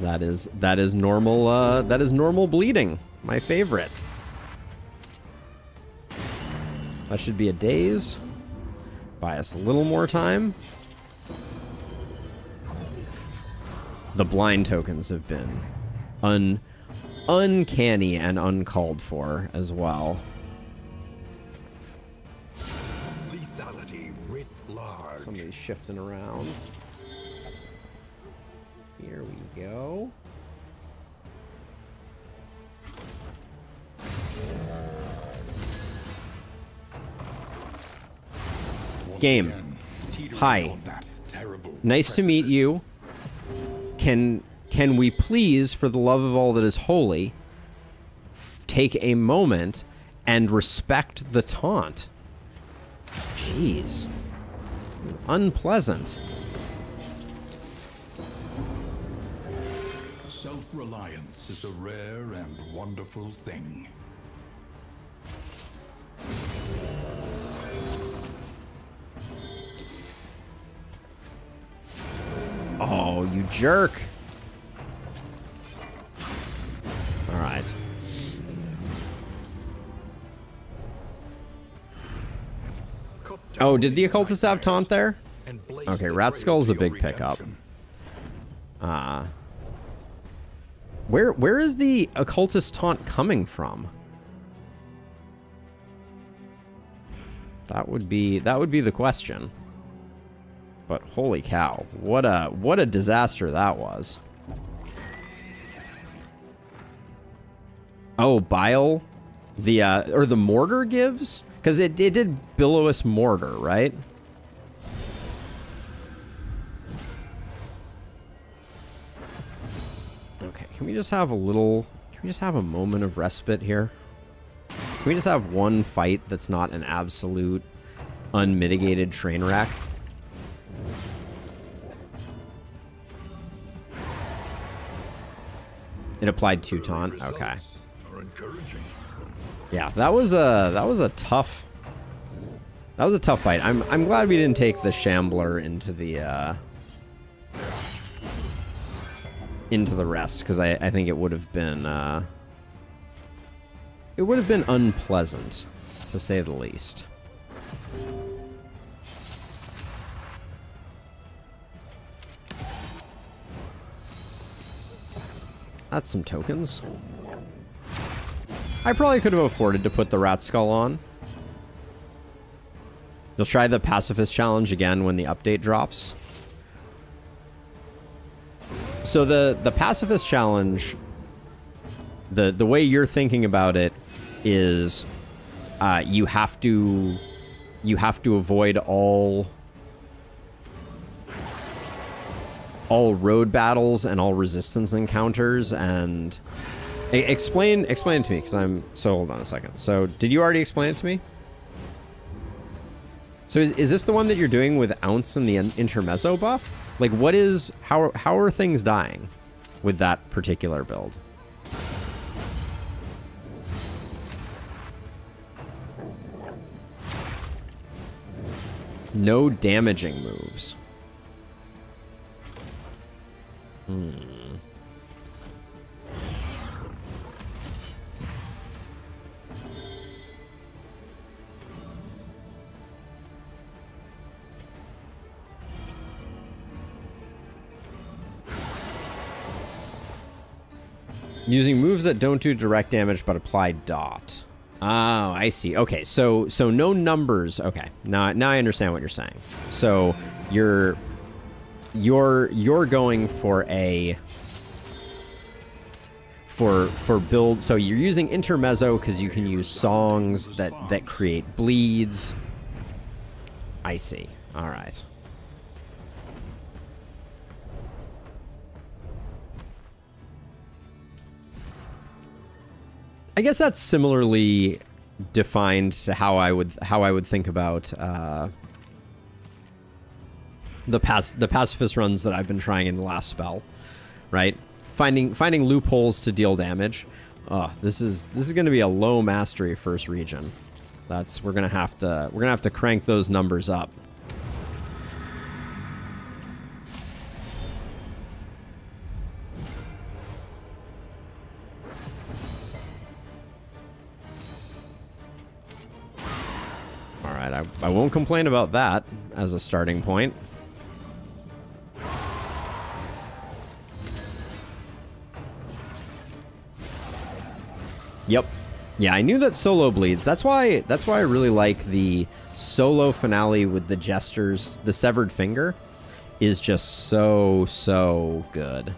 That is normal. That is normal bleeding. My favorite. That should be a daze. Buy us a little more time. The blind tokens have been uncanny and uncalled for as well. Lethality writ large. Somebody's shifting around. Here we go. Game. Hi. Nice to meet you. Can we please, for the love of all that is holy, take a moment and respect the taunt? Jeez. Unpleasant. Self-reliance is a rare and wonderful thing. Oh, you jerk. All right. Oh, did the occultist have taunt there? Okay, Rat Skull's a big pickup. Where is the occultist taunt coming from? That would be the question. But holy cow, what a disaster that was. Oh, Bile, or the mortar gives? Because it did Billows Mortar, right? Okay, can we just have a moment of respite here? Can we just have one fight that's not an absolute unmitigated train wreck? It applied 2 taunt. Okay. Yeah, that was a tough fight. I'm glad we didn't take the Shambler into the rest, because I think it would have been unpleasant, to say the least. That's some tokens. I probably could have afforded to put the Rat Skull on. You'll try the Pacifist Challenge again when the update drops. So the Pacifist Challenge, the way you're thinking about it is you have to avoid all road battles and all resistance encounters. And explain it to me, because hold on a second. So did you already explain it to me? So is this the one that you're doing with Ounce and the Intermezzo buff? Like, how are things dying with that particular build? No damaging moves. Using moves that don't do direct damage but apply dot. Oh, I see. Okay, so no numbers. Okay, now I understand what you're saying. So you're going for build. So you're using Intermezzo because you can use songs that create bleeds. I see. All right. I guess that's similarly defined to how I would think about the pacifist runs that I've been trying in the last spell, right? Finding loopholes to deal damage. This is going to be a low mastery first region. We're gonna have to crank those numbers up. I won't complain about that as a starting point. Yep. Yeah, I knew that solo bleeds. That's why I really like the solo finale with the Jesters. The Severed Finger is just so good.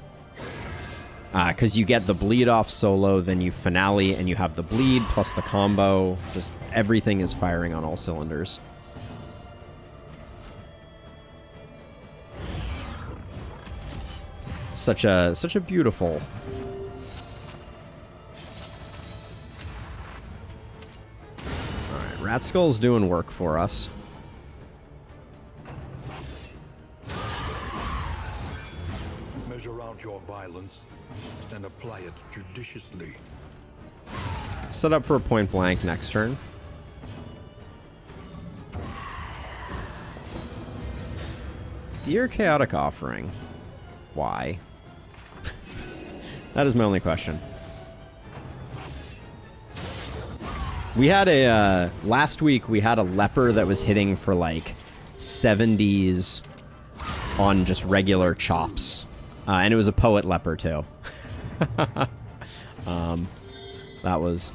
Because you get the bleed off solo, then you finale, and you have the bleed plus the combo. Just everything is firing on all cylinders. Such a beautiful. All right, Rat Skull's doing work for us. Measure out your violence and apply it judiciously. Set up for a point blank next turn. Dear Chaotic Offering. Why? That is my only question. We had a, last week we had a leper that was hitting for like 70s on just regular chops. And it was a poet leper too. That was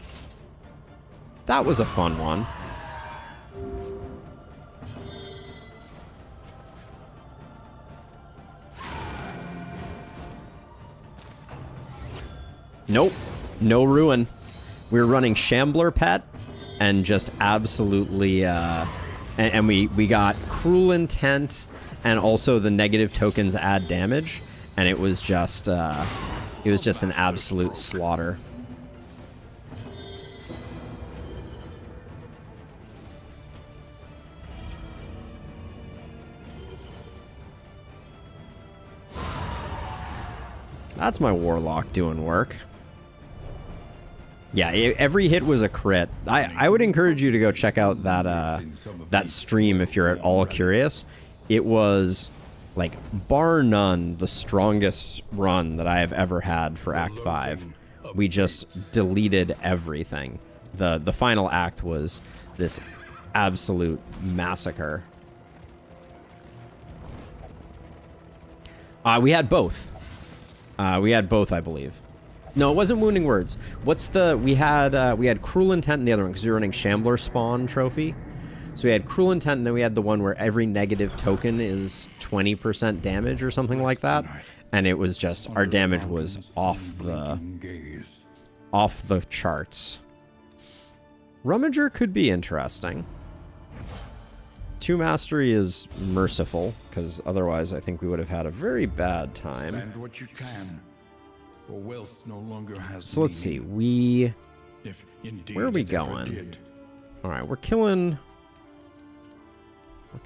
a fun one. Nope. No ruin. We were running Shambler Pet and just absolutely and we got Cruel Intent and also the negative tokens add damage, and it was just an absolute slaughter. That's my Warlock doing work. Yeah, every hit was a crit. I would encourage you to go check out that that stream if you're at all curious. It was, like, bar none, the strongest run that I have ever had for Act 5. We just deleted everything. The final act was this absolute massacre. We had both. We had both, I believe. No, it wasn't Wounding Words. What's the... We had Cruel Intent in the other one, because we were running Shambler Spawn trophy. So we had Cruel Intent, and then we had the one where every negative token is 20% damage or something like that. And it was just... Our damage was off the charts. Rummager could be interesting. 2 Mastery is merciful, because otherwise I think we would have had a very bad time. Spend what you can, for wealth no longer has So let's see, meaning. where are we going? Alright, we're killing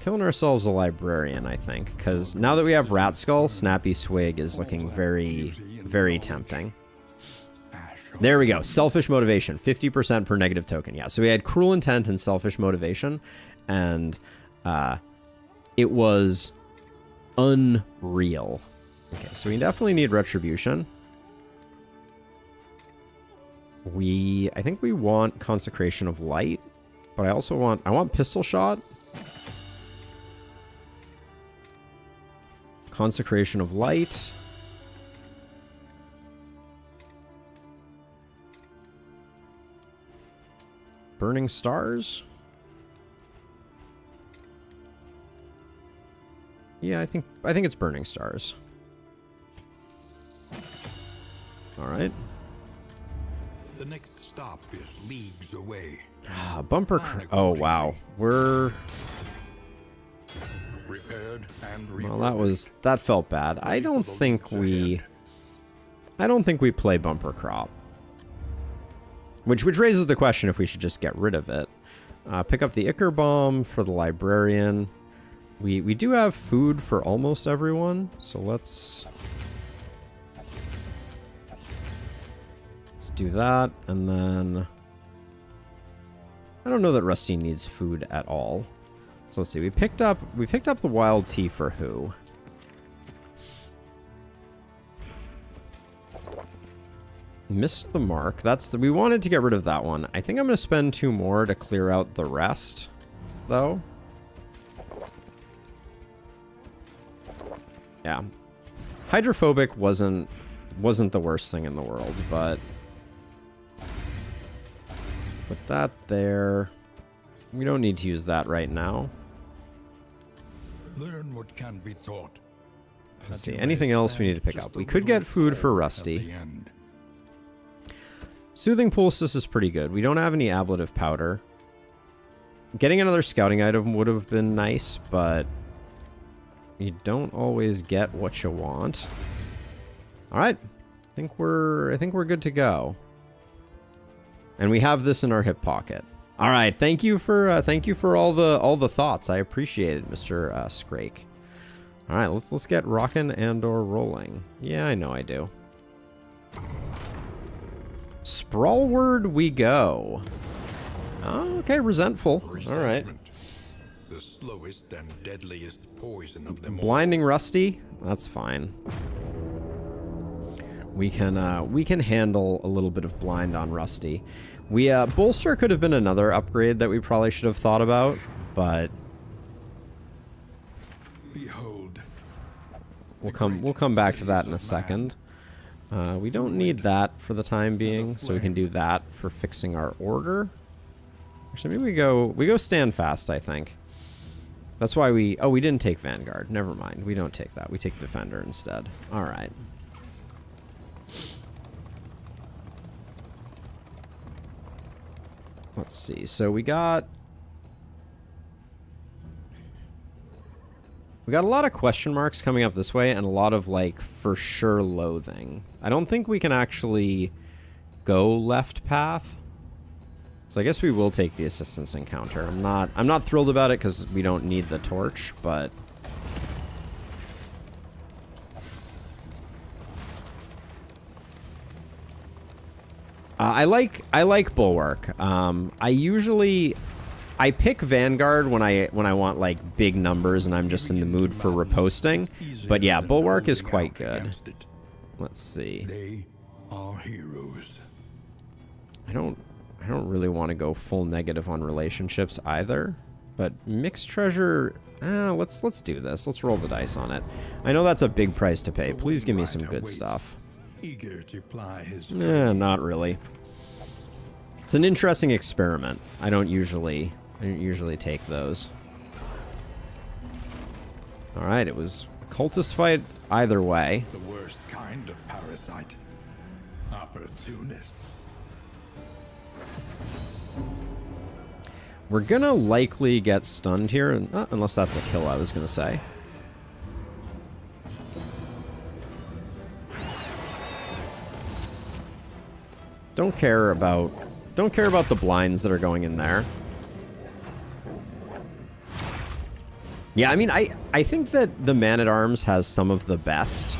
ourselves a librarian, I think, because now that we have Rat Skull, Snappy Swig is looking very, very tempting. There we go, Selfish Motivation, 50% per negative token. Yeah, so we had Cruel Intent and Selfish Motivation, and it was unreal. Okay, so we definitely need Retribution. I think we want Consecration of Light, but I want Pistol Shot. Consecration of Light. Burning Stars. Yeah, I think it's Burning Stars. All right. The next stop is leagues away. Bumper. Oh wow, we're. Repaired and Well, that felt bad. I don't think we play Bumper Crop. Which raises the question if we should just get rid of it. Pick up the Ichor Bomb for the Librarian. We do have food for almost everyone, so let's do that, and then I don't know that Rusty needs food at all. So let's see. We picked up the Wild Tea for who? Missed the mark. We wanted to get rid of that one. I think I'm going to spend 2 more to clear out the rest, though. Yeah. Hydrophobic wasn't the worst thing in the world, but put that there. We don't need to use that right now. Learn what can be taught. Let's see. Anything else we need to pick up? We could get food for Rusty. Soothing Poultice is pretty good. We don't have any ablative powder. Getting another scouting item would have been nice, but you don't always get what you want. All right. I think we're good to go. And we have this in our hip pocket. All right. Thank you for all the thoughts. I appreciate it, Mr. Scrake. All right, let's get rocking and or rolling. Yeah, I know I do. Sprawlward we go. Oh, okay, resentful. All right. The slowest and deadliest poison of them all. Blinding Rusty. That's fine. We can handle a little bit of blind on Rusty. Bolster could have been another upgrade that we probably should have thought about, but Behold. we'll come back to that in a second. We don't need that for the time being, so we can do that for fixing our order. Actually, maybe we go stand fast, I think. That's why we didn't take Vanguard. Never mind. We don't take that. We take Defender instead. All right. Let's see. So we got a lot of question marks coming up this way and a lot of, like, for sure loathing. I don't think we can actually go left path. So I guess we will take the assistance encounter. I'm not thrilled about it because we don't need the torch, but I like Bulwark. I pick Vanguard when I want, like, big numbers and I'm just in the mood for riposting. But yeah, Bulwark is quite good. Let's see. They are heroes. I don't really want to go full negative on relationships either, but mixed treasure, let's do this. Let's roll the dice on it. I know that's a big price to pay. Please give me some good stuff. Eager to ply his Not really. It's an interesting experiment. I don't usually take those. All right, it was a cultist fight either way. the worst kind of parasite. Opportunists. We're gonna likely get stunned here, unless that's a kill, I was gonna say. Don't care about the blinds that are going in there. Yeah, I mean, I think that the Man-at-Arms has some of the best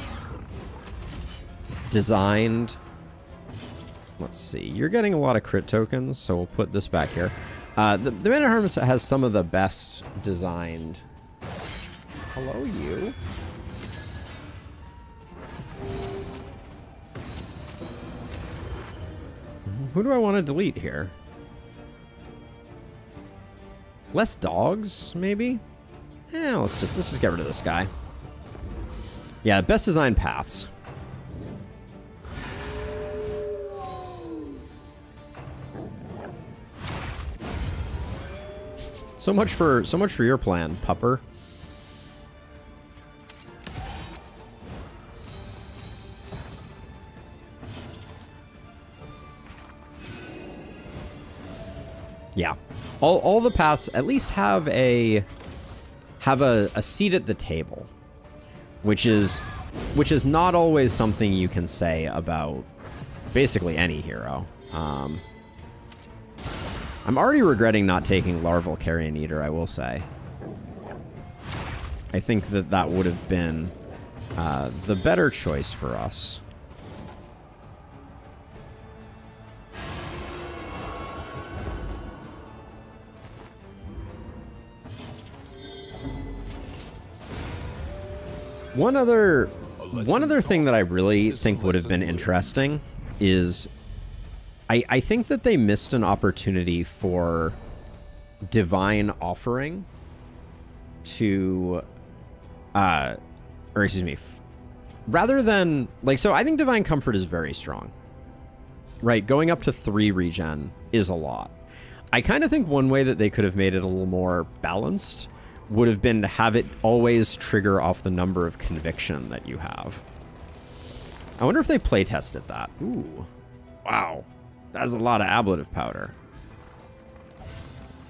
designed. Let's see. You're getting a lot of crit tokens, so we'll put this back here. The Man-at-Arms has some of the best designed. Hello, you. Who do I want to delete here? Less dogs, maybe? Yeah, let's just get rid of this guy. Yeah, best designed paths. So much for your plan, pupper. Yeah. All the paths at least have a seat at the table, which is not always something you can say about basically any hero. I'm already regretting not taking Larval Carrion Eater, I will say. I think that would have been the better choice for us. One other thing that I really think would have been interesting is I think that they missed an opportunity for Divine Offering to or excuse me, rather than, like, so I think Divine Comfort is very strong. Right, going up to 3 regen is a lot. I kind of think one way that they could have made it a little more balanced would have been to have it always trigger off the number of conviction that you have. I wonder if they play tested that. Ooh. Wow. That's a lot of ablative powder.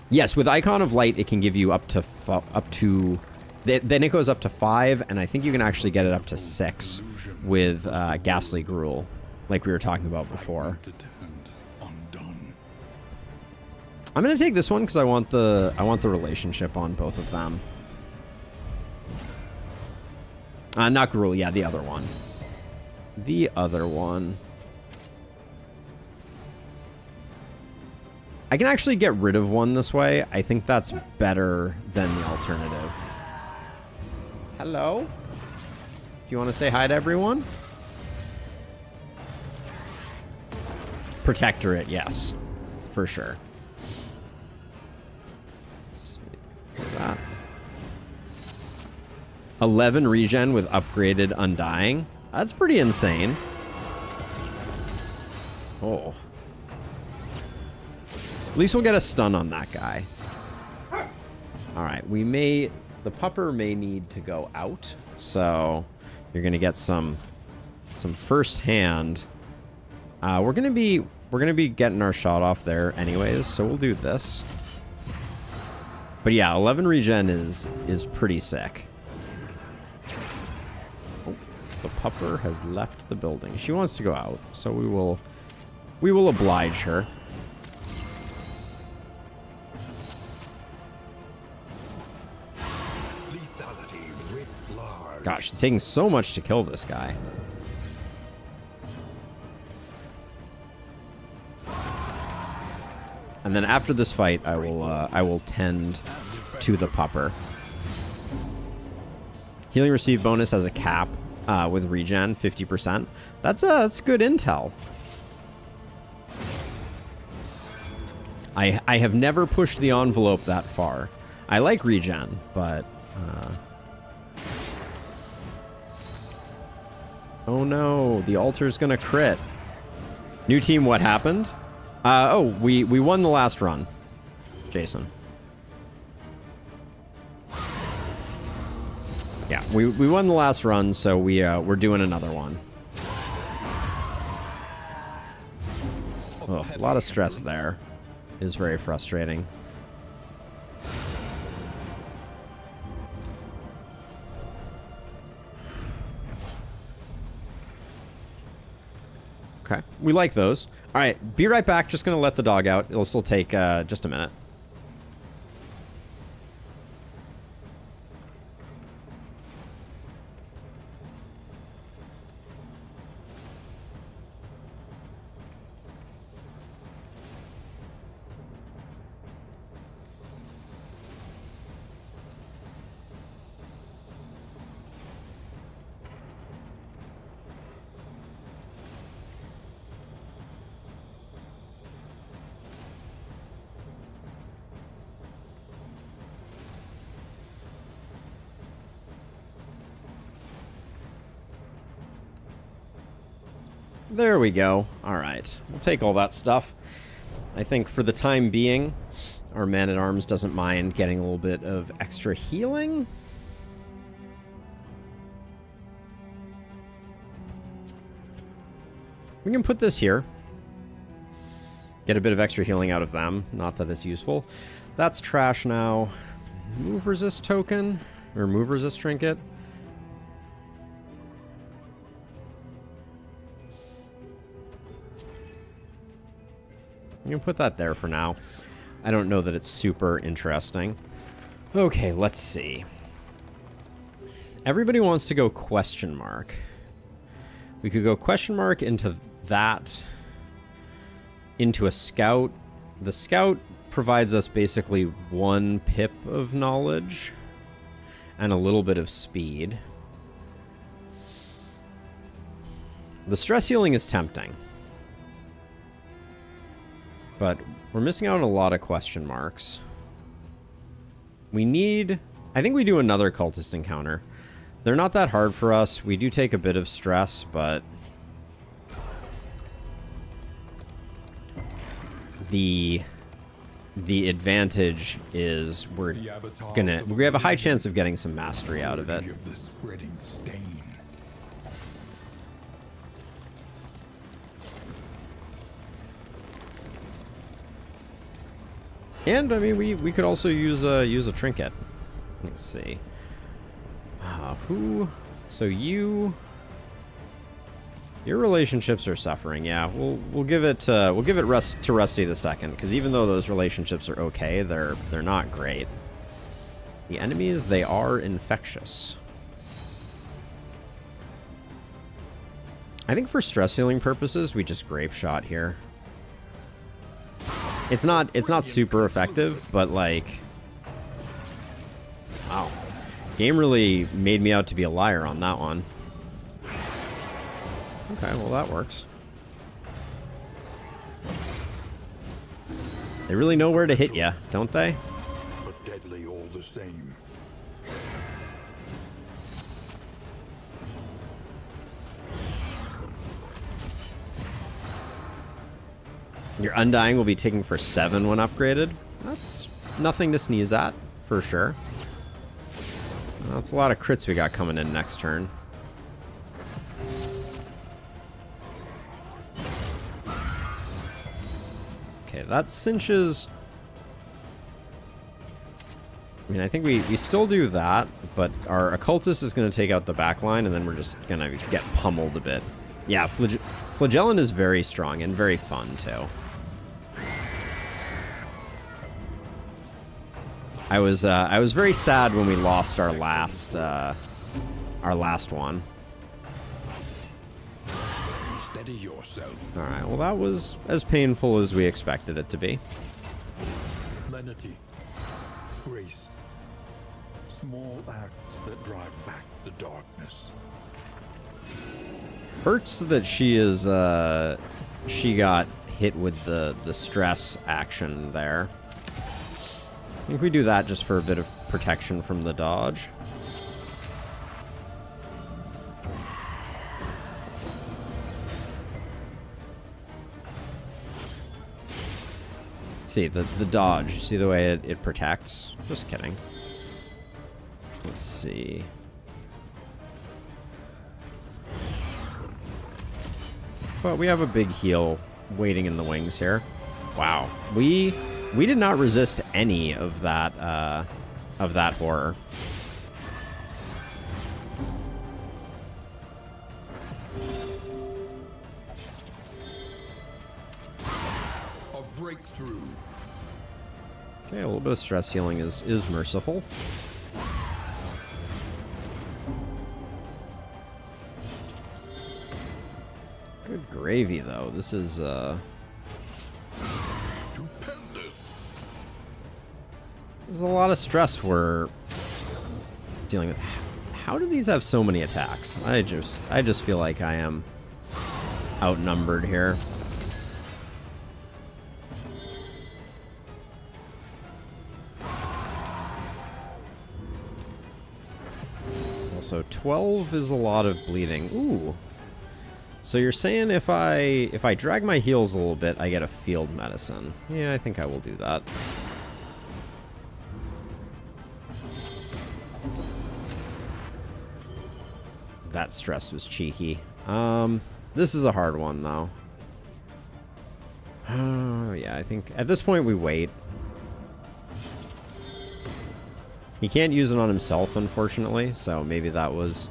Yes, with Icon of Light, it can give you up to Then it goes up to 5, and I think you can actually get it up to 6 with Ghastly Gruel, like we were talking about before. I'm gonna take this one because I want the relationship on both of them. Not Gruel, yeah, the other one. The other one. I can actually get rid of one this way. I think that's better than the alternative. Hello? Do you want to say hi to everyone? Protectorate, yes. For sure. Let's see. That. 11 regen with upgraded Undying. That's pretty insane. Oh. At least we'll get a stun on that guy. Alright, the pupper may need to go out, so you're gonna get some first hand. We're gonna be getting our shot off there anyways, so we'll do this. But yeah, 11 regen is pretty sick. Oh, the pupper has left the building. She wants to go out, so we will oblige her. Gosh, it's taking so much to kill this guy. And then after this fight, I will tend to the pupper. Healing received bonus has a cap with regen, 50%. That's good intel. I have never pushed the envelope that far. I like regen, but oh no, the altar's gonna crit. New team, what happened? Oh, we won the last run, Jason. Yeah, we won the last run, so we're doing another one. Oh, a lot of stress there. Is very frustrating. Okay, we like those. All right, be right back. Just gonna let the dog out. It'll still take just a minute. There we go. All right. We'll take all that stuff. I think for the time being, our man-at-arms doesn't mind getting a little bit of extra healing. We can put this here. Get a bit of extra healing out of them. Not that it's useful. That's trash now. Move resist token. Or move resist trinket. You can put that there for now. I don't know that it's super interesting. Okay, let's see. Everybody wants to go question mark. We could go question mark into that, into a scout. The scout provides us basically 1 pip of knowledge and a little bit of speed. The stress healing is tempting. But we're missing out on a lot of question marks. We need... I think we do another cultist encounter. They're not that hard for us. We do take a bit of stress, but... The advantage is we have a high chance of getting some mastery out of it. And I mean, we could also use a trinket. Let's see. Who? So you... Your relationships are suffering. Yeah, we'll give it rest to Rusty the Second, because even though those relationships are okay, they're not great. The enemies, they are infectious. I think for stress healing purposes, we just grape shot here. It's not super effective, but like, wow, game really made me out to be a liar on that one. Okay, well that works. They really know where to hit you, don't they? But deadly all the same. Your Undying will be ticking for 7 when upgraded. That's nothing to sneeze at, for sure. That's a lot of crits we got coming in next turn. Okay, that cinches... I mean, I think we still do that, but our Occultist is going to take out the back line, and then we're just going to get pummeled a bit. Yeah, Flagellin is very strong and very fun, too. I was very sad when we lost our last one. Steady yourself. All right, well that was as painful as we expected it to be. Lenity, grace, small acts that drive back the darkness. Hurts that she is she got hit with the stress action there. I think we do that just for a bit of protection from the dodge. See, the dodge, see the way it protects? Just kidding. Let's see. But we have a big heal waiting in the wings here. Wow. We did not resist any of that horror. A breakthrough. Okay, a little bit of stress healing is merciful. Good gravy, though. This is there's a lot of stress we're dealing with. How do these have so many attacks? I just feel like I am outnumbered here. Also, 12 is a lot of bleeding. Ooh. So you're saying if I drag my heels a little bit, I get a field medicine. Yeah, I think I will do that. That stress was cheeky. This is a hard one, though. Yeah, I think at this point we wait. He can't use it on himself, unfortunately, so maybe that was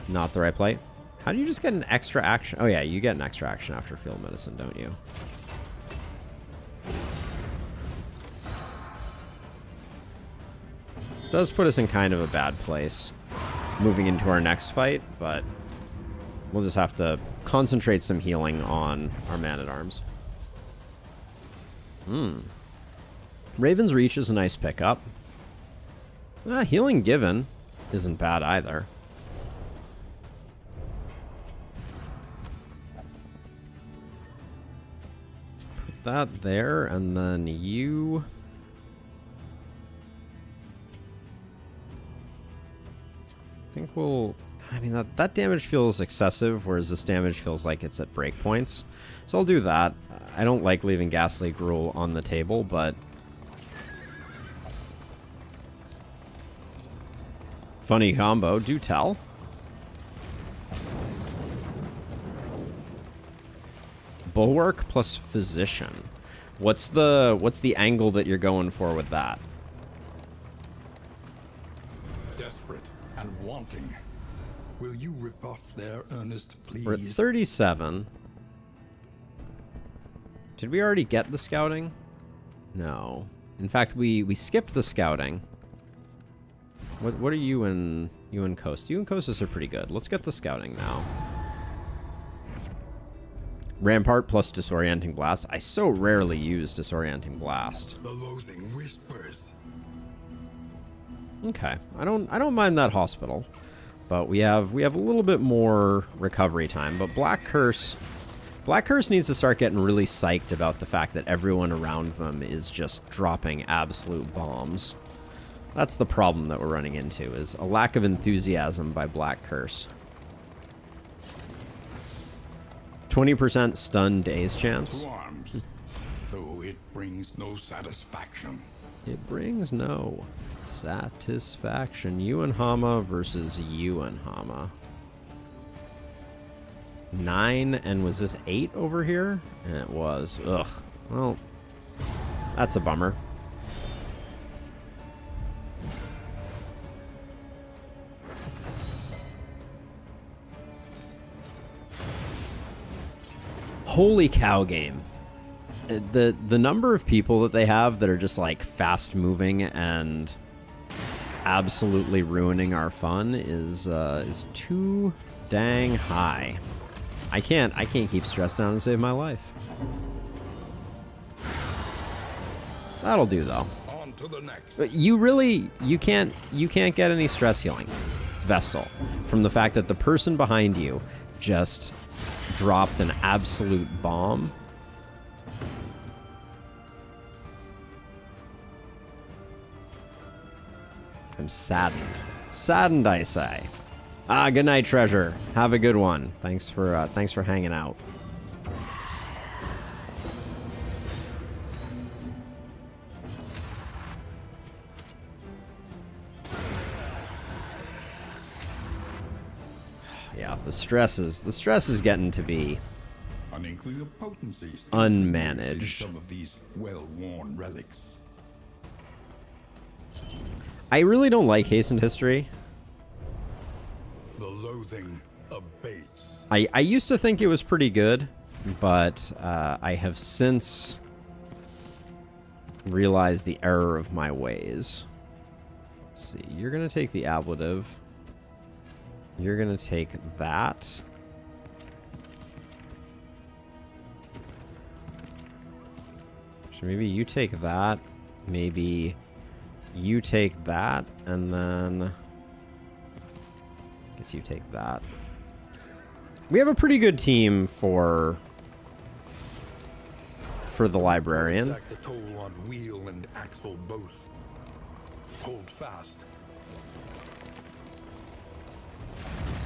not the right play. How do you just get an extra action? Oh yeah, you get an extra action after field medicine, don't you? Does put us in kind of a bad place moving into our next fight, but we'll just have to concentrate some healing on our man-at-arms. Raven's Reach is a nice pickup. Healing Given isn't bad either. Put that there, and then you... I think we'll... I mean, that damage feels excessive, whereas this damage feels like it's at breakpoints. So I'll do that. I don't like leaving Ghastly Gruel on the table, but... Funny combo, do tell. Bulwark plus Physician. What's the angle that you're going for with that? Desperate and wanting. scouting. Will you rebuff their earnest pleas? We're at 37. Did we already get the scouting? No. In fact, we skipped the scouting. What are you and Coast? You and Kostas are pretty good. Let's get the scouting now. Rampart plus Disorienting Blast. I so rarely use Disorienting Blast. The loathing whispers. Okay. I don't mind that hospital. But we have a little bit more recovery time. But Black Curse needs to start getting really psyched about the fact that everyone around them is just dropping absolute bombs. That's the problem that we're running into, is a lack of enthusiasm by Black Curse. 20% stun daze chance. To arms, though it brings no satisfaction. It brings no satisfaction. Yuan Hama versus Yuan Hama. 9, and was this 8 over here? It was. Ugh. Well, that's a bummer. Holy cow game. The number of people that they have that are just like fast moving and absolutely ruining our fun is too dang high. I can't keep stress down and save my life. That'll do though. On to the next. But you can't get any stress healing, Vestal, from the fact that the person behind you just dropped an absolute bomb. I'm saddened. Saddened, I say. Good night, Treasure. Have a good one. Thanks for hanging out. Yeah, the stress is getting to be An inkling of potency unmanaged. some of these well-worn relics. I really don't like Hastened History. The loathing abates. I used to think it was pretty good, but I have since realized the error of my ways. Let's see. You're going to take the ablative. You're going to take that. So maybe you take that. Maybe you take that, and then I guess you take that. We have a pretty good team for the librarian. Exact the toll on wheel and axle both. Hold fast.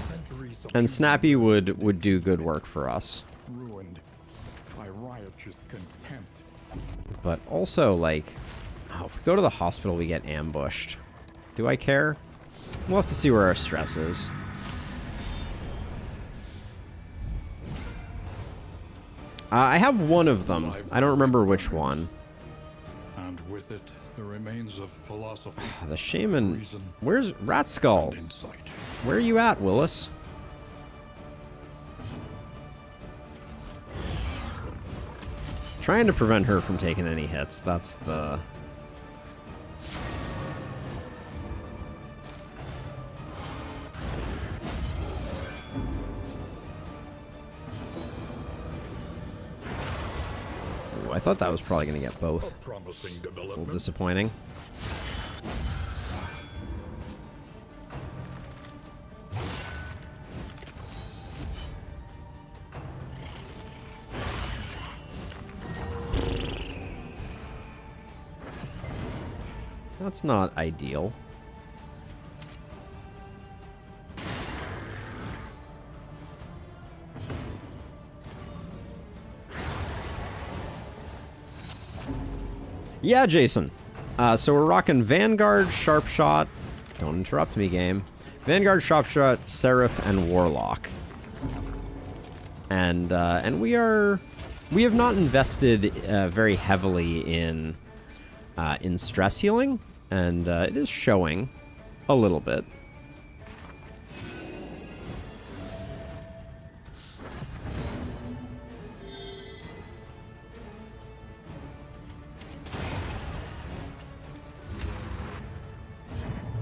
Centuries of And Snappy would do good work for us. ruined by riotous contempt. But also, like, oh, if we go to the hospital, we get ambushed. Do I care? We'll have to see where our stress is. I have one of them. I don't remember which one. And with it, the remains of philosophy, The shaman. reason, Where's Rat Skull? and insight. Where are you at, Willis? Trying to prevent her from taking any hits. That's the... Ooh, I thought that was probably going to get both. A promising A little development. disappointing. That's not ideal. Yeah, Jason. So we're rocking Vanguard, Sharpshot. Don't interrupt me, game. Vanguard, Sharpshot, Seraph, and Warlock. And we have not invested very heavily in stress healing, and it is showing a little bit.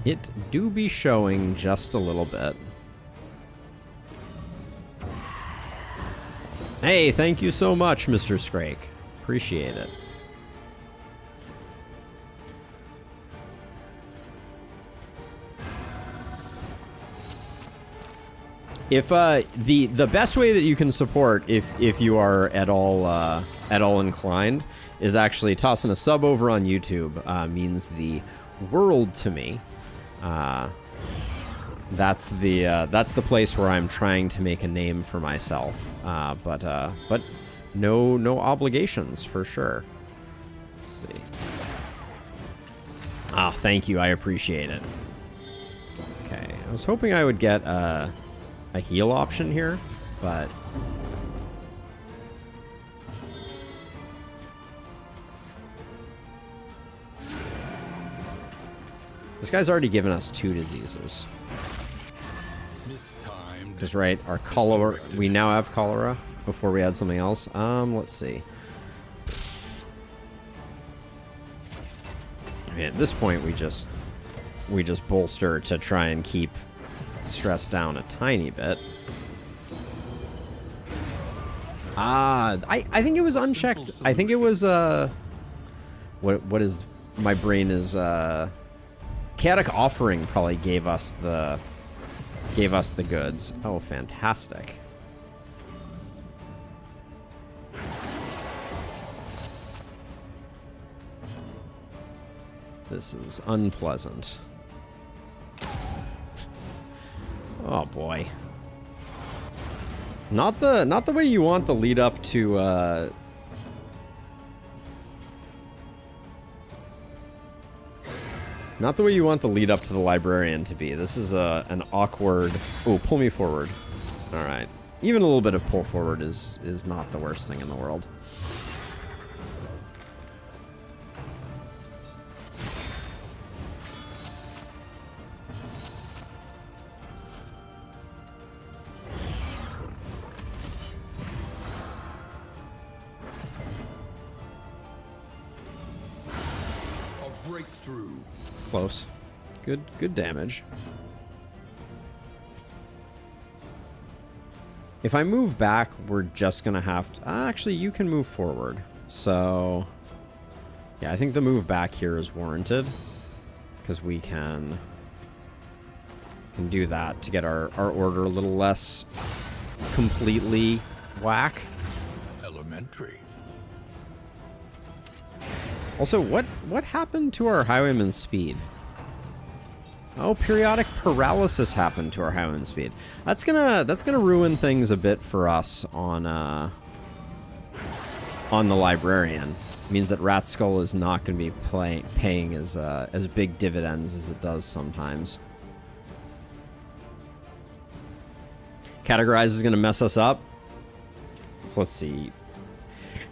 It do be showing just a little bit. Hey, thank you so much, Mr. Scrake. Appreciate it. If the best way that you can support, if you are at all inclined, is actually tossing a sub over on YouTube. Means the world to me. That's the place where I'm trying to make a name for myself. But no obligations for sure. Let's see. Ah, thank you. I appreciate it. Okay, I was hoping I would get a heal option here, but this guy's already given us 2 diseases. Because, right, our cholera, we now have cholera before we had something else. Let's see. I mean, at this point, we just bolster to try and keep stress down a tiny bit. I think it was unchecked. I think it was, what is, my brain is, Chaotic Offering probably gave us the goods. Oh, fantastic. This is unpleasant. Oh boy. Not the way you want the lead up to not the way you want the lead up to the librarian to be. This is an awkward... Oh, pull me forward. Alright. Even a little bit of pull forward is not the worst thing in the world. A breakthrough. Close. Good damage. If I move back, we're just gonna have to... actually, you can move forward. So... yeah, I think the move back here is warranted. Because we can do that to get our order a little less completely whack. Elementary. Also, what happened to our Highwayman's speed? Oh, periodic paralysis happened to our Highwayman's speed. That's gonna ruin things a bit for us on the librarian. It means that Rat Skull is not gonna be paying as big dividends as it does sometimes. Categorize is gonna mess us up. So let's see.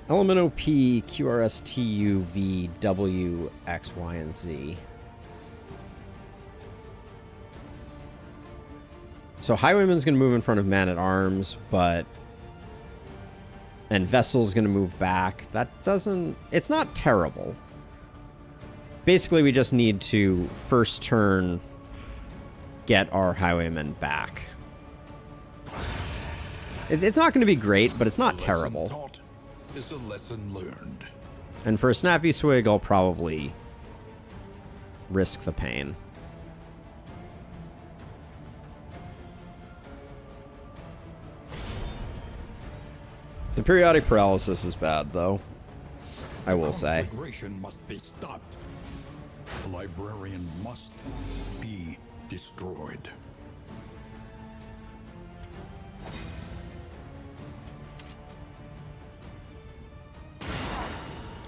Element OP, QRS, TU, V, W, X, Y, and Z. So Highwayman's going to move in front of Man-at-Arms, but... and Vessel's going to move back. That doesn't... it's not terrible. Basically, we just need to first turn get our Highwayman back. It's not going to be great, but it's not terrible. Is a lesson learned. And for a Snappy Swig, I'll probably risk the pain. The periodic paralysis is bad, though. I will say. The conflagration must be stopped. The librarian must be destroyed.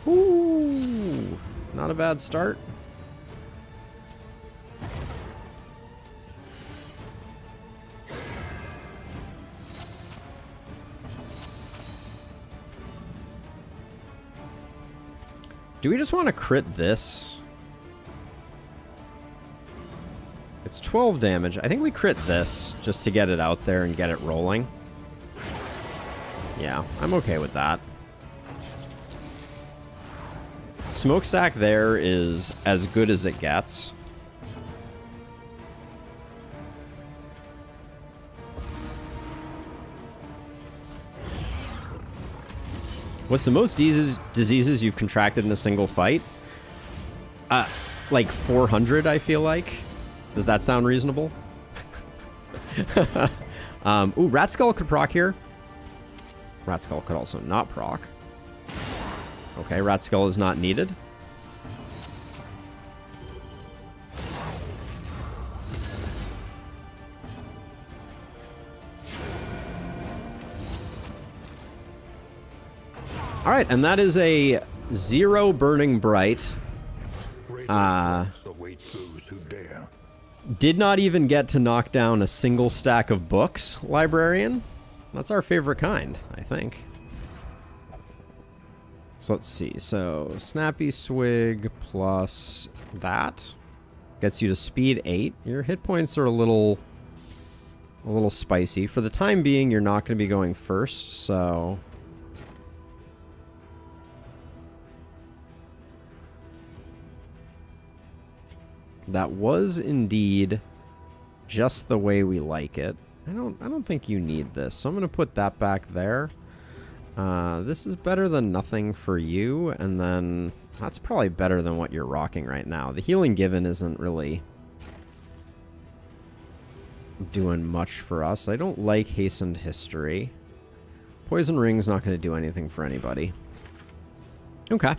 Ooh, not a bad start. Do we just want to crit this? It's 12 damage. I think we crit this just to get it out there and get it rolling. Yeah, I'm okay with that. Smokestack there is as good as it gets. What's the most diseases you've contracted in a single fight? Like 400, I feel like. Does that sound reasonable? Ooh, Rat Skull could proc here. Rat Skull could also not proc. Okay, Rat Skull is not needed. All right, and that is a 0 Burning Bright. Did not even get to knock down a single stack of books, Librarian. That's our favorite kind, I think. So let's see. So Snappy Swig plus that gets you to speed 8. Your hit points are a little spicy. For the time being, you're not going to be going first, so... That was indeed just the way we like it. I don't think you need this, so I'm gonna put that back there. This is better than nothing for you, and then that's probably better than what you're rocking right now. The healing given isn't really doing much for us. I don't like hastened history. Poison ring's not gonna do anything for anybody. Okay.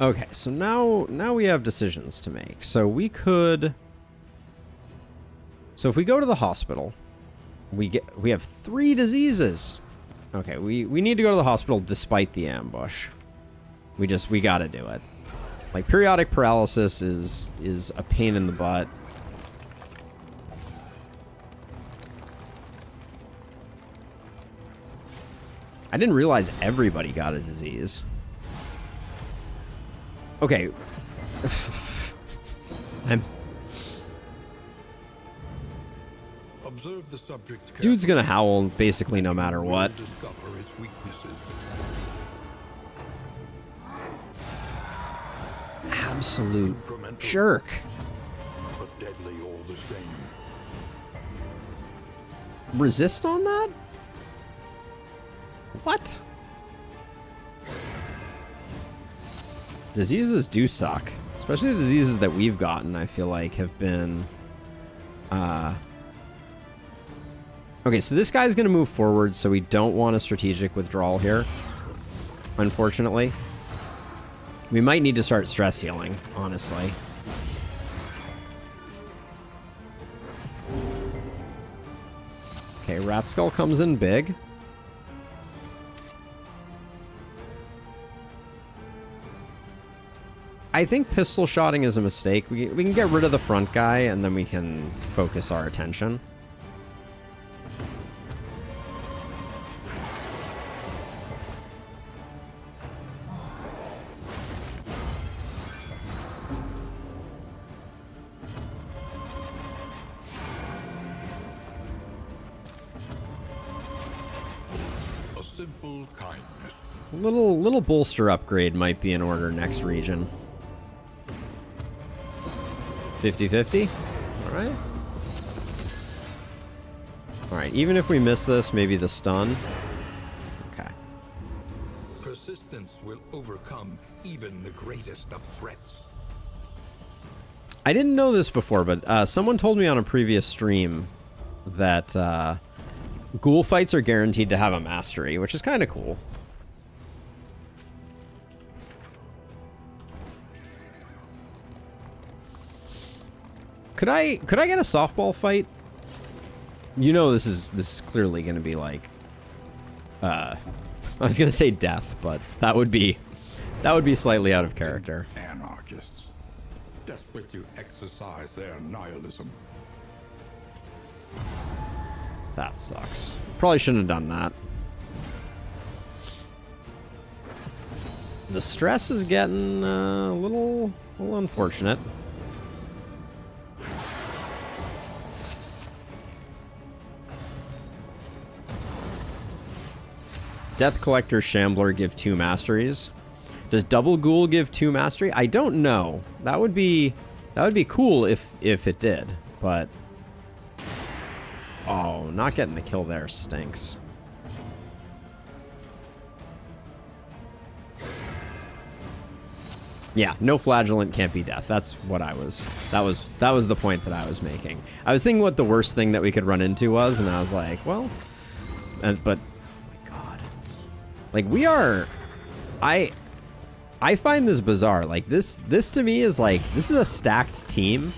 Okay, so now we have decisions to make. So we could... So if we go to the hospital, we have 3 diseases. Okay, we need to go to the hospital despite the ambush. We gotta do it. Like, periodic paralysis is a pain in the butt. I didn't realize everybody got a disease. Okay. Observe the subject carefully. Dude's gonna howl basically no matter what. Discover its weaknesses. Absolute jerk. But deadly all the same. Resist on that? What? Diseases do suck. Especially the diseases that we've gotten, I feel like, have been... Okay, so this guy's going to move forward, so we don't want a strategic withdrawal here. Unfortunately. We might need to start stress healing, honestly. Okay, Rat Skull comes in big. I think pistol shotting is a mistake. We can get rid of the front guy, and then we can focus our attention. A simple kindness. A little bolster upgrade might be in order next region. 50-50? Alright. Alright, even if we miss this, maybe the stun. Okay. Persistence will overcome even the greatest of threats. I didn't know this before, but someone told me on a previous stream that ghoul fights are guaranteed to have a mastery, which is kind of cool. Could I get a softball fight? You know this is clearly going to be like I was going to say death, but that would be slightly out of character. Anarchists, desperate to exercise their nihilism. That sucks. Probably shouldn't have done that. The stress is getting a little unfortunate. Death Collector Shambler give 2 masteries. Does Double Ghoul give 2 mastery? I don't know. That would be cool if it did, but Oh, not getting the kill there stinks. Yeah, no flagellant can't be death. That's what I was. That was the point that I was making. I was thinking what the worst thing that we could run into was, and I was like, well, but oh my god, like we are. I find this bizarre. Like this to me is like this is a stacked team,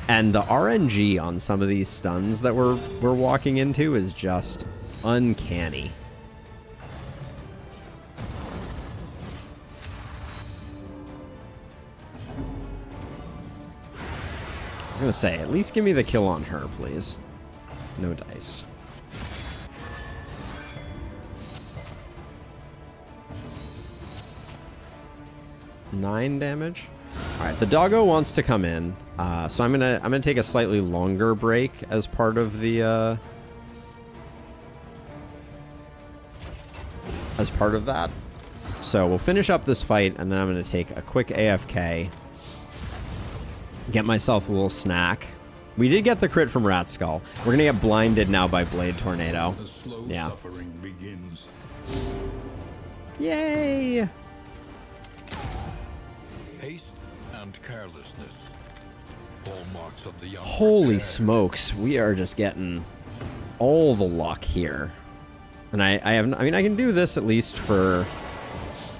and the RNG on some of these stuns that we're walking into is just uncanny. I was gonna say, at least give me the kill on her, please. No dice. Nine damage. All right, the doggo wants to come in, so I'm gonna take a slightly longer break as part of the that. So we'll finish up this fight, and then I'm gonna take a quick AFK. Get myself a little snack. We did get the crit from Rat Skull. We're gonna get blinded now by Blade Tornado. The slow Yeah. suffering begins. Yay! Haste and carelessness. Hallmarks of the young. Holy smokes, we are just getting all the luck here. And I mean, I can do this at least for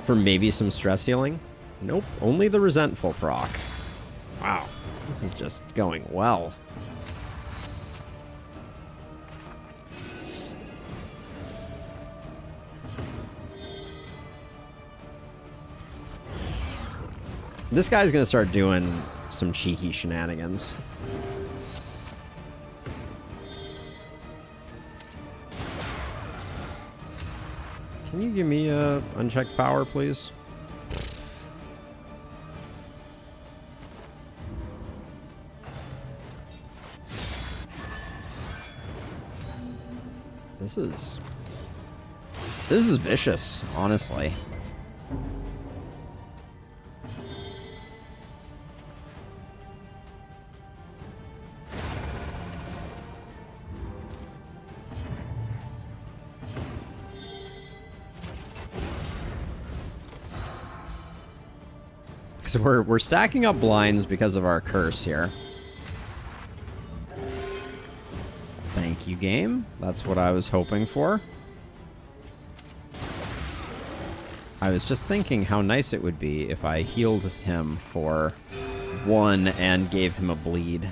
maybe some stress healing. Nope, only the resentful proc. Wow, this is just going well. This guy's gonna start doing some cheeky shenanigans. Can you give me a unchecked power, please? This is vicious, honestly. Because we're stacking up blinds because of our curse here. Thank you, game. That's what I was hoping for. I was just thinking how nice it would be if I healed him for 1 and gave him a bleed.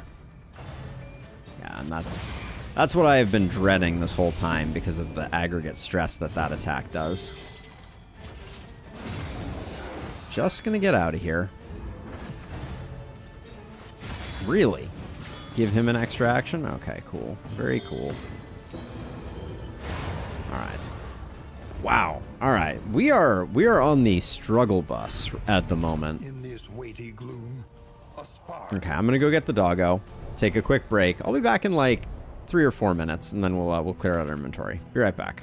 Yeah, and that's what I have been dreading this whole time because of the aggregate stress that attack does. Just gonna get out of here. Really? Give him an extra action? Okay, cool. Very cool. Alright. Wow. Alright. We are on the struggle bus at the moment. In this weighty gloom, a spark. Okay, I'm gonna go get the doggo. Take a quick break. I'll be back in like 3 or 4 minutes, and then we'll clear out our inventory. Be right back.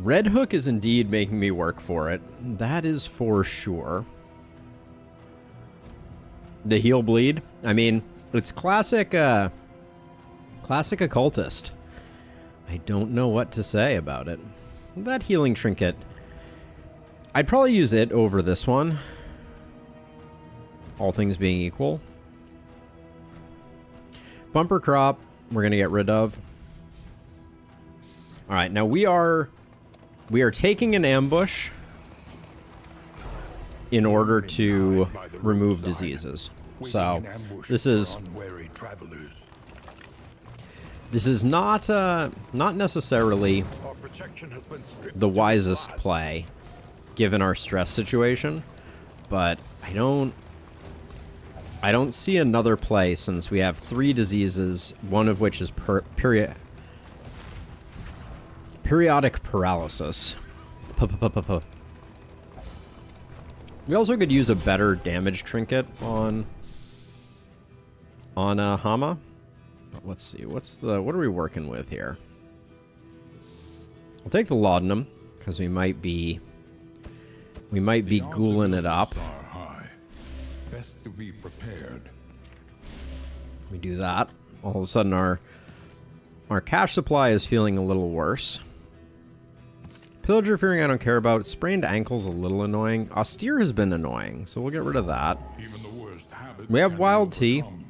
Red Hook is indeed making me work for it. That is for sure. The heal bleed. I mean, it's classic occultist. I don't know what to say about it. That healing trinket, I'd probably use it over this one. All things being equal. Bumper crop, we're going to get rid of. All right, now we are taking an ambush in order to remove diseases. So this is not necessarily the wisest play given our stress situation, but I don't see another play since we have 3 diseases, one of which is periodic paralysis. We also could use a better damage trinket on Hama. But let's see, what are we working with here? I'll take the laudanum because we might be ghouling it up. Best to be prepared. We do that. All of a sudden our cash supply is feeling a little worse. Pillager fearing I don't care about. Sprained ankle's a little annoying. Austere has been annoying, so we'll get rid of that. Even the worst habits We have can wild be tea. overcome.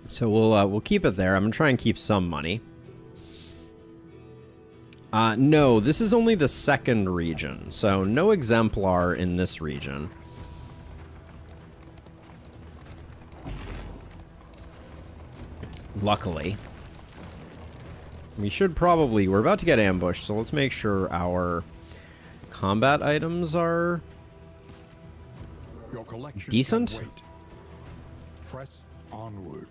So we'll keep it there. I'm gonna try and keep some money. No, this is only the 2nd region, so no exemplar in this region. Luckily. We're about to get ambushed, so let's make sure our combat items are Your collection decent. can wait. Press onward.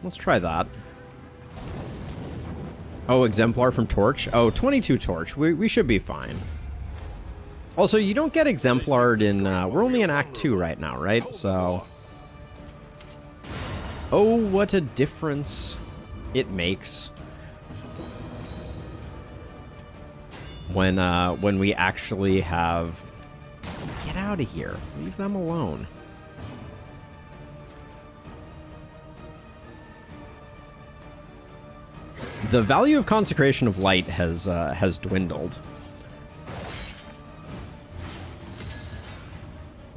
Let's try that. Oh, exemplar from Torch. Oh, 22 Torch. We should be fine. Also, you don't get exemplared in... we're only in Act 2 right now, right? So... Oh, what a difference it makes when we actually have... Get out of here. Leave them alone. The value of Consecration of Light has dwindled.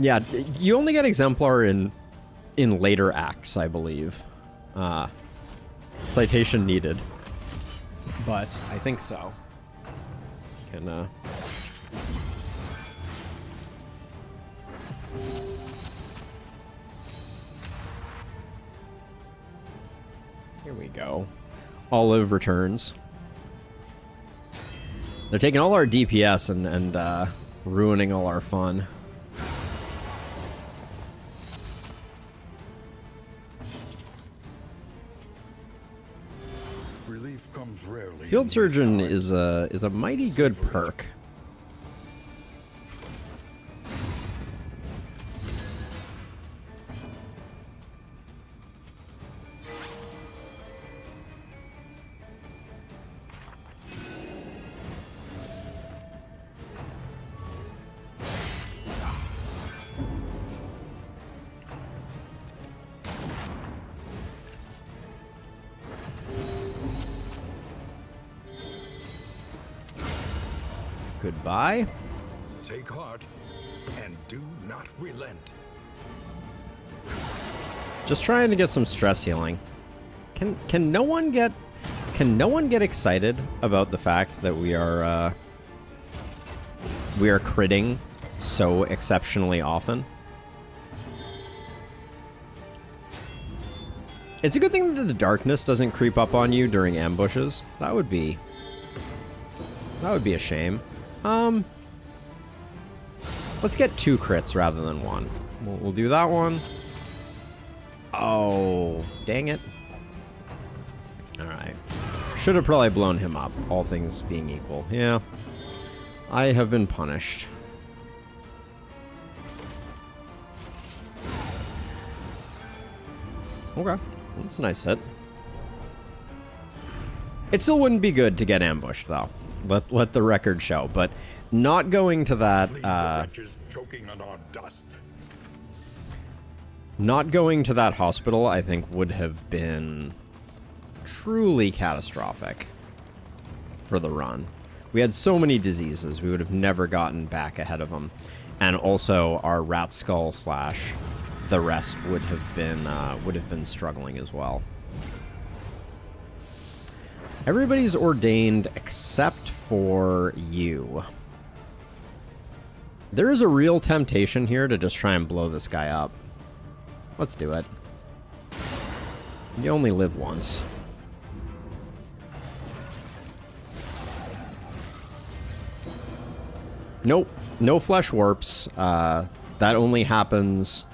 Yeah, you only get exemplar in later acts, I believe. Citation needed. But I think so. Can Here we go. Olive returns. They're taking all our DPS and ruining all our fun. Relief comes rarely. Field Surgeon is a mighty good perk. Goodbye. Take heart and do not relent. Just trying to get some stress healing. Can no one get excited about the fact that we are critting so exceptionally often? It's a good thing that the darkness doesn't creep up on you during ambushes. That would be a shame. Let's get 2 crits rather than 1. We'll do that one. Oh, dang it. Alright. Should have probably blown him up, all things being equal. Yeah. I have been punished. Okay. That's a nice hit. It still wouldn't be good to get ambushed, though. Let the record show. But not going to that... choking on our dust. Not going to that hospital, I think, would have been truly catastrophic for the run. We had so many diseases, we would have never gotten back ahead of them. And also, our rat skull / the rest would have been struggling as well. Everybody's ordained except for you. There is a real temptation here to just try and blow this guy up. Let's do it. You only live once. Nope. No flesh warps. That only happens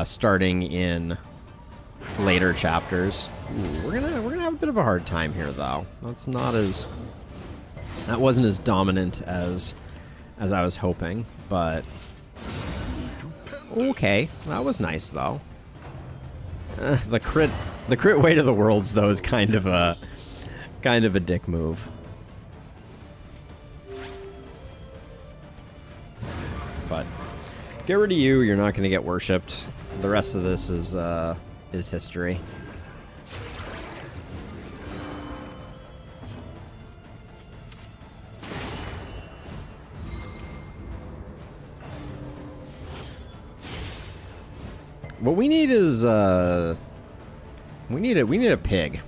starting in later chapters. Ooh, we're gonna have a bit of a hard time here, though. That wasn't as dominant as I was hoping, but okay, that was nice though. The crit weight of the worlds though is kind of a dick move. But get rid of you. You're not going to get worshipped. The rest of this is history. What we need is we need a pig.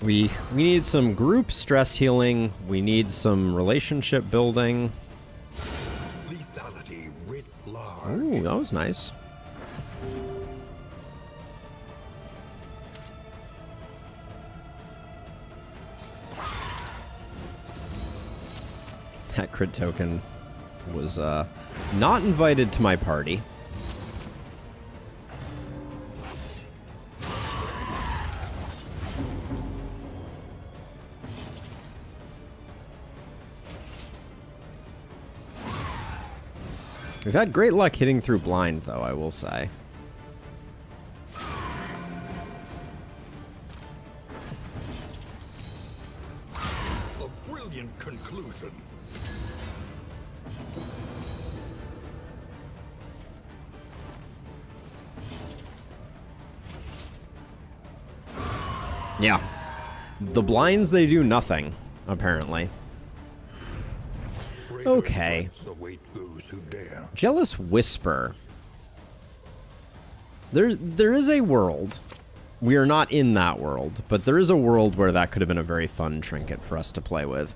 We need some group stress healing. We need some relationship building. Lethality writ large. Ooh, that was nice. That crit token was not invited to my party. We've had great luck hitting through blind, though, I will say. A brilliant conclusion. Yeah. The blinds, they do nothing, apparently. Okay. Jealous Whisper. There is a world. We are not in that world, but there is a world where that could have been a very fun trinket for us to play with.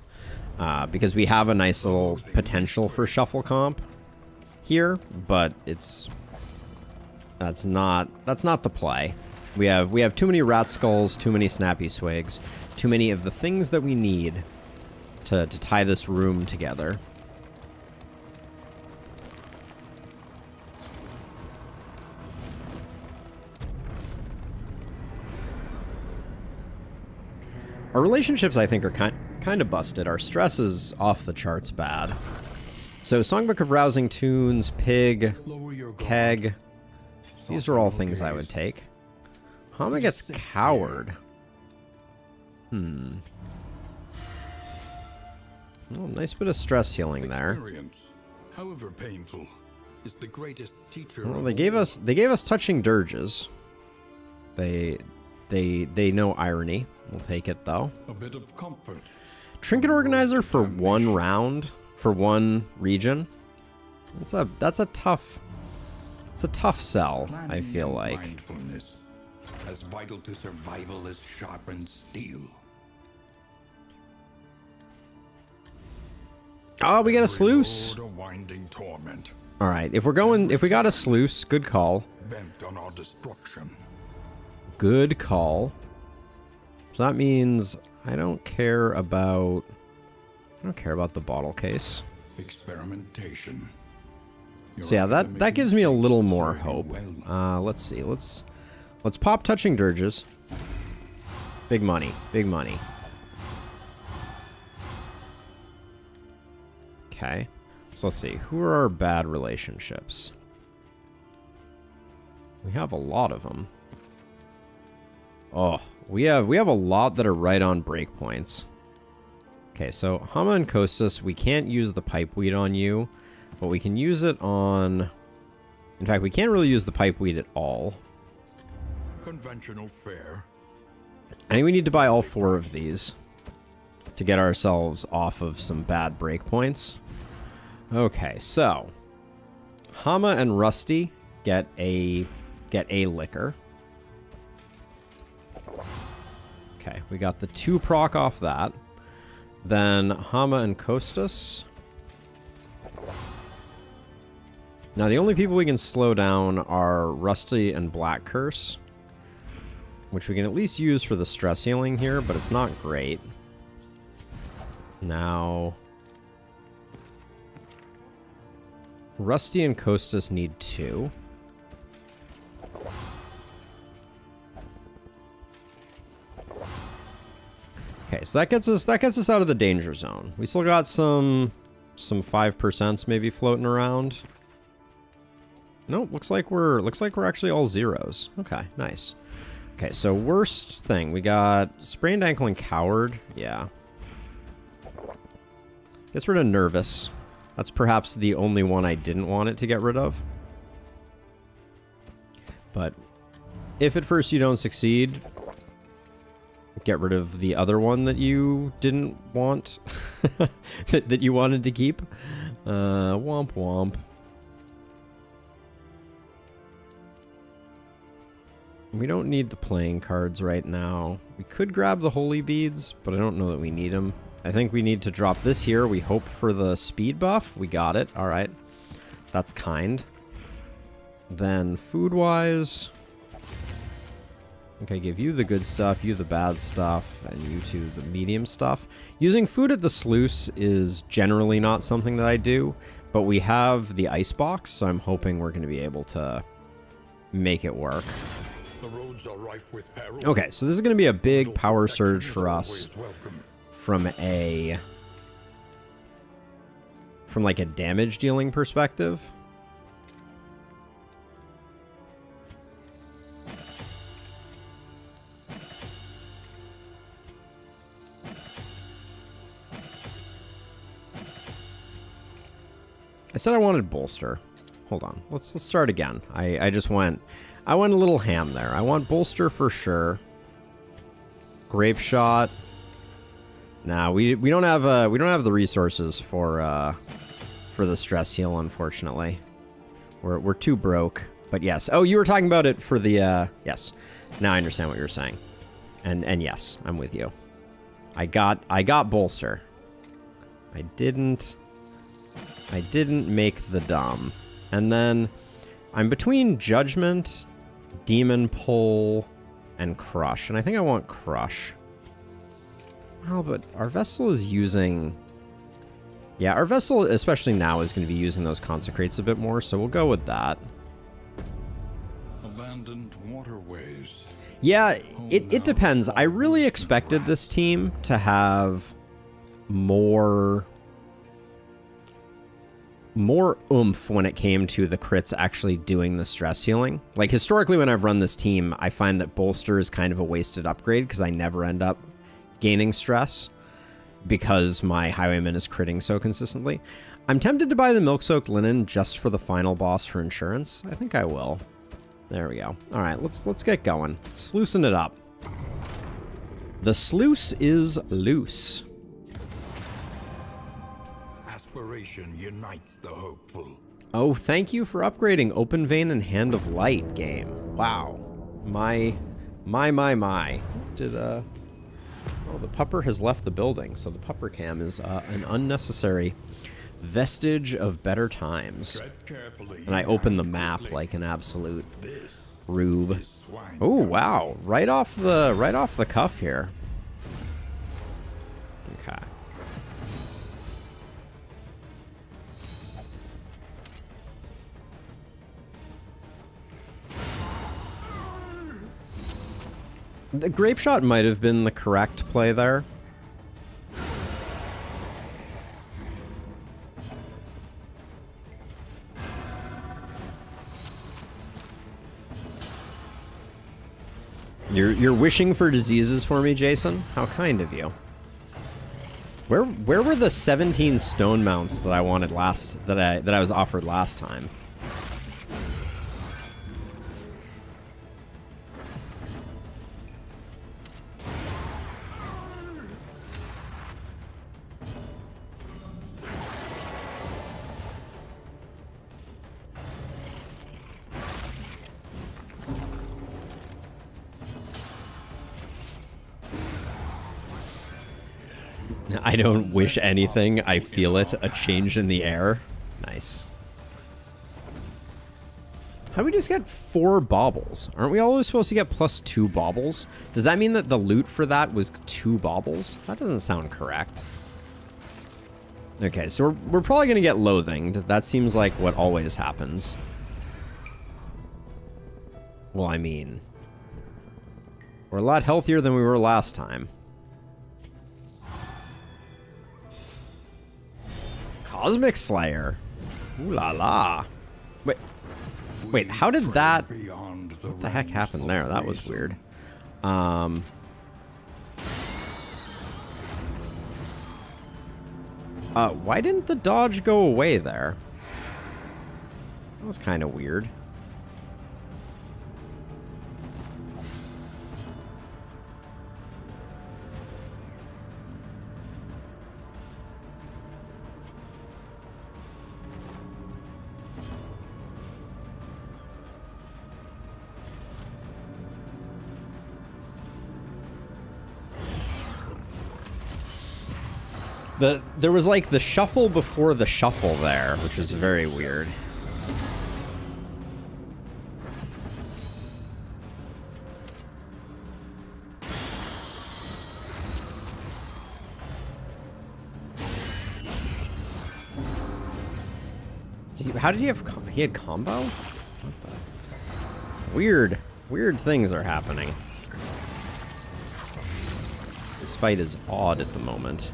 Because we have a nice little potential for shuffle comp here, but that's not the play. We have too many rat skulls, too many snappy swigs, too many of the things that we need to tie this room together. Our relationships, I think, are kind of busted. Our stress is off the charts bad. So, Songbook of Rousing Tunes, Pig, Keg. These are all things I would take. Hama gets Coward. Oh, nice bit of stress healing there. Experience, however painful, is the greatest teacher. Well, they gave us touching dirges. They know irony. We'll take it though. A bit of comfort. Trinket Organizer for one round, for one region. That's a tough sell, I feel like. Mindfulness, as vital to survival as sharpened steel. Oh, we got a sluice. Winding torment. All right, if we got a sluice, good call. Bent on our destruction. Good call. So that means I don't care about the bottle case. Experimentation. So yeah, that gives me a little more hope. Let's see. Let's pop touching dirges. Big money. Big money. Okay. So let's see. Who are our bad relationships? We have a lot of them. Oh, we have a lot that are right on breakpoints. Okay, so Hama and Kostas, we can't use the pipeweed on you, but we can use it on... In fact, we can't really use the pipeweed at all. Conventional fare. I think we need to buy all 4 of these to get ourselves off of some bad breakpoints. Okay, so Hama and Rusty get a liquor. Okay, we got the 2 proc off that. Then Hama and Kostas. Now the only people we can slow down are Rusty and Black Curse, which we can at least use for the stress healing here, but it's not great. Now Rusty and Kostas need 2. Okay, so that gets us out of the danger zone. We still got some 5% maybe floating around. Nope, looks like we're actually all zeros. Okay, nice. Okay, so worst thing, we got sprained ankle and coward. Yeah. Gets rid of nervous. That's perhaps the only one I didn't want it to get rid of. But if at first you don't succeed, get rid of the other one that you didn't want, that you wanted to keep. Womp womp. We don't need the playing cards right now. We could grab the holy beads, but I don't know that we need them. I think we need to drop this here. We hope for the speed buff. We got it. All right. That's kind. Then food-wise, I think I give you the good stuff, you the bad stuff, and you two the medium stuff. Using food at the sluice is generally not something that I do, but we have the ice box, so I'm hoping we're going to be able to make it work. The roads are rife with peril. Okay, so this is going to be a big power surge for us from like a damage dealing perspective. I said I wanted bolster. Hold on. Let's start again. I went a little ham there. I want bolster for sure. Grape shot. Nah, we don't have the resources for the stress heal, unfortunately. We're too broke. But yes. Oh, you were talking about it for the yes. Now I understand what you're saying. And yes, I'm with you. I got bolster. I didn't make the dumb. And then I'm between Judgment, Demon Pull, and Crush. And I think I want Crush. Well, but our Vessel is using... Yeah, our Vessel, especially now, is going to be using those Consecrates a bit more, so we'll go with that. Abandoned waterways. Yeah, it depends. I really expected this team to have more oomph when it came to the crits actually doing the stress healing. Like, historically, when I've run this team, I find that bolster is kind of a wasted upgrade because I never end up gaining stress because my highwayman is critting so consistently. I'm tempted to buy the milk-soaked linen just for the final boss for insurance. I think I will. There we go. All right, let's get going. Sluicing it up. The sluice is loose. Aspiration unites the hopeful. Oh, thank you for upgrading Open Vein and Hand of Light game. Wow. My. Did, oh, the pupper has left the building, so the pupper cam is an unnecessary vestige of better times. And I open the map like an absolute rube. Oh, wow. Right off the cuff here. Okay. The grape shot might have been the correct play there. You're wishing for diseases for me, Jason? How kind of you. Where were the 17 stone mounts that I wanted that I was offered last time? I don't wish anything, I feel it. A change in the air. Nice. How do we just get 4 baubles? Aren't we always supposed to get +2 baubles? Does that mean that the loot for that was 2 baubles? That doesn't sound correct. Okay, so we're probably going to get loathinged. That seems like what always happens. Well, I mean, we're a lot healthier than we were last time. Cosmic Slayer. Ooh la la. Wait, how did that... What the heck happened there? That was weird. Why didn't the dodge go away there? That was kind of weird. There was like the shuffle before the shuffle there, which was very weird. How did he have... He had combo? What the... Weird things are happening. This fight is odd at the moment.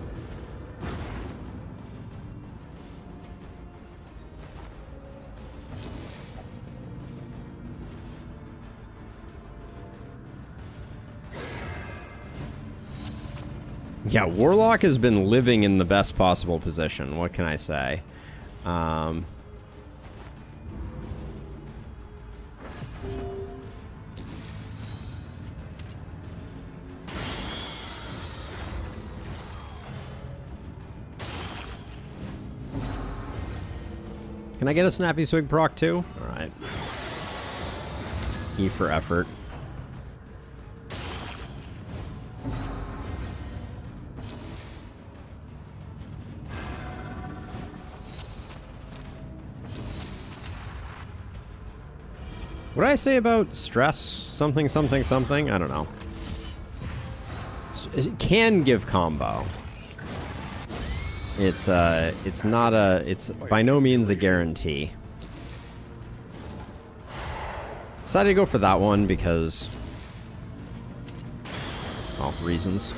Yeah, Warlock has been living in the best possible position. What can I say? Can I get a Snappy Swig proc too? Alright. E for effort. What did I say about stress? Something, something, something? I don't know. It can give combo. It's not a... It's by no means a guarantee. Decided to go for that one because... Well, reasons.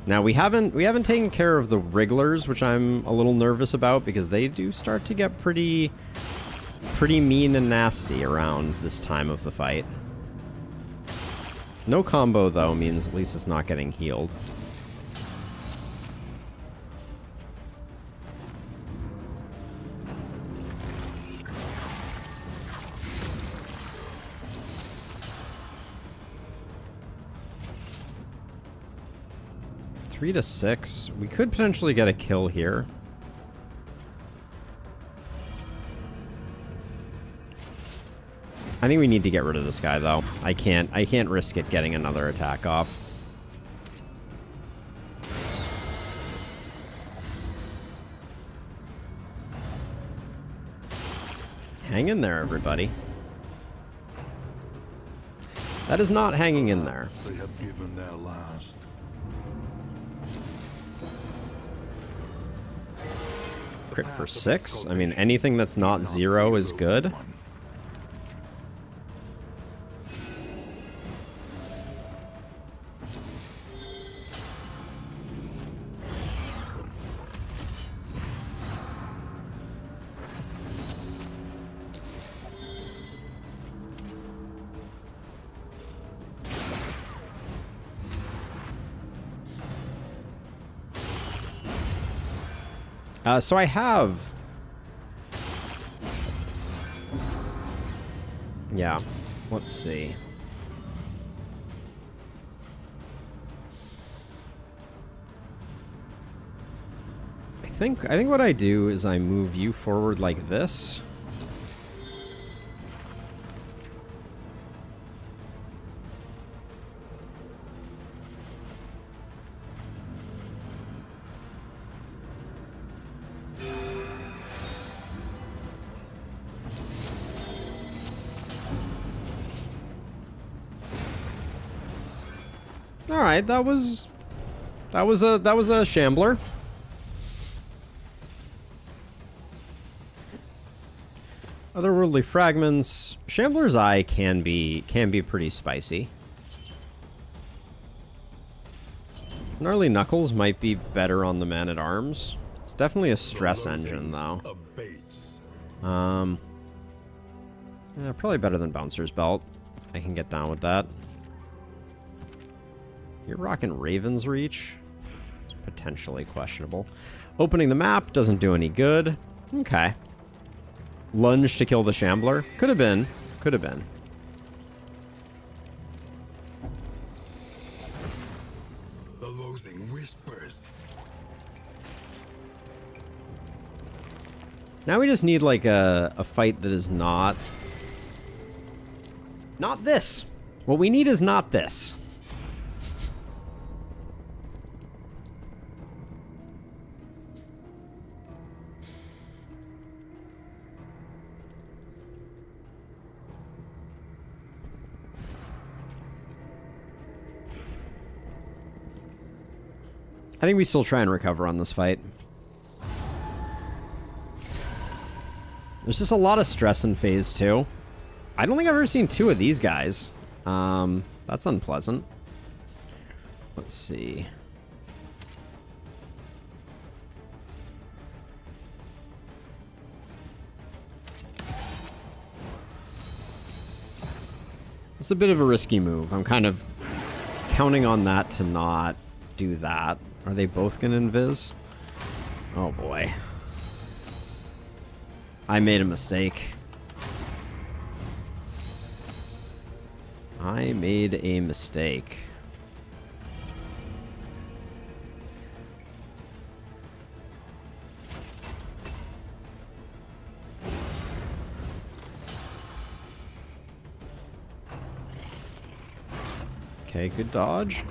Now, we haven't taken care of the Wrigglers, which I'm a little nervous about because they do start to get pretty mean and nasty around this time of the fight. No combo, though, means at least it's not getting healed. Three to 6. We could potentially get a kill here. I think we need to get rid of this guy, though. I can't risk it getting another attack off. Hang in there, everybody. That is not hanging in there. They have given their last. Crit for 6? I mean, anything that's not 0 is good. So I have... Yeah, let's see. I think what I do is I move you forward like this. All right, that was a shambler. Otherworldly fragments. Shambler's Eye can be pretty spicy. Gnarly Knuckles might be better on the Man-at-Arms. It's definitely a stress engine, though. Yeah, probably better than Bouncer's Belt. I can get down with that. You're rocking Raven's Reach. It's potentially questionable. Opening the map doesn't do any good. Okay. Lunge to kill the Shambler. Could have been. Could have been. The loathing whispers. Now we just need like a fight that is not this. What we need is not this. I think we still try and recover on this fight. There's just a lot of stress in phase 2. I don't think I've ever seen 2 of these guys. That's unpleasant. Let's see. It's a bit of a risky move. I'm kind of counting on that to not do that. Are they both gonna invis? Oh boy. I made a mistake. I made a mistake. Okay, good dodge.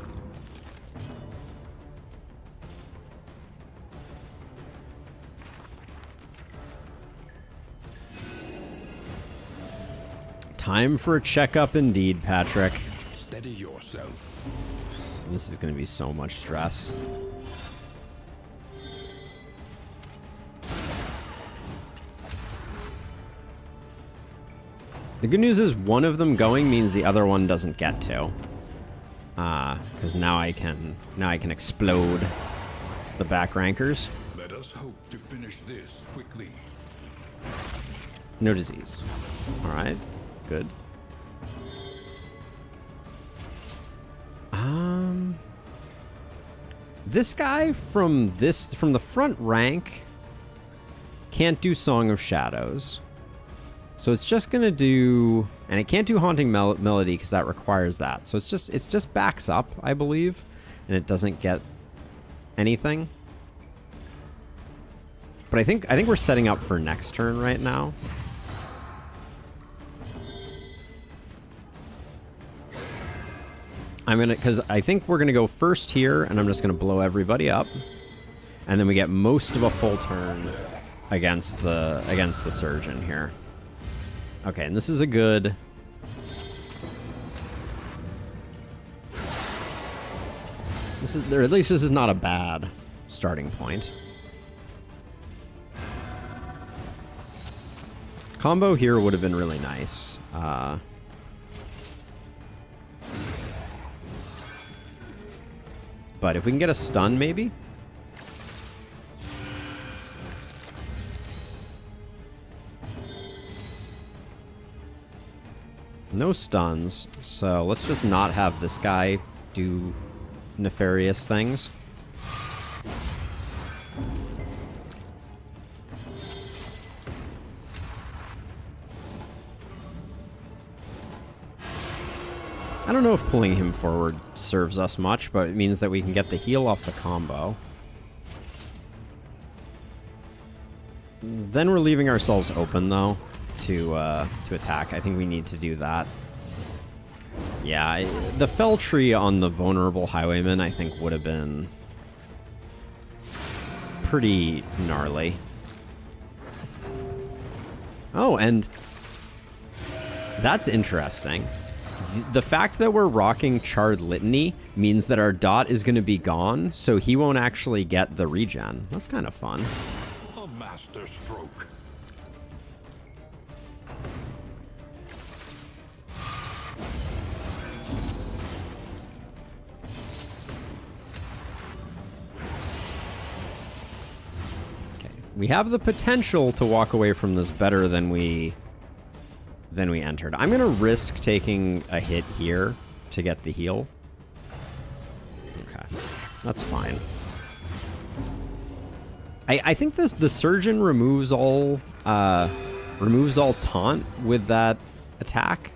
Time for a checkup indeed, Patrick. Steady yourself. This is going to be so much stress. The good news is one of them going means the other one doesn't get to. Because now I can explode the back rankers. Let us hope to finish this quickly. No disease. All right. Good. This guy from the front rank can't do Song of Shadows. So it's just gonna do, and it can't do Haunting Melody because that requires that. So it's just backs up, I believe, and it doesn't get anything. But I think we're setting up for next turn right now. Because I think we're gonna go first here, and I'm just gonna blow everybody up, and then we get most of a full turn against the surgeon here. Okay, and this is a good. Or at least this is not a bad starting point. Combo here would have been really nice. But if we can get a stun, maybe? No stuns, so let's just not have this guy do nefarious things. I don't know if pulling him forward serves us much, but it means that we can get the heal off the combo. Then we're leaving ourselves open, though, to attack. I think we need to do that. Yeah, the fell tree on the vulnerable highwayman, I think, would have been pretty gnarly. Oh, and that's interesting. The fact that we're rocking Charred Litany means that our dot is going to be gone, so he won't actually get the regen. That's kind of fun. A master stroke. Okay, we have the potential to walk away from this better than we entered. I'm going to risk taking a hit here to get the heal. Okay, that's fine. I think the surgeon removes all taunt with that attack.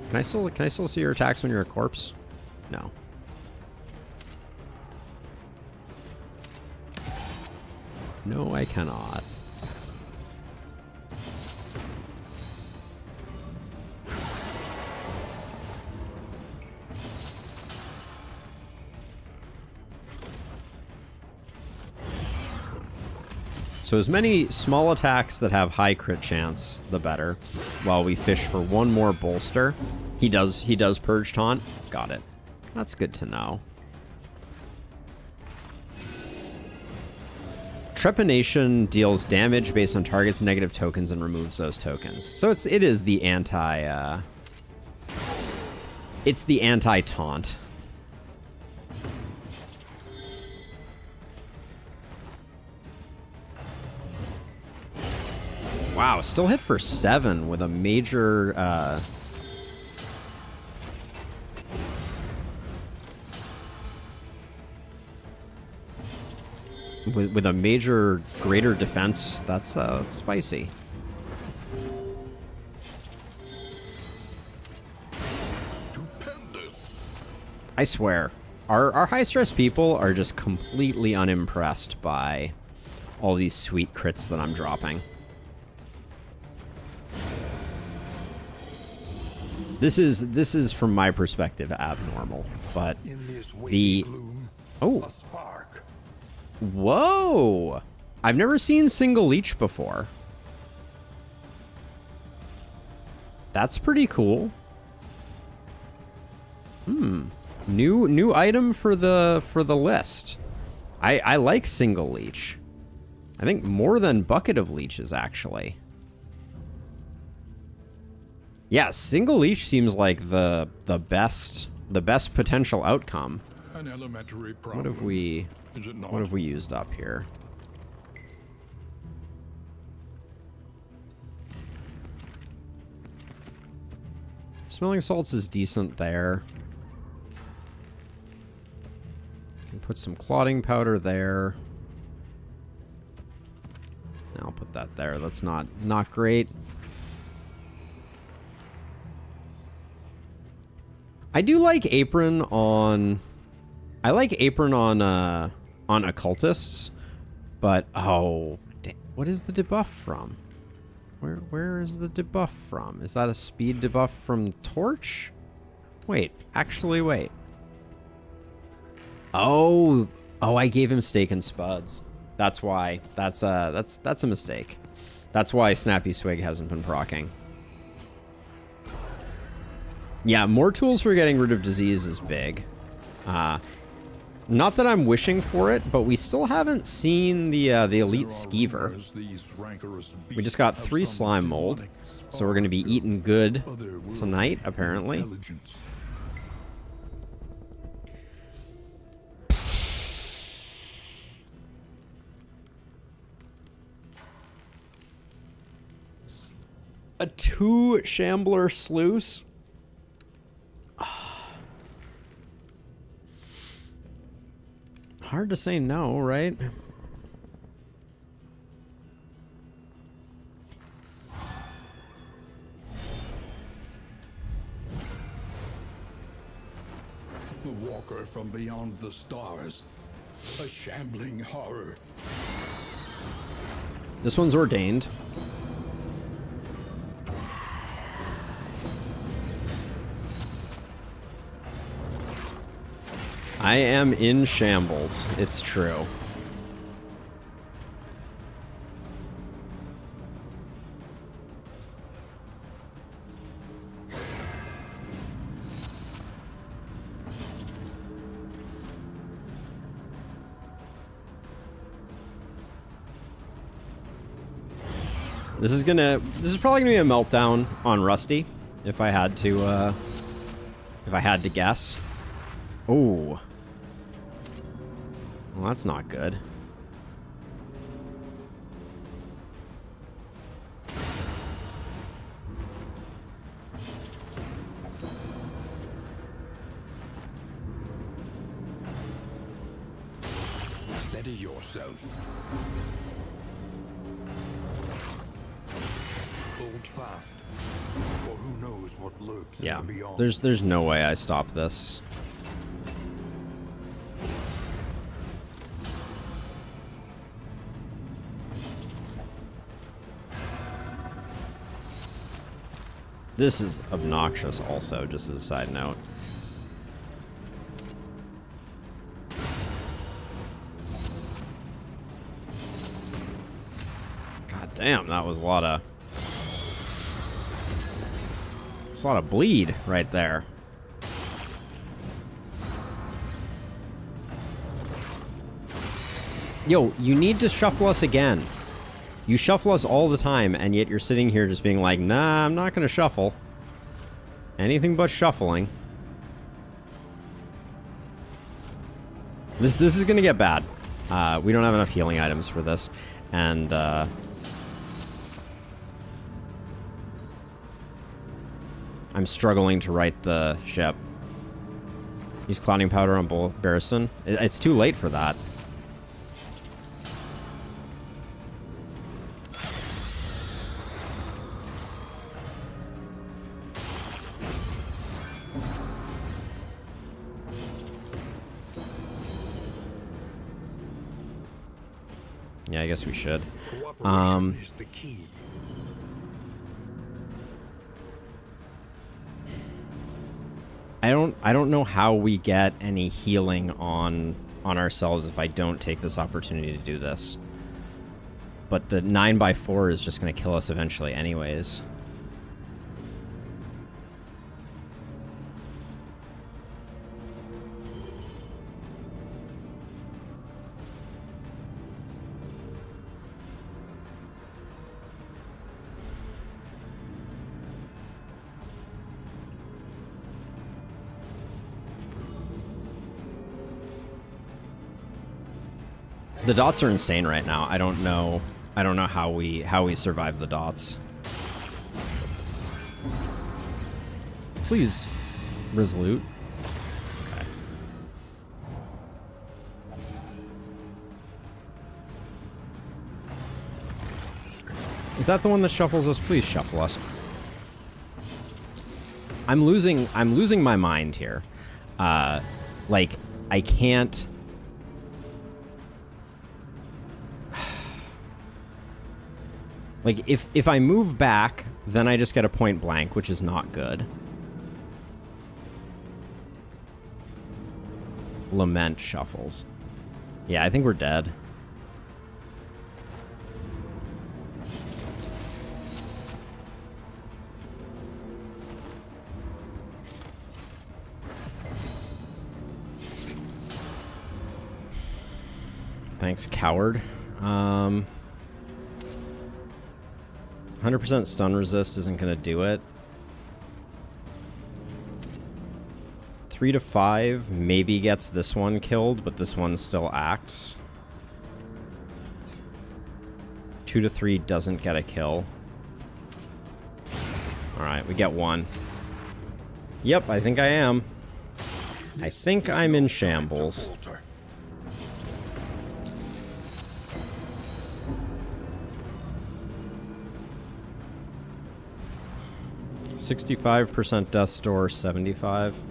Can I still see your attacks when you're a corpse? No. No, I cannot. So as many small attacks that have high crit chance, the better. While we fish for one more bolster. He does purge taunt. Got it. That's good to know. Trepanation deals damage based on target's negative tokens and removes those tokens. So it is the anti it's the anti-taunt. Wow, still hit for 7 with a major with a major greater defense. That's spicy. Stupendous. I swear, our high stress people are just completely unimpressed by all these sweet crits that I'm dropping. This is from my perspective abnormal, but the A spark. Whoa! I've never seen single leech before. That's pretty cool. New item for the list. I like single leech. I think more than bucket of leeches actually. Yeah, single leech seems like the best potential outcome. An elementary problem. What have we Is it not? What have we used up here? Smelling salts is decent there. Can put some clotting powder there. I'll put that there. That's not great. I do like apron on. I like apron on occultists, but what is the debuff from? Where is the debuff from? Is that a speed debuff from Torch? Wait, actually wait. Oh, I gave him steak and spuds. That's why. That's a mistake. That's why Snappy Swig hasn't been proccing. Yeah, more tools for getting rid of disease is big. Not that I'm wishing for it, but we still haven't seen the elite skeever. We just got 3 slime mold, so we're going to be eating good tonight, apparently. A 2 Shambler Sluice? Hard to say no, right? walker from beyond the stars. A shambling horror. This one's ordained. I am in shambles. It's true. This is probably gonna be a meltdown on Rusty, if I had to guess. Oh. Well, that's not good. Steady yourself. Hold fast, for who knows what lurks in Yeah, the beyond. there's no way I stop this. This is obnoxious also, just as a side note. God damn, that was a lot of... It's a lot of bleed right there. Yo, you need to shuffle us again. You shuffle us all the time, and yet you're sitting here just being like, nah, I'm not going to shuffle. Anything but shuffling. This is going to get bad. We don't have enough healing items for this. And, I'm struggling to right the ship. Use clouding powder on Barristan. It's too late for that. Yeah, I guess we should. Cooperation is the key. I don't know how we get any healing on ourselves if I don't take this opportunity to do this. But the 9x4 is just going to kill us eventually anyways. The dots are insane right now. I don't know how we survive the dots. Please, resolute. Okay. Is that the one that shuffles us? Please shuffle us. I'm losing my mind here. Like, I can't... Like, if I move back, then I just get a point blank, which is not good. Lament shuffles. Yeah, I think we're dead. Thanks, coward. 100% stun resist isn't going to do it. 3 to 5 maybe gets this one killed, but this one still acts. 2 to 3 doesn't get a kill. Alright, we get 1. Yep, I think I am. I think I'm in shambles. 65% death store, 75.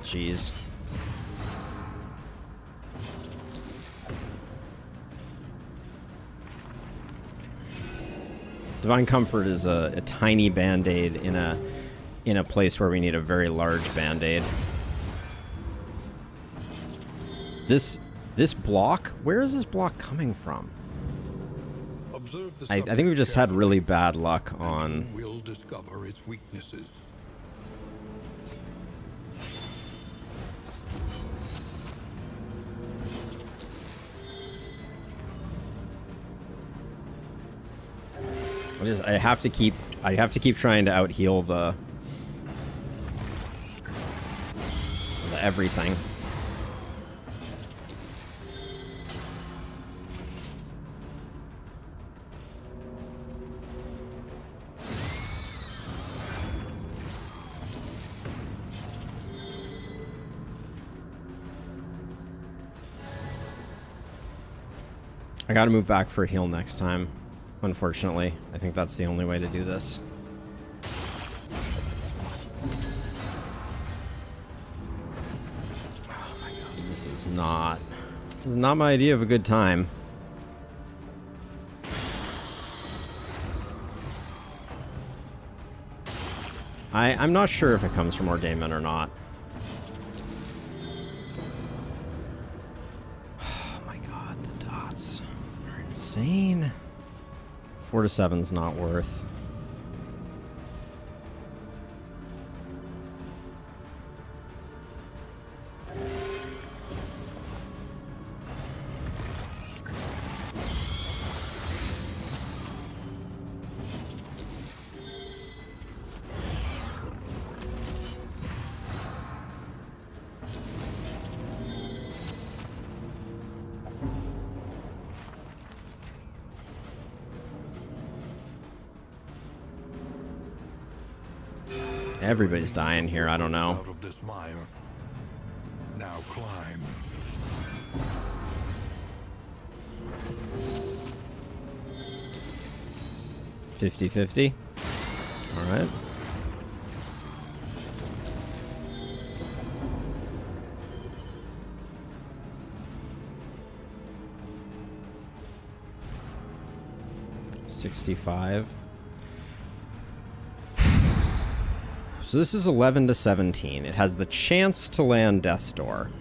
jeez. Divine Comfort is a tiny band-aid in a place where we need a very large band-aid. This block, where is this block coming from? I think we've just had really bad luck on. Will discover its weaknesses. I have to keep trying to out heal the everything. I gotta move back for a heal next time. Unfortunately, I think that's the only way to do this. Oh my god, this is not my idea of a good time. I'm not sure if it comes from Ordainment or not. Oh my god, the dots are insane. 4 to 7's not worth. Everybody's dying here, I don't know. Out of this mire. Now climb. $50-50. All right. $65. So this is 11 to 17. It has the chance to land Death's Door.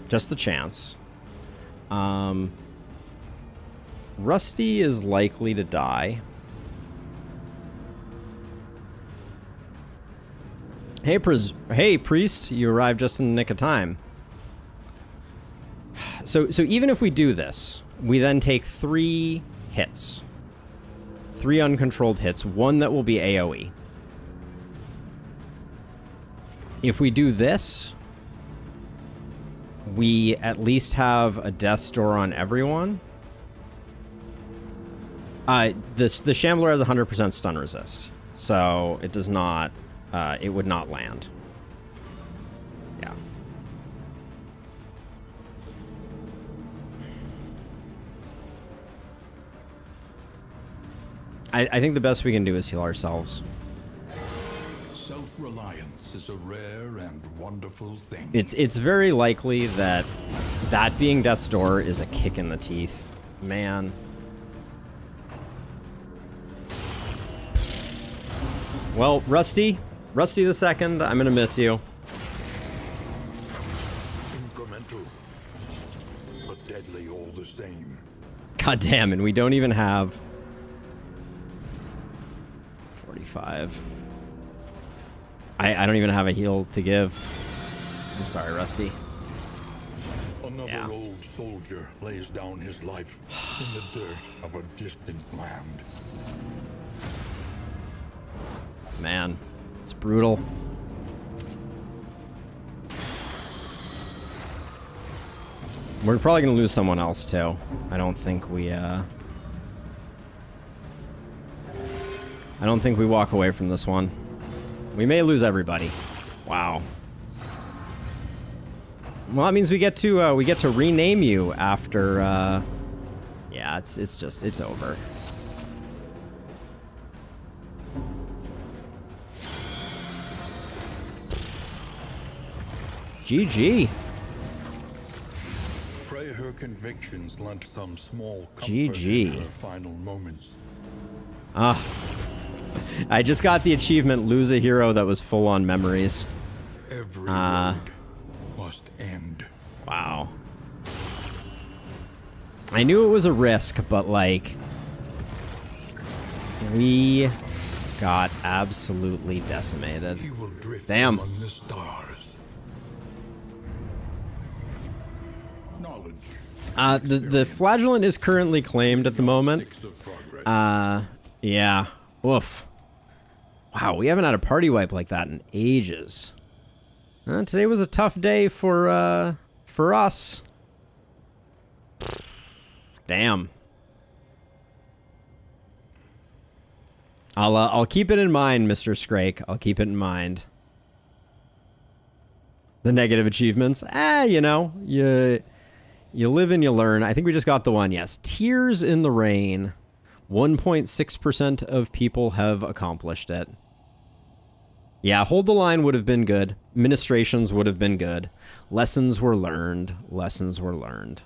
Just the chance. Rusty is likely to die. Hey, Priest, you arrived just in the nick of time. So even if we do this, we then take 3 hits. 3 uncontrolled hits, 1 that will be AoE. If we do this, we at least have a Death's Door on everyone. The Shambler has 100% stun resist, so it does not, it would not land. Yeah. I think the best we can do is heal ourselves. Self-reliance is a rare and wonderful thing. It's very likely that being Death's Door is a kick in the teeth. Man. Well, Rusty the second, I'm gonna miss you. Incremental, but deadly all the same. God damn, and we don't even have 45. I don't even have a heal to give. I'm sorry, Rusty. Another old soldier lays down his life in the dirt of a distant land. Man, it's brutal. We're probably gonna lose someone else too. I don't think we walk away from this one. We may lose everybody. Wow. Well, that means we get to rename you after. Yeah, it's over. GG. Pray her convictions lent some small comfort GG. in her final moments. I just got the achievement, lose a hero that was full on memories. Every road must end. Wow. I knew it was a risk, but like, we got absolutely decimated. He will drift Damn. among the stars. Knowledge. The flagellant is currently claimed at the moment. Sticks of progress. Yeah. Woof. Wow, we haven't had a party wipe like that in ages. Today was a tough day for us. Damn. I'll keep it in mind, Mr. Scrake. I'll keep it in mind. The negative achievements. You know, you live and you learn. I think we just got the one. Yes. Tears in the Rain. 1.6% of people have accomplished it. Yeah, Hold the Line would have been good. Ministrations would have been good. Lessons were learned. Lessons were learned.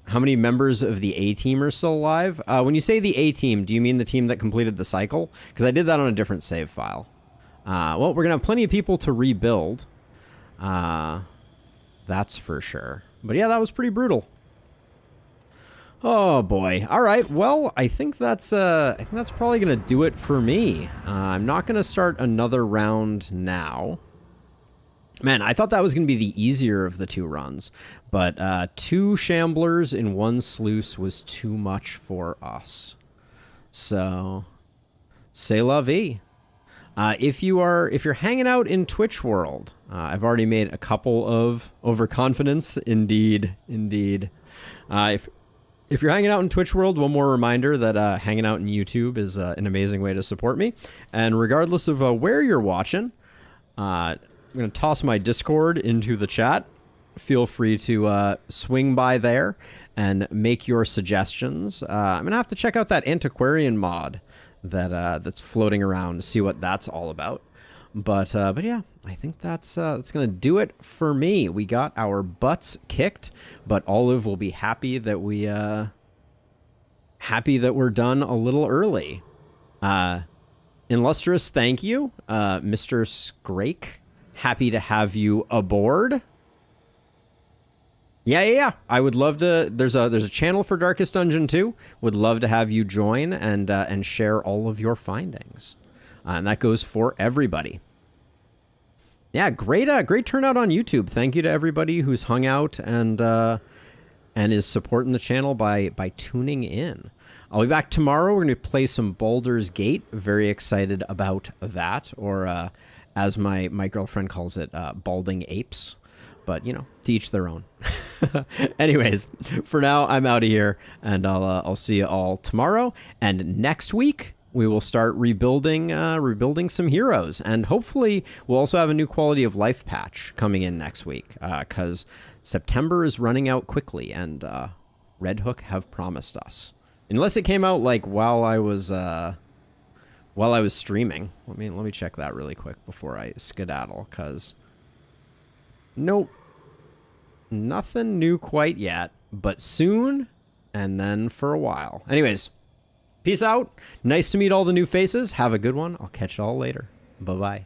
How many members of the A-team are still alive? When you say the A-team, do you mean the team that completed the cycle? Because I did that on a different save file. Well, we're going to have plenty of people to rebuild. That's for sure. But yeah, that was pretty brutal. Oh boy. All right. Well, I think that's probably going to do it for me. I'm not going to start another round now. Man, I thought that was going to be the easier of the two runs, but 2 Shamblers in 1 Sluice was too much for us. So, c'est la vie. If you're hanging out in Twitch world, I've already made a couple of overconfidence. Indeed. If you're hanging out in Twitch world, one more reminder that hanging out in YouTube is an amazing way to support me. And regardless of where you're watching, I'm going to toss my Discord into the chat. Feel free to swing by there and make your suggestions. I'm going to have to check out that antiquarian mod that's floating around to see what that's all about. But yeah, I think that's going to do it for me. We got our butts kicked, but Olive will be happy that we're done a little early. Illustrious, thank you, Mr. Scrake. Happy to have you aboard. Yeah. I would love to. There's a channel for Darkest Dungeon 2. Would love to have you join and share all of your findings. And that goes for everybody. Yeah, great turnout on YouTube. Thank you to everybody who's hung out and is supporting the channel by tuning in. I'll be back tomorrow. We're going to play some Baldur's Gate. Very excited about that, or as my girlfriend calls it, balding apes. But, you know, to each their own. Anyways, for now, I'm out of here, and I'll see you all tomorrow. And next week, we will start rebuilding some heroes. And hopefully, we'll also have a new quality of life patch coming in next week, because September is running out quickly, and Red Hook have promised us. Unless it came out, like, while I was streaming. Let me check that really quick before I skedaddle, because... Nope. Nothing new quite yet, but soon, and then for a while. Anyways, peace out. Nice to meet all the new faces. Have a good one. I'll catch you all later. Bye-bye.